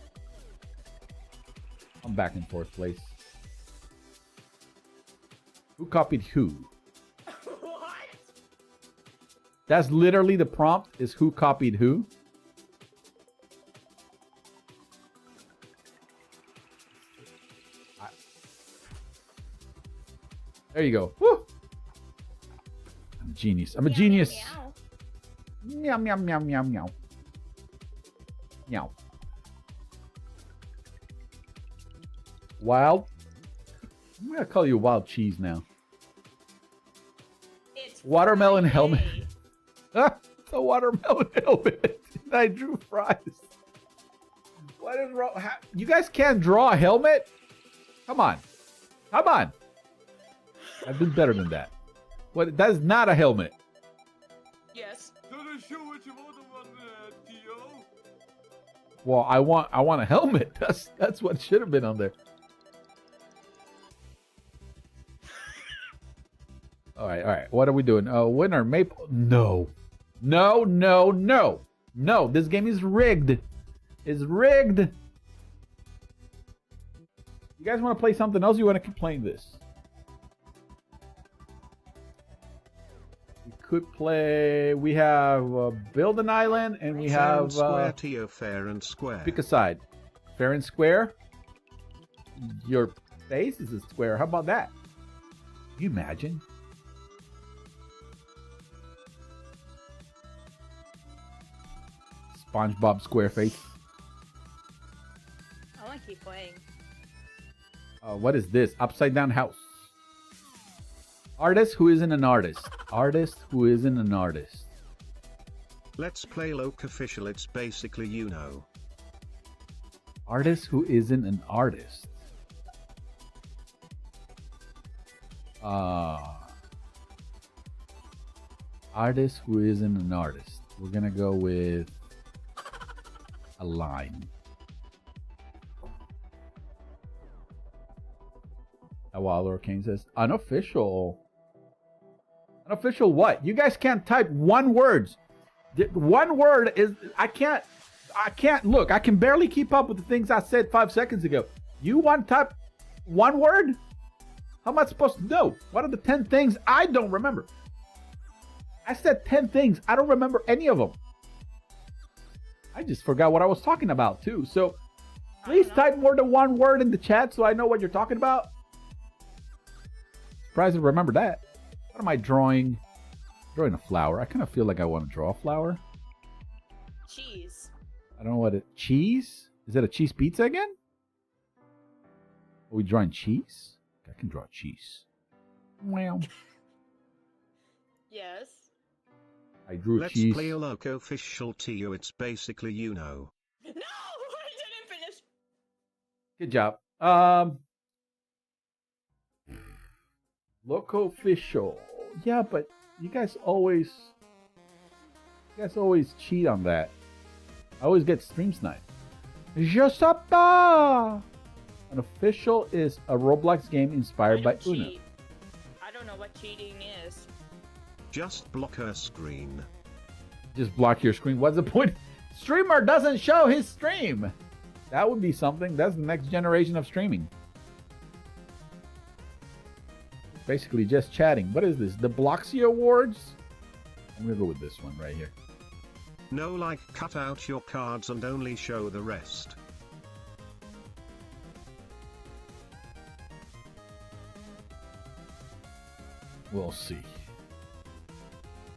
I'm back in fourth place. Who copied who? What? That's literally the prompt, is who copied who? There you go. Woo! I'm a genius. I'm a genius. Meow, meow, meow, meow, meow. Meow. Wild. I'm gonna call you Wild Cheese now. It's Watermelon Friday. helmet. It's a watermelon helmet. And I drew fries. What is wrong? You guys can't draw a helmet? Come on. Come on. I've been better than that. What? That is not a helmet. Yes. Well, I want a helmet. That's what should have been on there. All right. What are we doing? Winner Maple. No. This game is rigged. It's rigged. You guys want to play something else? Or you want to keep playing this? We could play. We have build an island, and we have square, Tio, fair and square. Pick a side. Fair and square. Your face is a square. How about that? Can you imagine? SpongeBob SquareFace. I want to keep playing. What is this? Upside down house. Artist who isn't an artist. Artist who isn't an artist. Let's play Loke official. It's basically, you know. Artist who isn't an artist. Artist who isn't an artist. We're gonna go with a line. Wilder King says unofficial. Unofficial what? You guys can't type one word. One word is I can't look. I can barely keep up with the things I said 5 seconds ago. You want to type one word? How am I supposed to know? What are the 10 things I don't remember? I said 10 things. I don't remember any of them. I just forgot what I was talking about too. So please type more than one word in the chat so I know what you're talking about. Surprised to remember that. What am I drawing? Drawing a flower. I kind of feel like I want to draw a flower. cheese. I don't know what it... Cheese? Is it a cheese pizza again? Are we drawing cheese? I can draw cheese. Wow. Yes. I drew Let's cheese. play a loco official Tio. It's basically No! I didn't finish! Good job. Loco official. Yeah, but you guys always cheat on that. I always get stream sniped. Je sais pas. An official is a Roblox game inspired by Uno. Cheat. I don't know what cheating is. just block her screen. Just block your screen. What's the point? Streamer doesn't show his stream. That would be something. That's the next generation of streaming. Basically just chatting. What is this? The Bloxy Awards? I'm gonna go with this one right here. No, like, cut out your cards and only show the rest. We'll see.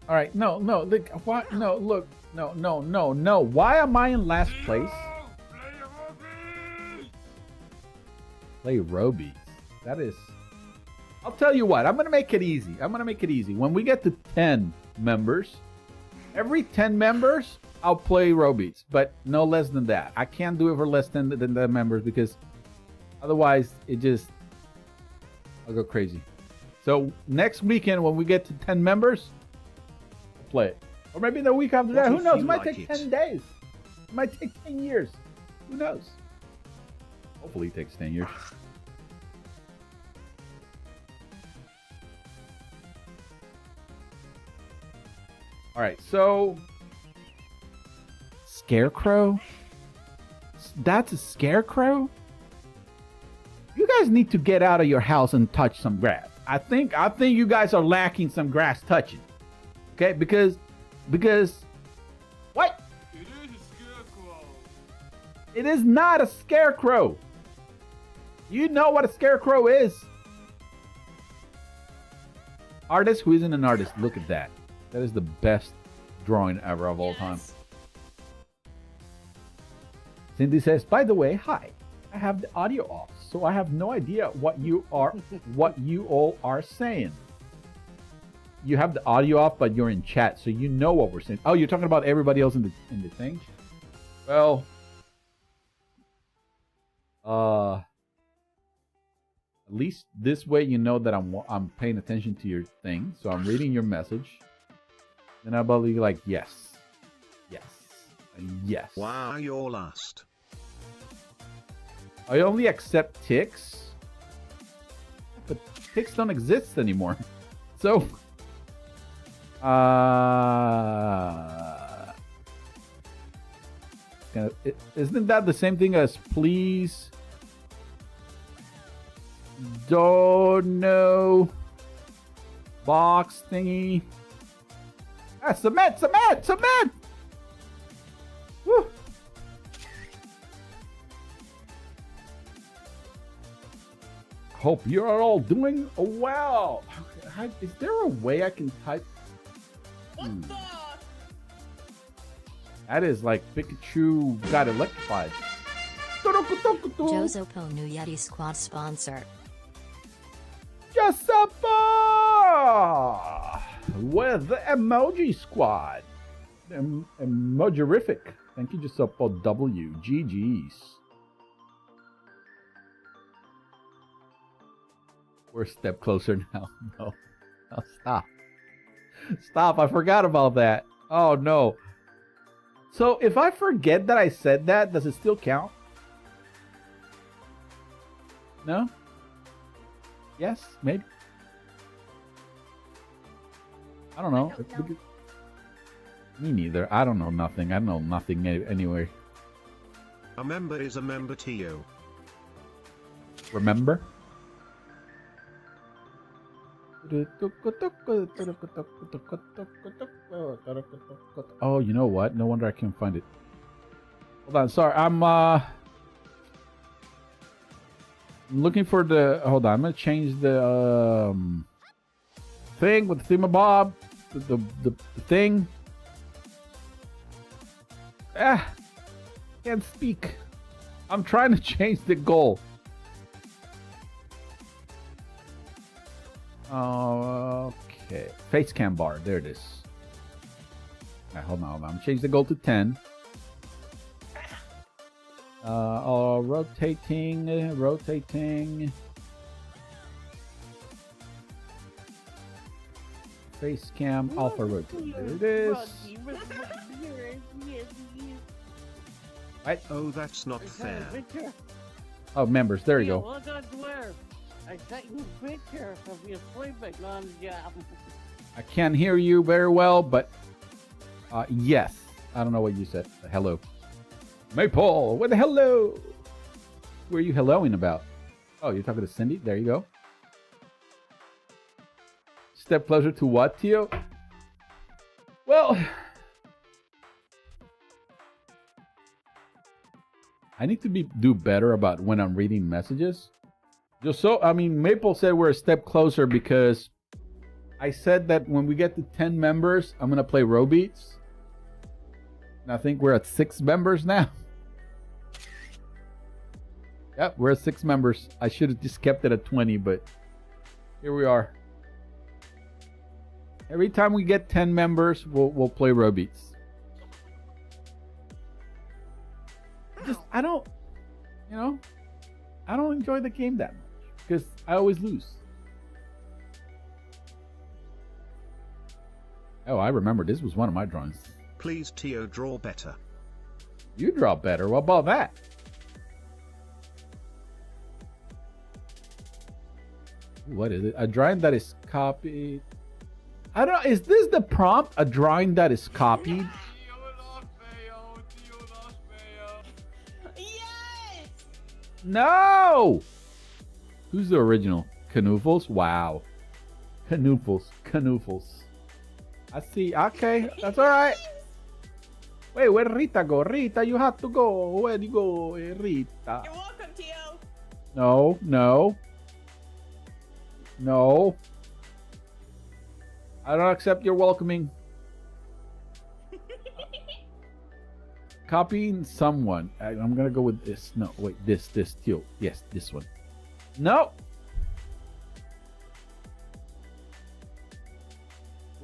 All right, no, look, why? No, look, no. Why am I in last place? Play Robies. That is. I'll tell you what. I'm gonna make it easy. When we get to 10 members, every 10 members, I'll play Robies, but no less than that. I can't do it for less than the members because otherwise I'll go crazy. So next weekend when we get to 10 members, I'll play it. Or maybe the week after that. Who knows? It might take 10 days. It might take 10 years. Who knows? Hopefully it takes 10 years. All right, so Scarecrow? That's a scarecrow? You guys need to get out of your house and touch some grass. I think you guys are lacking some grass touching. Okay, because what? It is a scarecrow. It is not a scarecrow. You know what a scarecrow is. Artist who isn't an artist, look at that. That is the best drawing ever of all time. Cindy says, by the way, hi. I have the audio off, so I have no idea what you all are saying. You have the audio off, but you're in chat, so you know what we're saying. Oh, you're talking about everybody else in the thing? Well, at least this way you know that I'm paying attention to your thing. So I'm reading your message. Then I'll be like, yes. Wow, you're last. I only accept ticks. But ticks don't exist anymore. So isn't that the same thing as please don't know box thingy? Ah, cement! Woo. Hope you are all doing well. Is there a way I can type? What the? That is like Pikachu got electrified. Josopo New Yeti Squad sponsor. Josopo with the emoji squad. Emojirific. Thank you, Josopo W. GG's. We're a step closer now. No, stop. I forgot about that. Oh no. So if I forget that I said that, does it still count? No? Yes? Maybe? I don't know. Me neither. I don't know nothing. I know nothing anyway. A member is a member, Tio. Remember? Oh, you know what? No wonder I can't find it. Hold on, sorry. I'm looking for the. Hold on, I'm gonna change the thing with the thingamabob. The thing. Can't speak. I'm trying to change the goal. Okay. Face cam bar. There it is. Alright, hold on. Change the goal to 10. Rotating. Face cam alpha rotate. There it is. Right. Oh, that's not fair. Oh, members. There you go. Look on Twitter. I sent you a picture of you sleeping on the job. I can't hear you very well, but yes. I don't know what you said. Hello. Maple, what the hello? Who are you helloing about? Oh, you're talking to Cindy? There you go. Step closer to what, Tio? Well, I need to do better about when I'm reading messages. Maple said we're a step closer because I said that when we get to 10 members, I'm going to play Roblox. And I think we're at 6 members now. Yep, we're at 6 members. I should have just kept it at 20, but here we are. Every time we get 10 members, we'll play Roblox. I don't enjoy the game that much because I always lose. Oh, I remember this was one of my drawings. Please, Tio, draw better. You draw better. What about that? What is it? A drawing that is copied. I don't know. Is this the prompt? A drawing that is copied? Yes! No! Who's the original? Canoofles? Wow. Canoofles. I see. Okay, that's alright. Wait, where Rita go? Rita, you have to go. Where do you go, Rita? You're welcome, Tio. No. I don't accept your welcoming. Copying someone. I'm gonna go with this. No, wait, this, Tio. Yes, this one. No.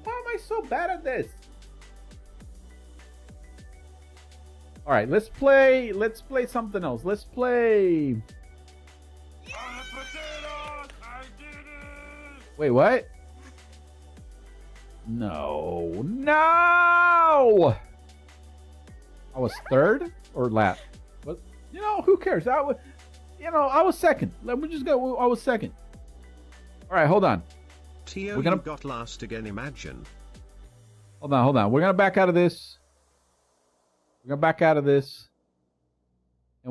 Why am I so bad at this? All right, let's play something else. Let's play. Wait, what? No. I was third or last? What? Who cares? I was second. Let me just go. I was second. All right, hold on. Tio, you got last again. Imagine. Hold on. We're gonna back out of this. And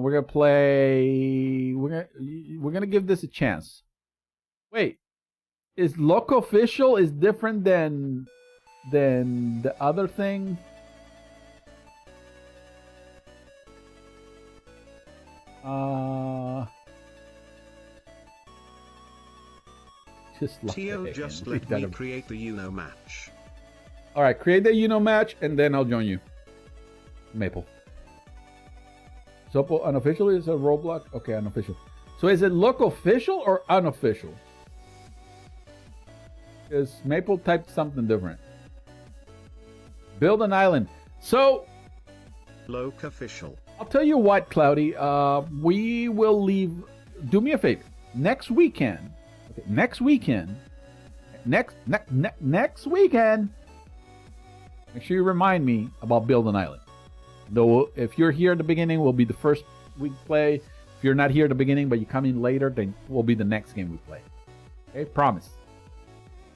we're gonna play. We're gonna give this a chance. Wait, is local official is different than the other thing? Tio, just let me create the match. All right, create the match, and then I'll join you. Maple. So unofficial is a Roblox. Okay, unofficial. So is it local official or unofficial? Because Maple typed something different. Build an island. So local official. I'll tell you what, Cloudy. We will leave. Do me a favor. Next weekend. Okay, next weekend. Make sure you remind me about Build an Island. Though, if you're here at the beginning, we'll be the first we play. If you're not here at the beginning, but you come in later, then will be the next game we play. Okay, promise.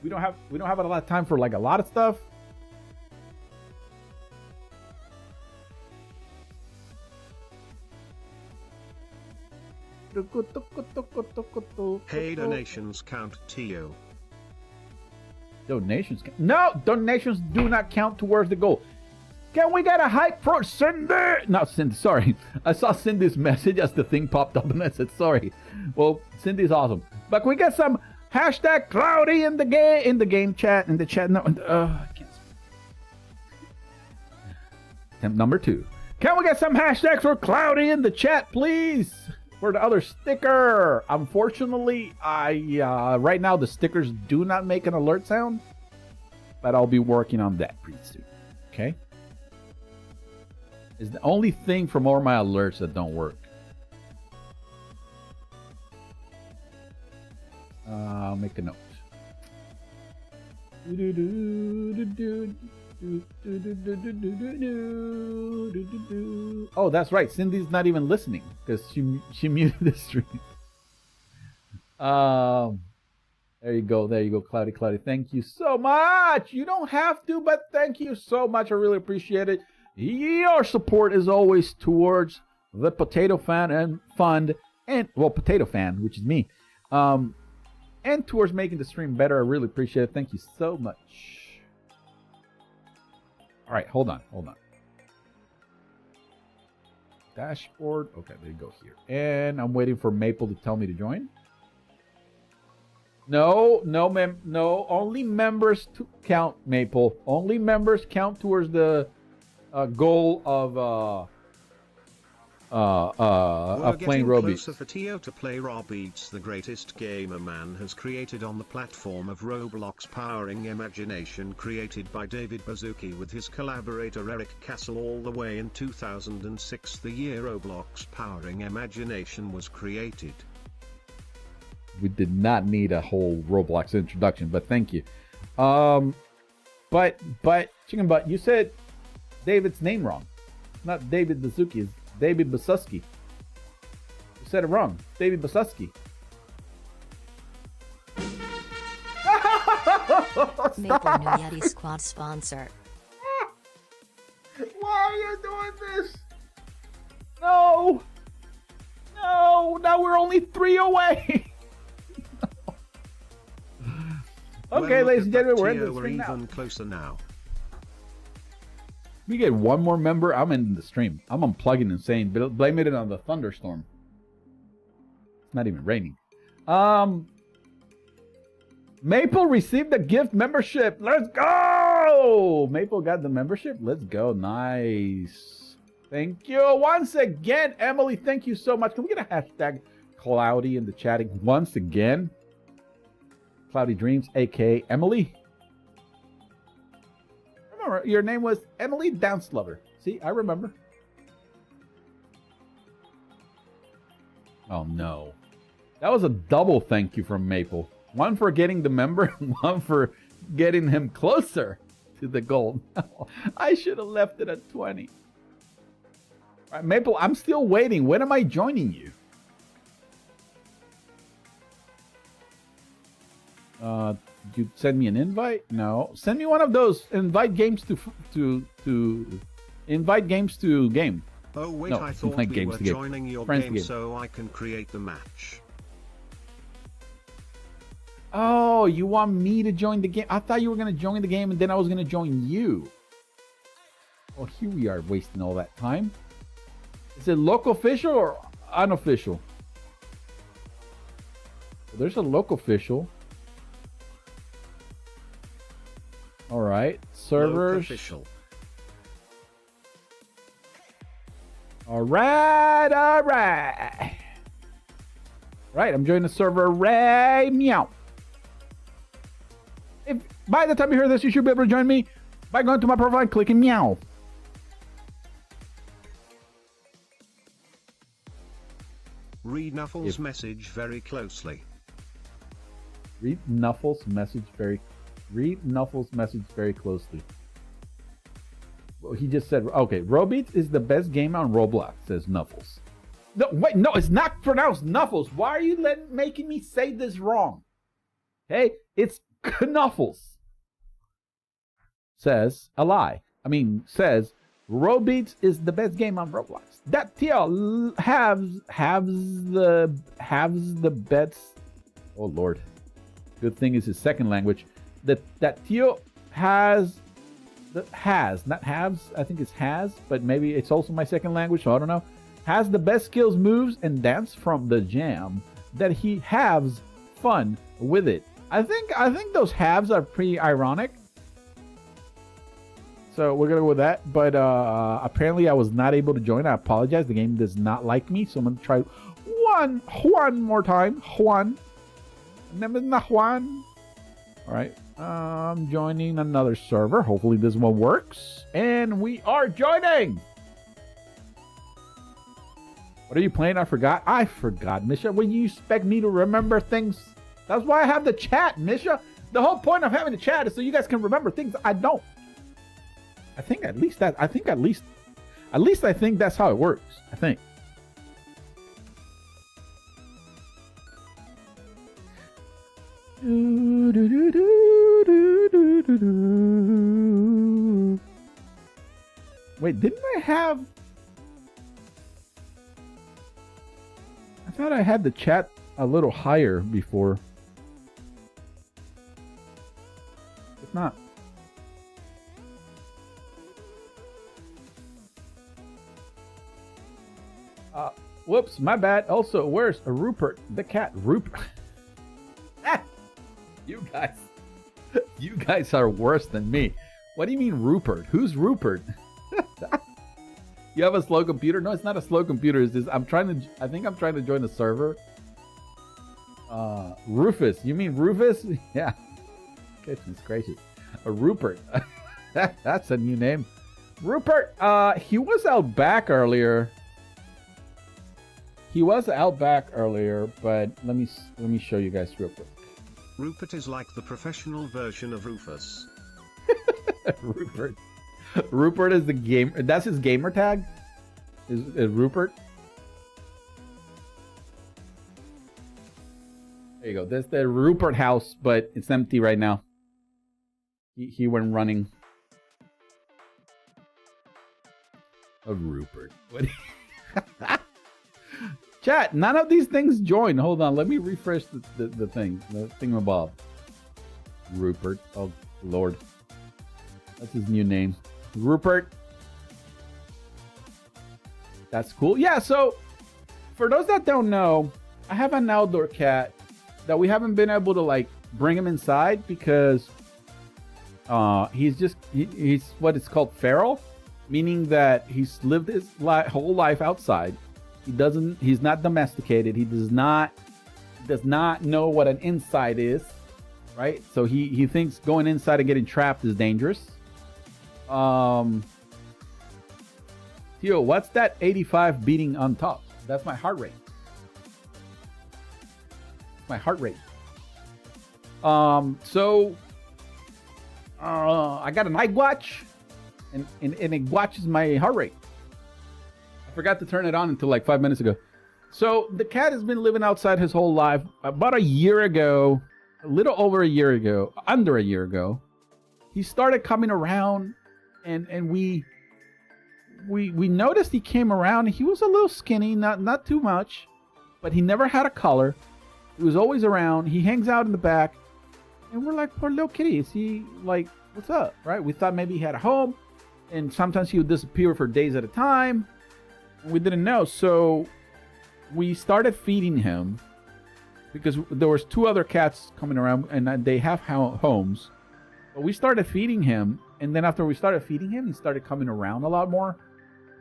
We don't have a lot of time for like a lot of stuff. Hey, donations count, Tio. Donations count? No, donations do not count towards the goal. Can we get a hype for Cindy? Not Cindy, sorry. I saw Cindy's message as the thing popped up and I said sorry. Well, Cindy's awesome. But can we get some hashtag Cloudy in the game chat, in the chat. No, I can't speak. Attempt number 2. Can we get some hashtags for Cloudy in the chat, please? For the other sticker. Unfortunately, right now the stickers do not make an alert sound, but I'll be working on that pretty soon. Okay? It's the only thing from all my alerts that don't work. I'll make a note. Oh, that's right. Cindy's not even listening because she muted the stream. There you go. There you go, Cloudy. Cloudy. Thank you so much. You don't have to, but thank you so much. I really appreciate it. Your support is always towards the Potato Fan and Fund, and well, Potato Fan, which is me, and towards making the stream better. I really appreciate it. Thank you so much. All right, hold on. Dashboard. Okay, there you go here. And I'm waiting for Maple to tell me to join. No. Only members to count, Maple. Only members count towards the goal of playing Roblox. Closer for Tio to play Roblox, the greatest game a man has created on the platform of Roblox, powering imagination, created by David Baszucki with his collaborator Eric Castle all the way in 2006, the year Roblox powering imagination was created. We did not need a whole Roblox introduction, but thank you. But Chicken Butt, you said David's name wrong. It's not David Baszucki, it's David Baszucki. You said it wrong. David Baszucki. Maple New Yeti Squad sponsor. Why are you doing this? No. Now we're only 3 away. Okay, ladies and gentlemen, we're in the stream now. Even closer now. We get one more member, I'm in the stream. I'm unplugging and saying, blame it on the thunderstorm. It's not even raining. Maple received the gift membership. Let's go! Maple got the membership. Let's go. Nice. Thank you once again, Emily. Thank you so much. Can we get a hashtag Cloudy in the chatting once again? Cloudy Dreams, aka Emily. Remember, your name was Emily Dance Lover. See, I remember. Oh no. That was a double thank you from Maple. One for getting the member, one for getting him closer to the goal. I should have left it at 20. All right, Maple, I'm still waiting. When am I joining you? Did you send me an invite? No. Send me one of those invite games to invite games to game. Oh wait, no, I thought we were joining your game so I can create the match. Oh, you want me to join the game? I thought you were going to join the game and then I was going to join you. Well, here we are wasting all that time. Is it local official or unofficial? Well, there's a local official. All right, servers. Official. All right. Right, I'm joining the server right meow. If by the time you hear this, you should be able to join me by going to my profile and clicking meow. Read Nuffle's message very closely. Read Nuffle's message very closely. Well, he just said, okay, Roblox is the best game on Roblox, says Nuffles. No, wait, no, it's not pronounced Nuffles. Why are you making me say this wrong? Hey, it's Knuffles. Says a lie. Says Roblox is the best game on Roblox. That TL has the bets. Oh Lord. Good thing is his second language. That Tio has, not haves, I think it's has, but maybe it's also my second language, so I don't know. Has the best skills, moves, and dance from the jam. That he has fun with it. I think those halves are pretty ironic. So we're gonna go with that. But apparently I was not able to join. I apologize. The game does not like me, so I'm gonna try Juan more time. Juan. Remember not Juan. All right. I'm joining another server. Hopefully this one works. And we are joining. What are you playing? I forgot, Misha. When you expect me to remember things, that's why I have the chat, Misha. The whole point of having the chat is so you guys can remember things I don't. I think at least that's how it works. I think. Wait, didn't I have? I thought I had the chat a little higher before. It's not. Whoops, my bad. Also, where's Rupert the cat? Rupert. You guys are worse than me. What do you mean Rupert? Who's Rupert? You have a slow computer? No, it's not a slow computer. It's just I think I'm trying to join the server. Rufus. You mean Rufus? Yeah. Goodness gracious. Rupert. That's a new name. Rupert. He was out back earlier. But let me show you guys real quick. Rupert is like the professional version of Rufus. Rupert is the game. That's his gamer tag. Is Rupert? There you go. That's the Rupert house, but it's empty right now. He went running. A Rupert. What? Chat. None of these things join. Hold on. Let me refresh the thing. The thingamabob. Rupert. Oh Lord. That's his new name. Rupert. That's cool. Yeah, so for those that don't know, I have an outdoor cat that we haven't been able to like bring him inside because he's what is called feral, meaning that he's lived his whole life outside. He's not domesticated. He does not know what an inside is, right? So he thinks going inside and getting trapped is dangerous. Theo, what's that 85 beating on top? That's my heart rate. I got an iWatch and it watches my heart rate. I forgot to turn it on until like 5 minutes ago. So the cat has been living outside his whole life. About a year ago, a little over a year ago, under a year ago, he started coming around. And we noticed he came around. He was a little skinny, not too much, but he never had a collar. He was always around. He hangs out in the back, and we're like, poor little kitty. Is he like, what's up, right? We thought maybe he had a home, and sometimes he would disappear for days at a time, and we didn't know. So we started feeding him because there was 2 other cats coming around, and they have homes. But we started feeding him. And then after we started feeding him, he started coming around a lot more.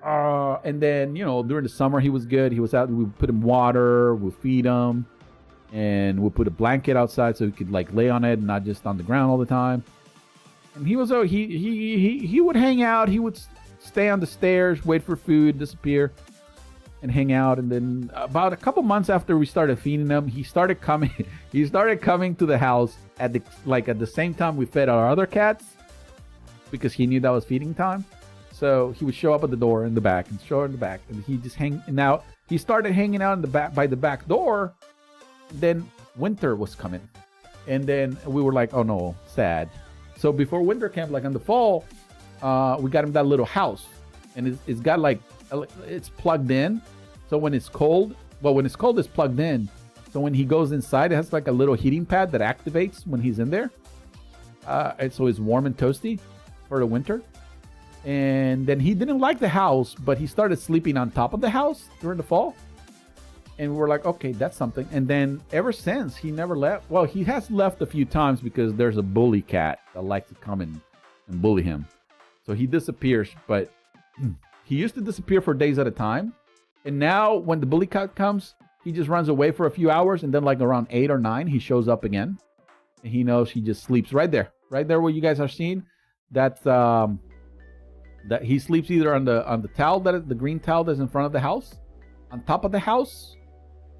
And then, during the summer, he was good. He was out. We put him water. We'll feed him. And we'll put a blanket outside so he could, like, lay on it and not just on the ground all the time. And he would hang out. He would stay on the stairs, wait for food, disappear, and hang out. And then about a couple months after we started feeding him, he started coming to the house at the same time we fed our other cats. Because he knew that was feeding time. So he would show up at the door in the back and he just he started hanging out in the back by the back door. Then winter was coming. And then we were like, oh no, sad. So before winter came, like in the fall, we got him that little house. And it's got like, it's plugged in. So when it's cold, it's plugged in. So when he goes inside, it has like a little heating pad that activates when he's in there. And so it's warm and toasty for the winter. And then he didn't like the house, but he started sleeping on top of the house during the fall. And we were like, okay, that's something. And then ever since, he never left. Well, he has left a few times because there's a bully cat that likes to come and bully him. So he disappears, but he used to disappear for days at a time. And now when the bully cat comes, he just runs away for a few hours. And then like around 8 or 9, he shows up again. And he knows he just sleeps right there where you guys are seeing. That's that he sleeps either on the towel, the green towel that's in front of the house, on top of the house,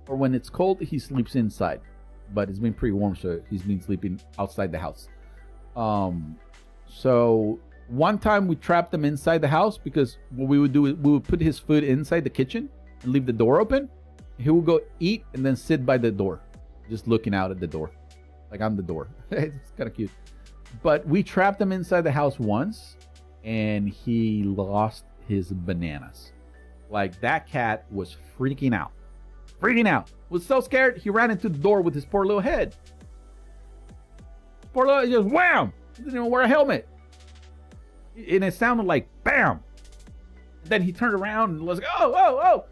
or when it's cold, he sleeps inside. But it's been pretty warm, so he's been sleeping outside the house. So one time we trapped him inside the house because what we would do is we would put his food inside the kitchen and leave the door open. He would go eat and then sit by the door, just looking out at the door, like on the door. It's kind of cute. But we trapped him inside the house once, and he lost his bananas. Like, that cat was freaking out. Was so scared he ran into the door with his poor little head. Poor little, just wham! He didn't even wear a helmet. And it sounded like bam. Then he turned around and was like, oh.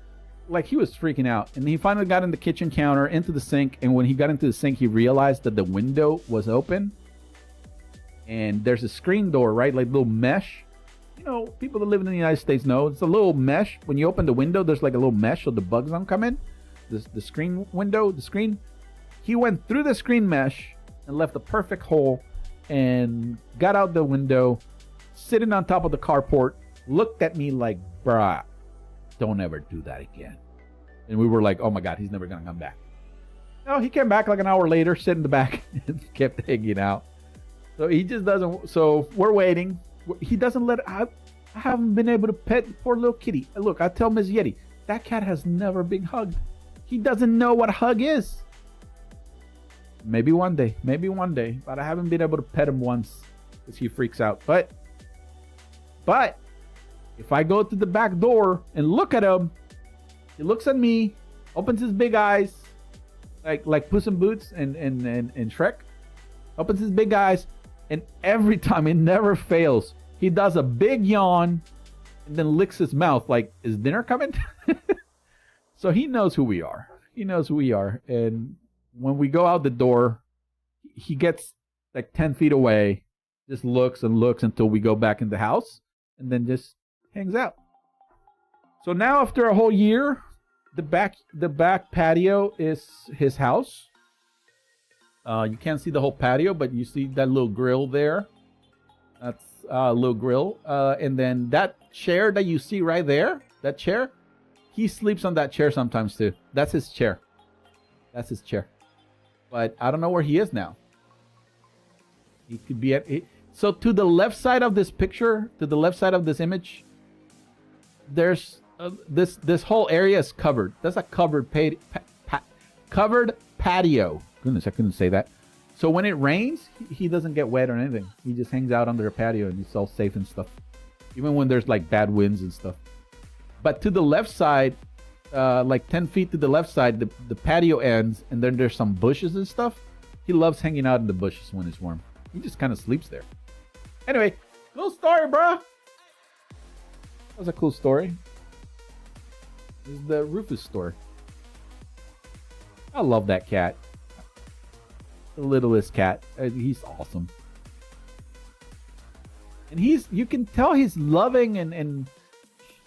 Like, he was freaking out. And he finally got in the kitchen counter, into the sink. And when he got into the sink, he realized that the window was open. And there's a screen door, right? Like little mesh. You know, people that live in the United States know. It's a little mesh. When you open the window, there's like a little mesh so the bugs don't come in. The screen window, the screen. He went through the screen mesh and left a perfect hole and got out the window, sitting on top of the carport, looked at me like, bruh, don't ever do that again. And we were like, oh my God, he's never gonna come back. No, he came back like an hour later, sit in the back, and kept hanging out. So he just doesn't. So we're waiting. He doesn't let. I haven't been able to pet the poor little kitty. Look, I tell Ms. Yeti, that cat has never been hugged. He doesn't know what a hug is. Maybe one day, but I haven't been able to pet him once because he freaks out. But if I go to the back door and look at him, he looks at me, opens his big eyes, like Puss in Boots and Shrek, opens his big eyes, and every time, it never fails, he does a big yawn and then licks his mouth like, is dinner coming? So he knows who we are. And when we go out the door, he gets like 10 feet away, just looks and looks until we go back in the house, and then just hangs out. So now after a whole year, the back patio is his house. You can't see the whole patio, but you see that little grill there. That's a little grill. And then that chair that you see right there, that chair, he sleeps on that chair sometimes too. That's his chair. But I don't know where he is now. He could be at... So to the left side of this picture, to the left side of this image, there's this whole area is covered. That's a covered covered patio. Goodness, I couldn't say that. So when it rains, he doesn't get wet or anything. He just hangs out under a patio and he's all safe and stuff. Even when there's like bad winds and stuff. But to the left side, like 10 feet to the left side, the patio ends, and then there's some bushes and stuff. He loves hanging out in the bushes when it's warm. He just kind of sleeps there. Anyway, cool story, bro. That was a cool story. This is the Rufus story. I love that cat. The littlest cat. He's awesome. And you can tell he's loving and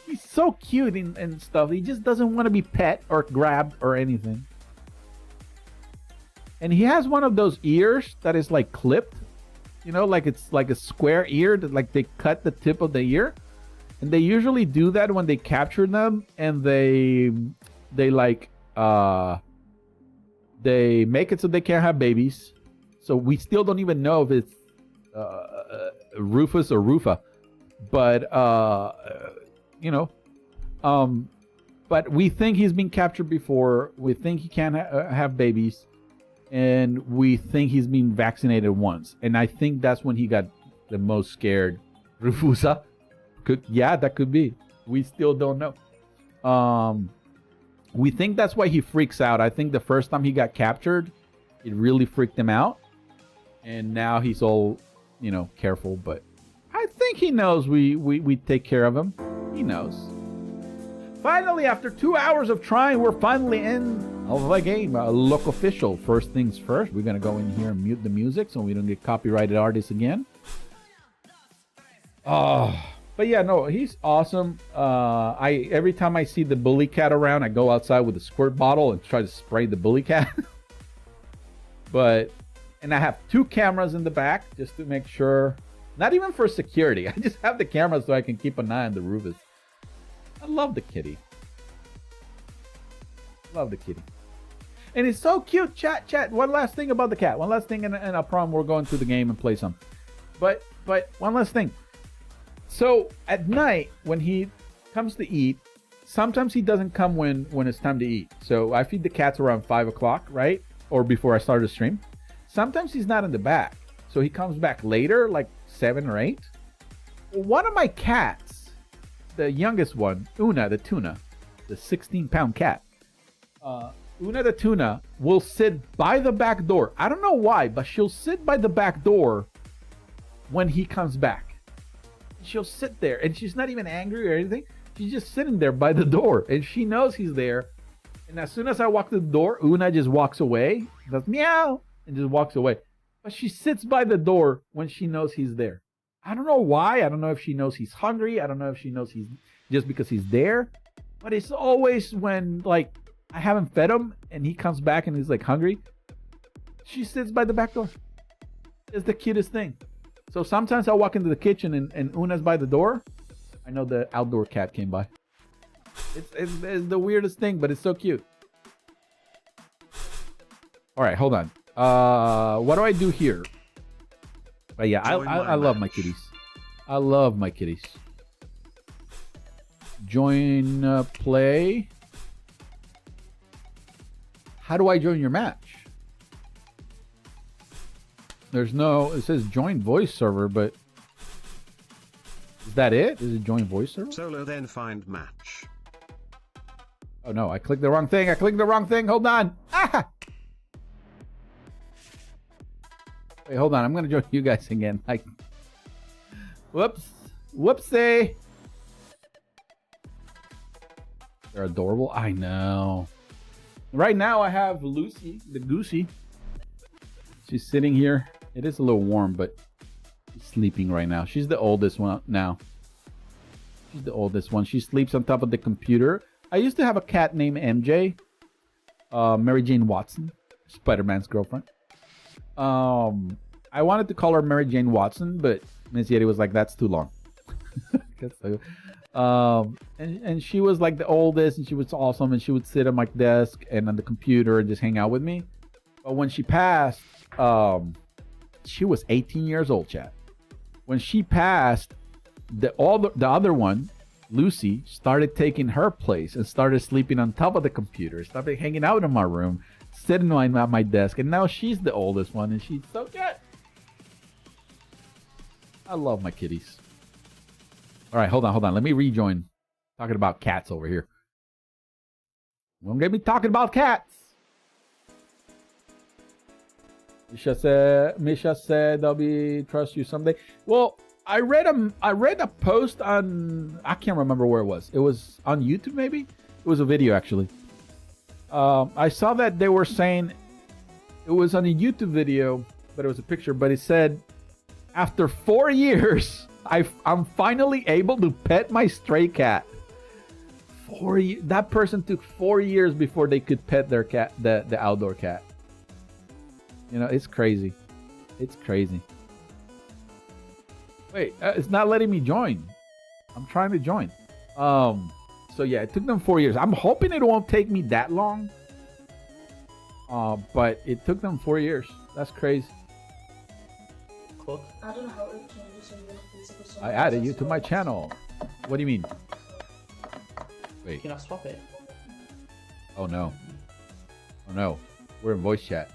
he's so cute and stuff. He just doesn't want to be pet or grabbed or anything. And he has one of those ears that is like clipped. You know, like it's like a square ear that like they cut the tip of the ear. And they usually do that when they capture them, and they like they make it so they can't have babies. So we still don't even know if it's Rufus or Rufa. But you know, but we think he's been captured before. We think he can't have babies. And we think he's been vaccinated once. And I think that's when he got the most scared. Rufusa? Yeah, that could be. We still don't know. We think that's why he freaks out. I think the first time he got captured, it really freaked him out. And now he's all, you know, careful. But I think he knows we take care of him. He knows. Finally, after 2 hours of trying, we're finally in of the game. Look official. First things first, we're going to go in here and mute the music so we don't get copyrighted artists again. But yeah, no, he's awesome. Every time I see the bully cat around, I go outside with a squirt bottle and try to spray the bully cat. And I have 2 cameras in the back just to make sure. Not even for security. I just have the camera so I can keep an eye on the Rufus. I love the kitty. Love the kitty. And it's so cute. Chat. One last thing about the cat. One last thing, and I promise we're going through the game and play some. But one last thing. So at night when he comes to eat, sometimes he doesn't come when it's time to eat. So I feed the cats around 5 o'clock, right? Or before I start the stream. Sometimes he's not in the back. So he comes back later, like 7 or 8. One of my cats, the youngest one, Una the tuna, the 16-pound cat. Una the tuna will sit by the back door. I don't know why, but she'll sit by the back door when he comes back. She'll sit there, and she's not even angry or anything. She's just sitting there by the door, and she knows he's there. And as soon as I walk to the door, Una just walks away, does meow, and just walks away. But she sits by the door when she knows he's there. I don't know why. I don't know if she knows he's hungry. I don't know if she knows he's just because he's there. But it's always when, like, I haven't fed him and he comes back and he's like hungry. She sits by the back door. It's the cutest thing. So sometimes I walk into the kitchen and Una's by the door. I know the outdoor cat came by. It's the weirdest thing, but it's so cute. All right, hold on. What do I do here? But yeah, I love my kitties. I love my kitties. Join play. How do I join your match? There's no, it says join voice server, but is that it? Is it join voice server? Solo then find match. Oh no, I clicked the wrong thing. Hold on. Ah! Wait, hold on. I'm going to join you guys again. Like, whoops. Whoopsie. They're adorable. I know. Right now I have Lucy, the goosey. She's sitting here. It is a little warm, but she's sleeping right now. She's the oldest one now. She's the oldest one. She sleeps on top of the computer. I used to have a cat named MJ. Mary Jane Watson. Spider-Man's girlfriend. I wanted to call her Mary Jane Watson, but Miss Yeti was like, that's too long. And she was like the oldest, and she was awesome, and she would sit on my desk and on the computer and just hang out with me. But when she passed, she was 18 years old, chat. When she passed, the other one, Lucy, started taking her place and started sleeping on top of the computer, started hanging out in my room, sitting at my desk, and now she's the oldest one, and she's so good. I love my kitties. All right, hold on. Let me rejoin. Talking about cats over here. Don't get me talking about cats. Misha said I'll be trust you someday. Well, I read a post on, I can't remember where it was. It was on YouTube maybe. It was a video actually. I saw that they were saying it was on a YouTube video, but it was a picture. But it said after 4 years, I'm finally able to pet my stray cat. 4 years. That person took 4 years before they could pet their cat, the outdoor cat. You know, it's crazy. It's crazy. Wait, it's not letting me join. I'm trying to join. So yeah, it took them 4 years. I'm hoping it won't take me that long. But it took them 4 years. That's crazy. Cool. I don't know how it changes. I added you to my channel. What do you mean? Wait. Can I swap it? Oh no. Oh no. We're in voice chat.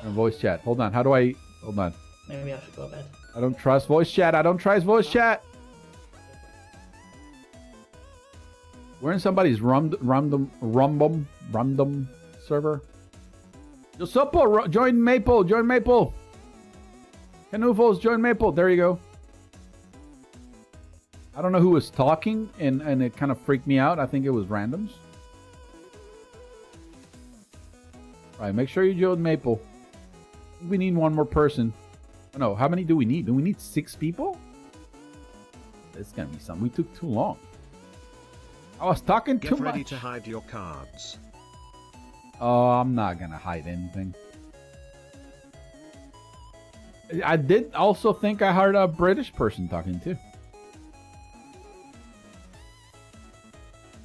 We're in voice chat. Hold on. How do I... Hold on. Maybe I should go to bed. I don't trust voice chat. I don't trust voice chat. We're in somebody's random server. Yosopo, join Maple. Join Maple. Canufos, join Maple. There you go. I don't know who was talking, and it kind of freaked me out. I think it was randoms. All right, make sure you join Maple. We need one more person. Oh, no, how many do we need? Do we need 6 people? It's gonna be something. We took too long. I was talking too much. Get ready to hide your cards. Oh, I'm not gonna hide anything. I did also think I heard a British person talking too.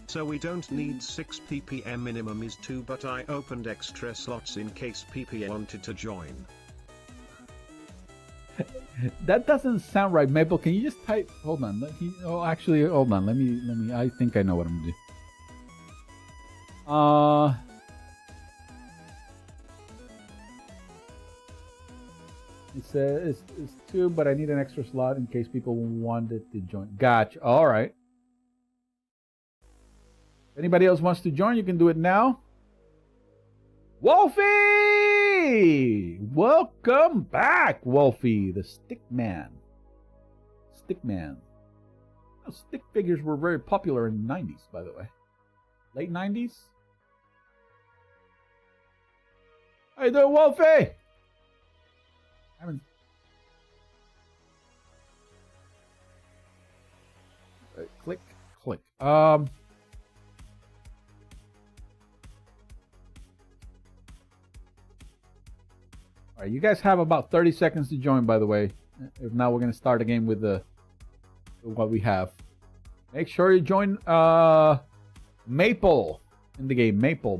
So we don't need 6 ppm, minimum is 2, but I opened extra slots in case ppm wanted to join. That doesn't sound right, Maple. Can you just type? Hold on. Actually, hold on. Let me. I think I know what I'm gonna do. It says it's 2, but I need an extra slot in case people wanted to join. Gotcha. All right. If anybody else wants to join, you can do it now. Wolfie! Welcome back, Wolfie, the stick man. Stick man. Oh, stick figures were very popular in the 90s, by the way. Late 90s? How you doing, Wolfie? I haven't... Click, click. All right, you guys have about 30 seconds to join, by the way. If not, we're going to start a game with what we have. Make sure you join Maple in the game. Maple.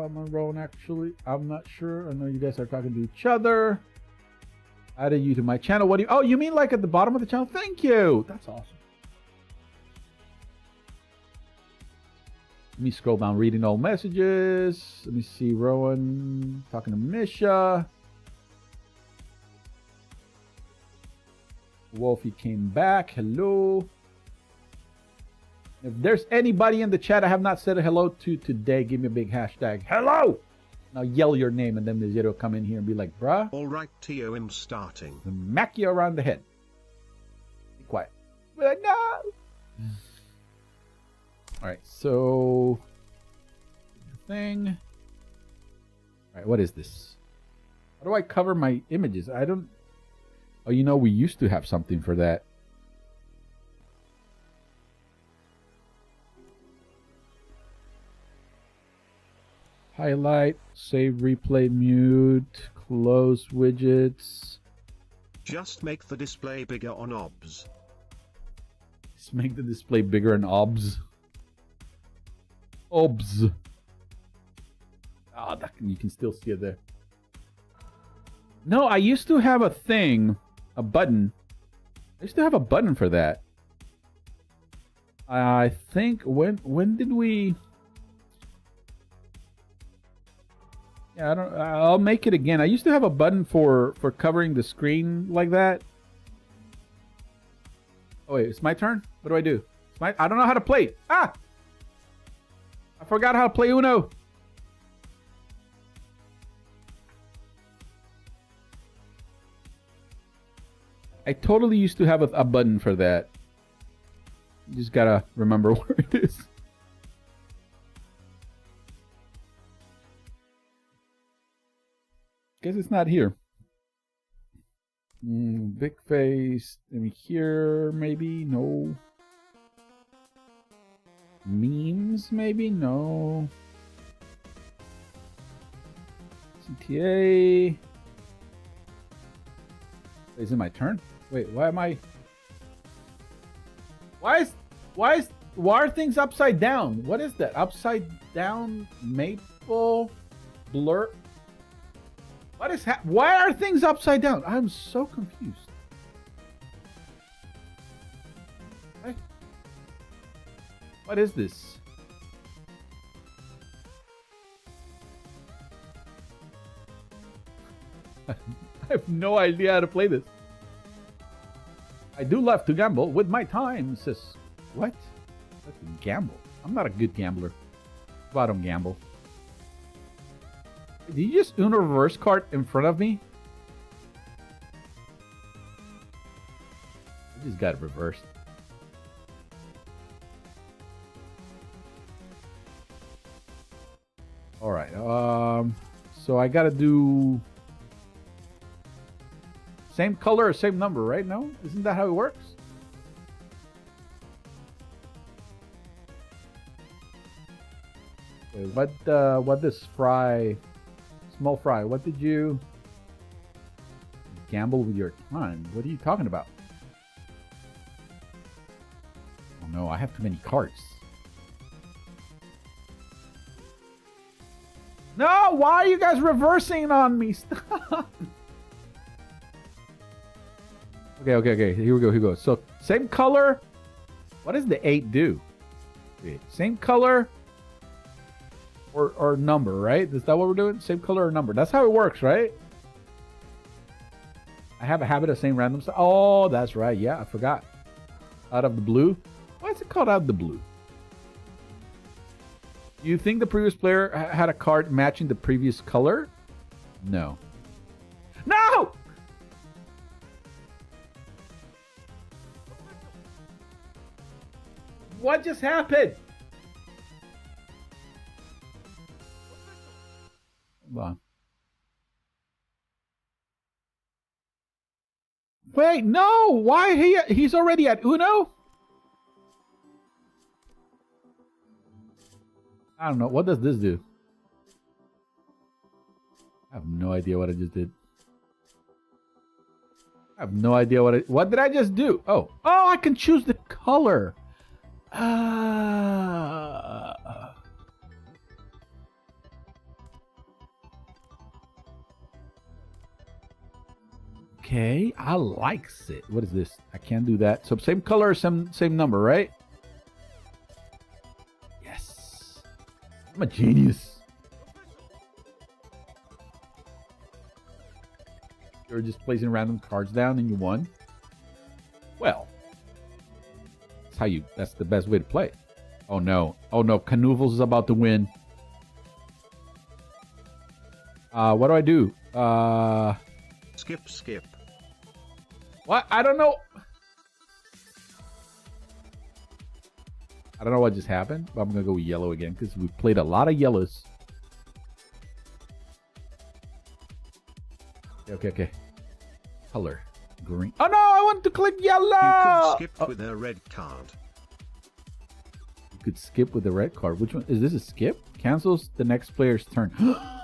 Monroe, actually, I'm not sure. I know you guys are talking to each other. Added you to my channel. What do you... Oh, you mean like at the bottom of the channel? Thank you. That's awesome. Let me scroll down, reading all messages. Let me see, Rowan talking to Misha. Wolfie came back. Hello. If there's anybody in the chat I have not said hello to today, give me a big hashtag. Hello! Now yell your name and then the zero come in here and be like, bruh. Alright, Tio, I'm starting. Smack you around the head. Be quiet. Be like, no! Alright, so... thing. Alright, what is this? How do I cover my images? I don't... Oh, you know, we used to have something for that. Highlight, save, replay, mute, close widgets. Just make the display bigger on OBS. Just make the display bigger on OBS. OBS. Ah, you can still see it there. No, I used to have a thing, a button. I used to have a button for that. I think when did we? Yeah, I don't. I'll make it again. I used to have a button for covering the screen like that. Oh wait, it's my turn. What do I do? I don't know how to play it. Ah! I forgot how to play Uno. I totally used to have a button for that. You just gotta remember where it is. Guess it's not here. Big face. Let me hear. Maybe no. Memes, maybe? No. CTA. Is it my turn? Wait, why am I... Why are things upside down? What is that? Upside down maple blur? What is why are things upside down? I'm so confused. Hey. What is this? I have no idea how to play this. I do love to gamble with my time, says what? That's a gamble. I'm not a good gambler. But I don't gamble. Did you just Uno reverse card in front of me? I just got it reversed. All right. So I gotta do same color or same number, right? No, isn't that how it works? Okay, what this fry, small fry? What did you gamble with your time? What are you talking about? Oh no, I have too many cards. No, why are you guys reversing on me? Stop. Okay. Here we go. So, same color. What does the 8 do? Okay. Same color or number, right? Is that what we're doing? Same color or number. That's how it works, right? I have a habit of saying random stuff. Oh, that's right. Yeah, I forgot. Out of the blue. Why is it called out of the blue? You think the previous player had a card matching the previous color? No. No! What just happened? Hold on. Wait, no! Why he's already at Uno? I don't know. What does this do? I have no idea what I just did. I have no idea what did I just do? Oh, I can choose the color. Okay, I likes it. What is this? I can't do that. So same color, same number, right? I'm a genius. You're just placing random cards down and you won. Well, that's the best way to play. Oh no, Canoovles is about to win. What do I do? Skip. What? I don't know. I don't know what just happened, but I'm going to go with yellow again because we played a lot of yellows. Okay. Color. Green. Oh no, I want to click yellow! You could skip with a red card. You could skip with the red card. Which one? Is this a skip? Cancels the next player's turn. I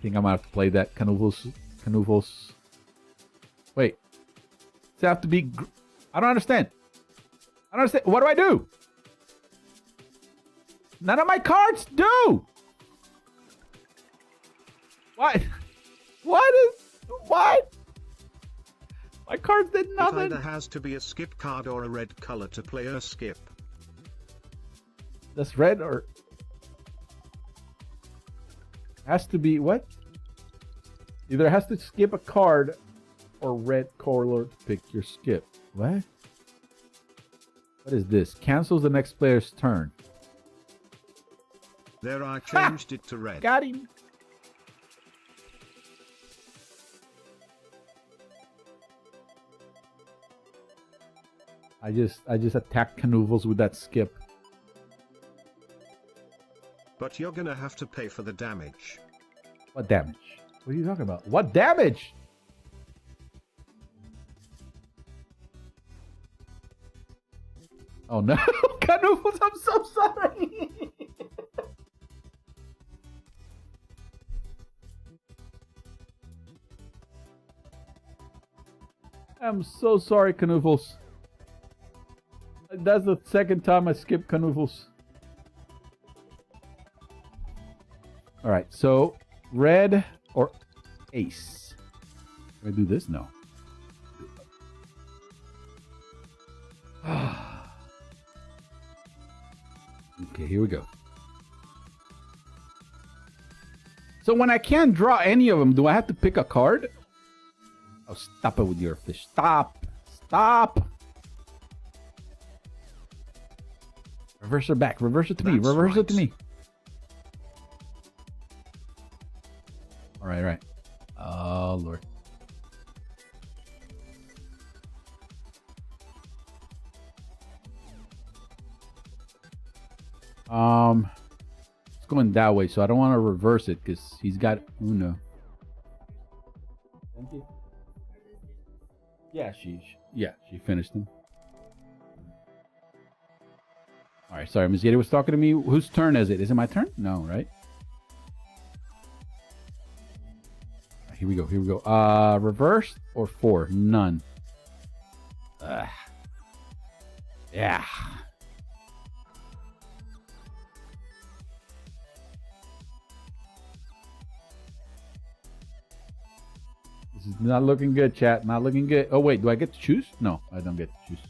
think I'm going to have to play that. Canoovles. Wait. Does it have to be... I don't understand. What do I do? None of my cards do! What? What? My cards did nothing. It either has to be a skip card or a red color to play a skip. That's red or... Has to be what? Either has to skip a card or red color to pick your skip. What? What is this? Cancels the next player's turn. There, I changed it to red. Got him. I just attacked Canoovles with that skip. But you're gonna have to pay for the damage. What damage? What are you talking about? What damage? Oh no, Canoovles, I'm so sorry. I'm so sorry, Canoovles. That's the second time I skipped Canoovles. Alright, so red or ace? Can I do this? No. Okay, here we go. So when I can't draw any of them, do I have to pick a card? Oh, stop it with your fish. Stop. Reverse her back. Reverse it to me. Reverse it to me. All right. Oh, Lord. It's going that way, so I don't want to reverse it because he's got Uno. Thank you. Yeah, she finished him. All right, sorry, Ms. Yeti was talking to me. Whose turn is it? Is it my turn? No, right? Here we go. Here we go. Reverse or 4? None. Yeah. This is not looking good, chat. Not looking good. Oh, wait. Do I get to choose? No, I don't get to choose.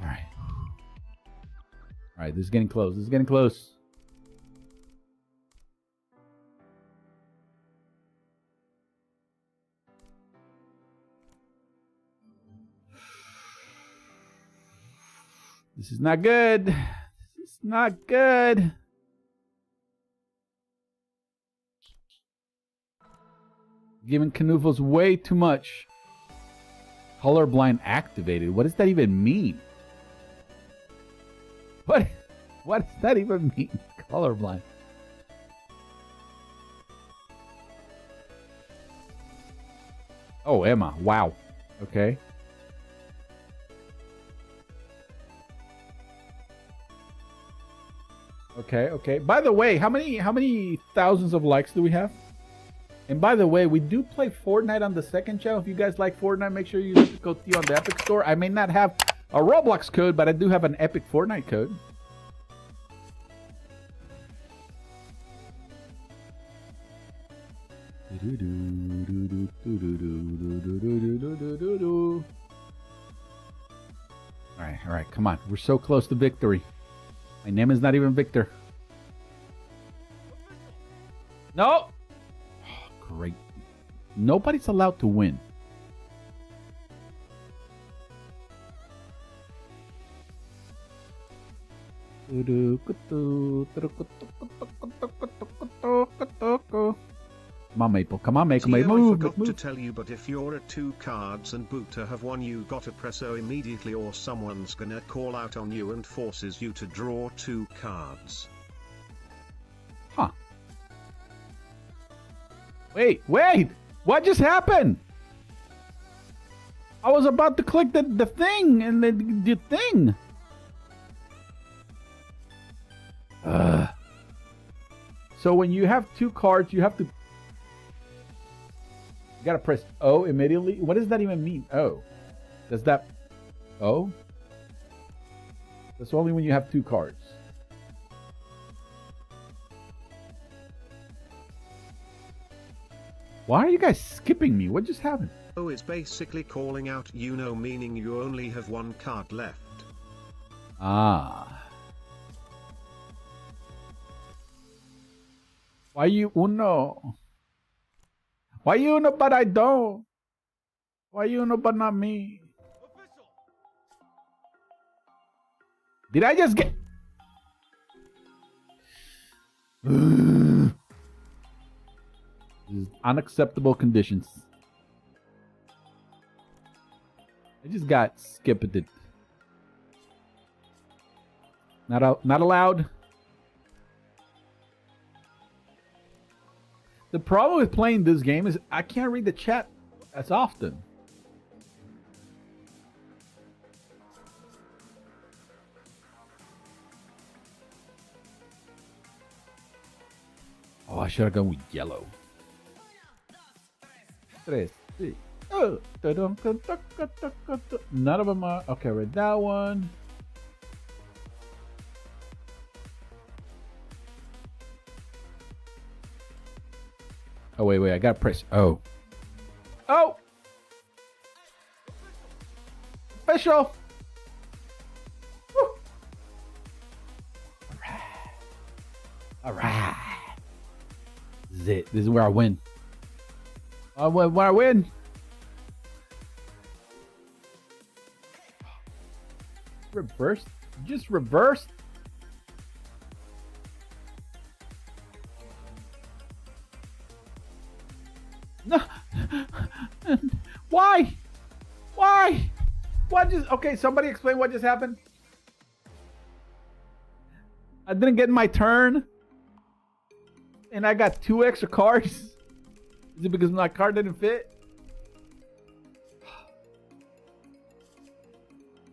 All right. All right. This is getting close. This is getting close. This is not good. This is not good. Giving Knuffles way too much. Colorblind activated. What does that even mean? What does that even mean? Colorblind. Oh, Emma. Wow. Okay. Okay. By the way, how many thousands of likes do we have? And by the way, we do play Fortnite on the second channel. If you guys like Fortnite, make sure you use the code T on the Epic Store. I may not have a Roblox code, but I do have an Epic Fortnite code. All right, come on. We're so close to victory. My name is not even Victor. No! Oh, great. Nobody's allowed to win. Come on, Maple. Come on, Maple. Tio, Move. I forgot to tell you, but if you're at 2 cards and boot to have one, you gotta press O immediately or someone's gonna call out on you and forces you to draw 2 cards. Huh. Wait. What just happened? I was about to click the thing and the thing. So when you have 2 cards, you have to... You gotta press O immediately. What does that even mean? O. Does that... O? That's only when you have 2 cards. Why are you guys skipping me? What just happened? O is basically calling out meaning you only have 1 card left. Ah. Why you uno? Why you uno but I don't? Why you uno but not me? Did I just get... This is unacceptable conditions. I just got skipped it. Not allowed. The problem with playing this game is I can't read the chat as often. Oh, I should have gone with yellow. 3, 4. None of them are. Okay, read that one. Oh, wait. I gotta press O. Oh! Official! Woo. Alright. This is it. This is where I win. Where I win. Reversed? Just reversed? No. Why? What just... Okay, somebody explain what just happened. I didn't get my turn. And I got 2 extra cards. Is it because my card didn't fit?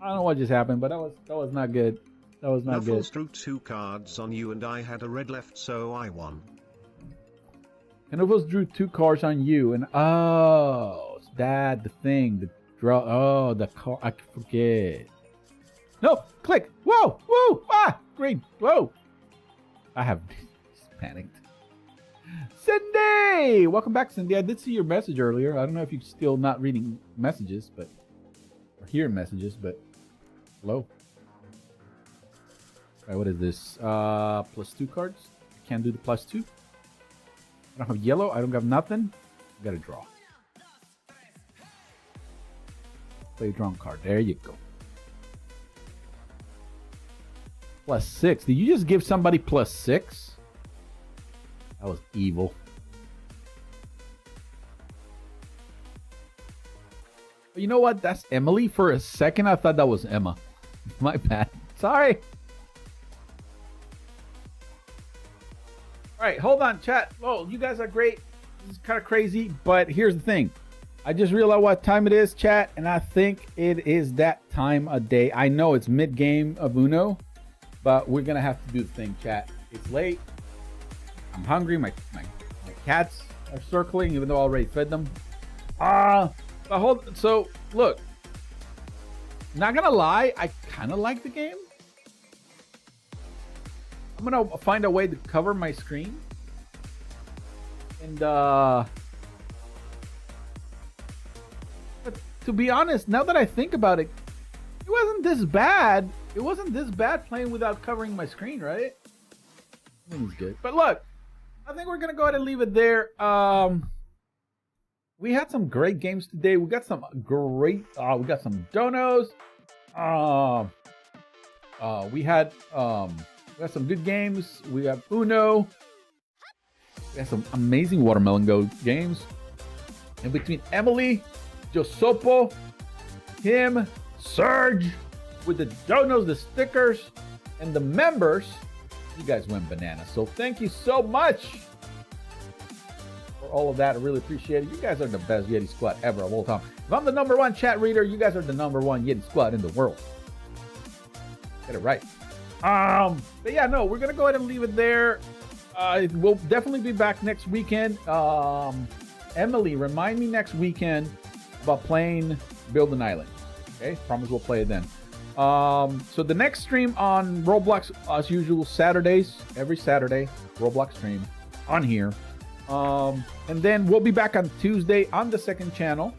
I don't know what just happened, but that was not good. That was not Knuffles good. drew 2 cards on you and I had a red left, so I won. Knuffles drew 2 cards on you, and oh, is that the thing? The draw. Oh, the card. I forget. No, click. Whoa, whoa, ah, green. Whoa. I have panicked. Cindy, welcome back, Cindy. I did see your message earlier. I don't know if you're still not reading messages, but or hearing messages, but hello. All right, what is this? +2 cards. I can't do the +2. I don't have yellow. I don't have nothing. I gotta draw. Play drawn card. There you go. +6. Did you just give somebody +6? That was evil. But you know what? That's Emily. For a second, I thought that was Emma. My bad. Sorry. All right, hold on, chat. Oh, you guys are great. This is kind of crazy, but here's the thing. I just realized what time it is, chat, and I think it is that time of day. I know it's mid-game of Uno, but we're going to have to do the thing, chat. It's late. I'm hungry. My cats are circling, even though I already fed them. So, look. Not going to lie, I kind of like the game. I'm going to find a way to cover my screen. And, but to be honest, now that I think about it, it wasn't this bad. It wasn't this bad playing without covering my screen, right? I think it's good. But look, I think we're going to go ahead and leave it there. We had some great games today. We got some great, we got some donos. We had some good games. We have Uno. We have some amazing Watermelon Go games. And between Emily, Josopo, Tim, Serge, with the donos, the stickers, and the members, you guys went bananas. So thank you so much for all of that. I really appreciate it. You guys are the best Yeti squad ever of all time. If I'm the #1 chat reader, you guys are the #1 Yeti squad in the world. Get it right. But yeah, no, we're gonna go ahead and leave it there. We'll definitely be back next weekend. Emily, remind me next weekend about playing Build an Island. Okay, promise we'll play it then. So the next stream on Roblox, as usual, Saturdays, every Saturday, Roblox stream on here. And then we'll be back on Tuesday on the second channel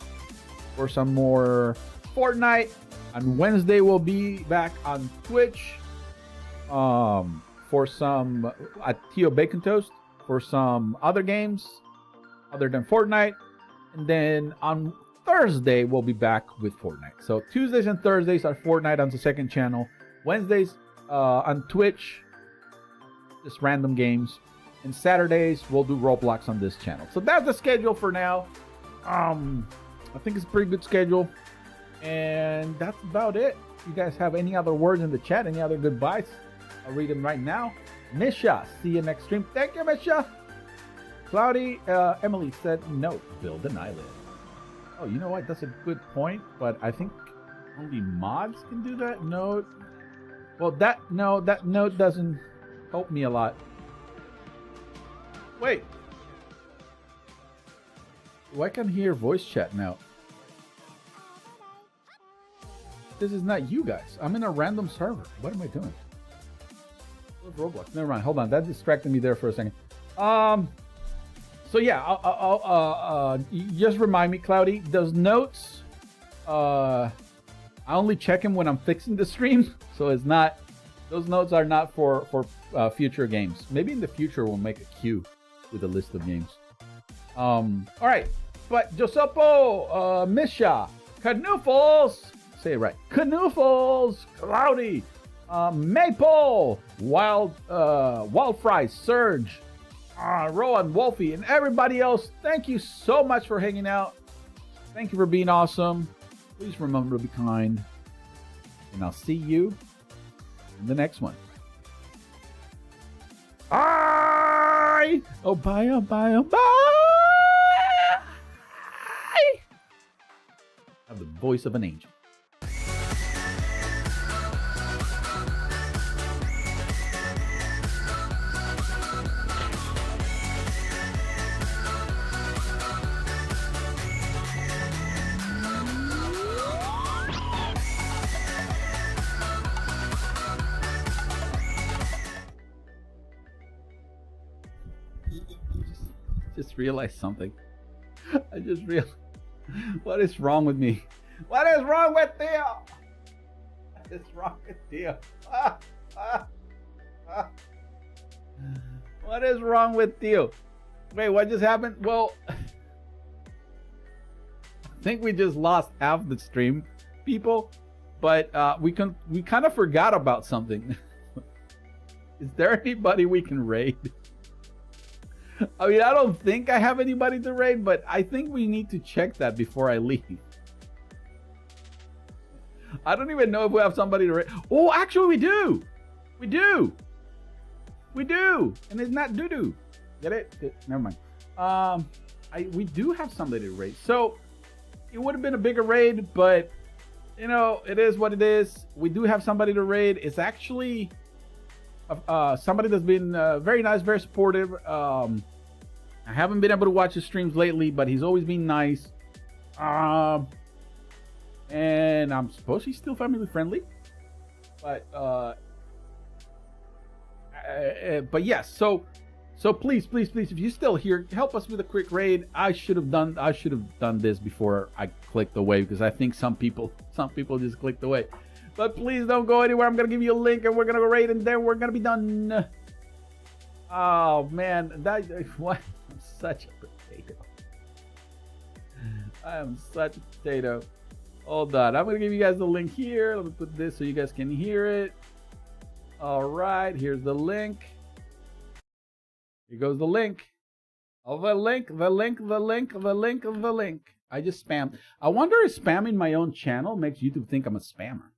for some more Fortnite. On Wednesday, we'll be back on Twitch for some Tio Bacon Toast for some other games other than Fortnite. And then on Thursday, we'll be back with Fortnite. So Tuesdays and Thursdays are Fortnite on the second channel. Wednesdays on Twitch, just random games. And Saturdays, we'll do Roblox on this channel. So that's the schedule for now. I think it's a pretty good schedule. And that's about it. If you guys have any other words in the chat, any other goodbyes, I'll read them right now. Misha, see you next stream. Thank you, Misha. Cloudy, Emily said, no, build an island. Oh, you know what? That's a good point, but I think only mods can do that note. Well, that note doesn't help me a lot. Wait. Why can't I hear voice chat now? This is not you guys. I'm in a random server. What am I doing? Where's Roblox? Never mind. Hold on. That distracted me there for a second. So yeah, I'll just remind me, Cloudy. Those notes, I only check them when I'm fixing the stream. So it's not. Those notes are not for future games. Maybe in the future we'll make a queue with a list of games. All right. But Josopo, Misha, Canoofles. Say it right. Canoofles, Cloudy, Maple, Wild Fries, Surge, Rowan, Wolfie, and everybody else. Thank you so much for hanging out. Thank you for being awesome. Please remember to be kind. And I'll see you in the next one. bye. Oh, bye, oh, bye, oh, bye. I have the voice of an angel. Just realized something. I just realized. What is wrong with me? What is wrong with Theo? What is wrong with Theo? What is wrong with Theo? Wait, what just happened? Well, I think we just lost half the stream, people. But we kind of forgot about something. Is there anybody we can raid? I mean, I don't think I have anybody to raid, but I think we need to check that before I leave. I don't even know if we have somebody to raid. Oh, actually we do. We do. We do. And it's not doo-doo. Get it? Never mind. We do have somebody to raid. So it would have been a bigger raid, but you know, it is what it is. We do have somebody to raid. It's actually somebody that's been very nice, very supportive. I haven't been able to watch his streams lately, but he's always been nice. And I'm supposed he's still family friendly. But yes, so please, if you're still here, help us with a quick raid. I should have done this before I clicked away, because I think some people just clicked away. But please don't go anywhere. I'm gonna give you a link and we're gonna go raid and then we're gonna be done. Oh man, what? I'm such a potato. I am such a potato. Hold on, I'm gonna give you guys the link here. Let me put this so you guys can hear it. All right, here's the link. Here goes the link. Oh, the link. I just spammed. I wonder if spamming my own channel makes YouTube think I'm a spammer.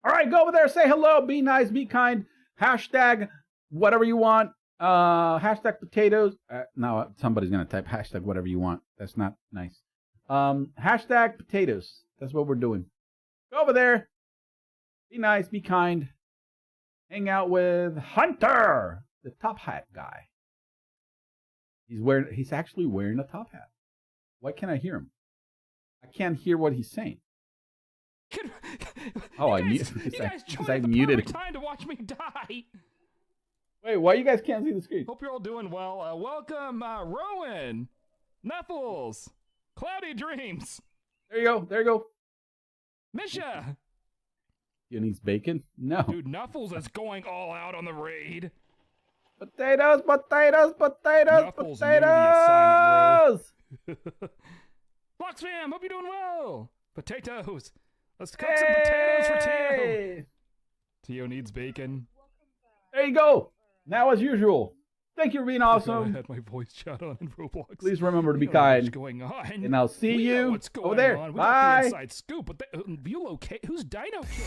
All right, go over there, say hello, be nice, be kind. Hashtag whatever you want. Hashtag potatoes. No, somebody's gonna type hashtag whatever you want. That's not nice. Hashtag potatoes. That's what we're doing. Go over there. Be nice, be kind. Hang out with Hunter, the top hat guy. He's actually wearing a top hat. Why can't I hear him? I can't hear what he's saying. Oh, I muted him. Time to watch me die. Wait, why you guys can't see the screen? Hope you're all doing well. Welcome, Rowan, Knuffles, Cloudy Dreams. There you go. Misha. You needs bacon? No. Dude, Knuffles is going all out on the raid. Potatoes. Knuffles Fox fam, hope you're doing well. Potatoes. Let's cook some potatoes for Tio. Tio needs bacon. There you go. Now, as usual, thank you for being awesome. I had my voice chat on in Roblox. Please remember to be kind. What's going on? And I'll see you over there. Bye. Inside scoop. But View locate. Who's Dino Kid?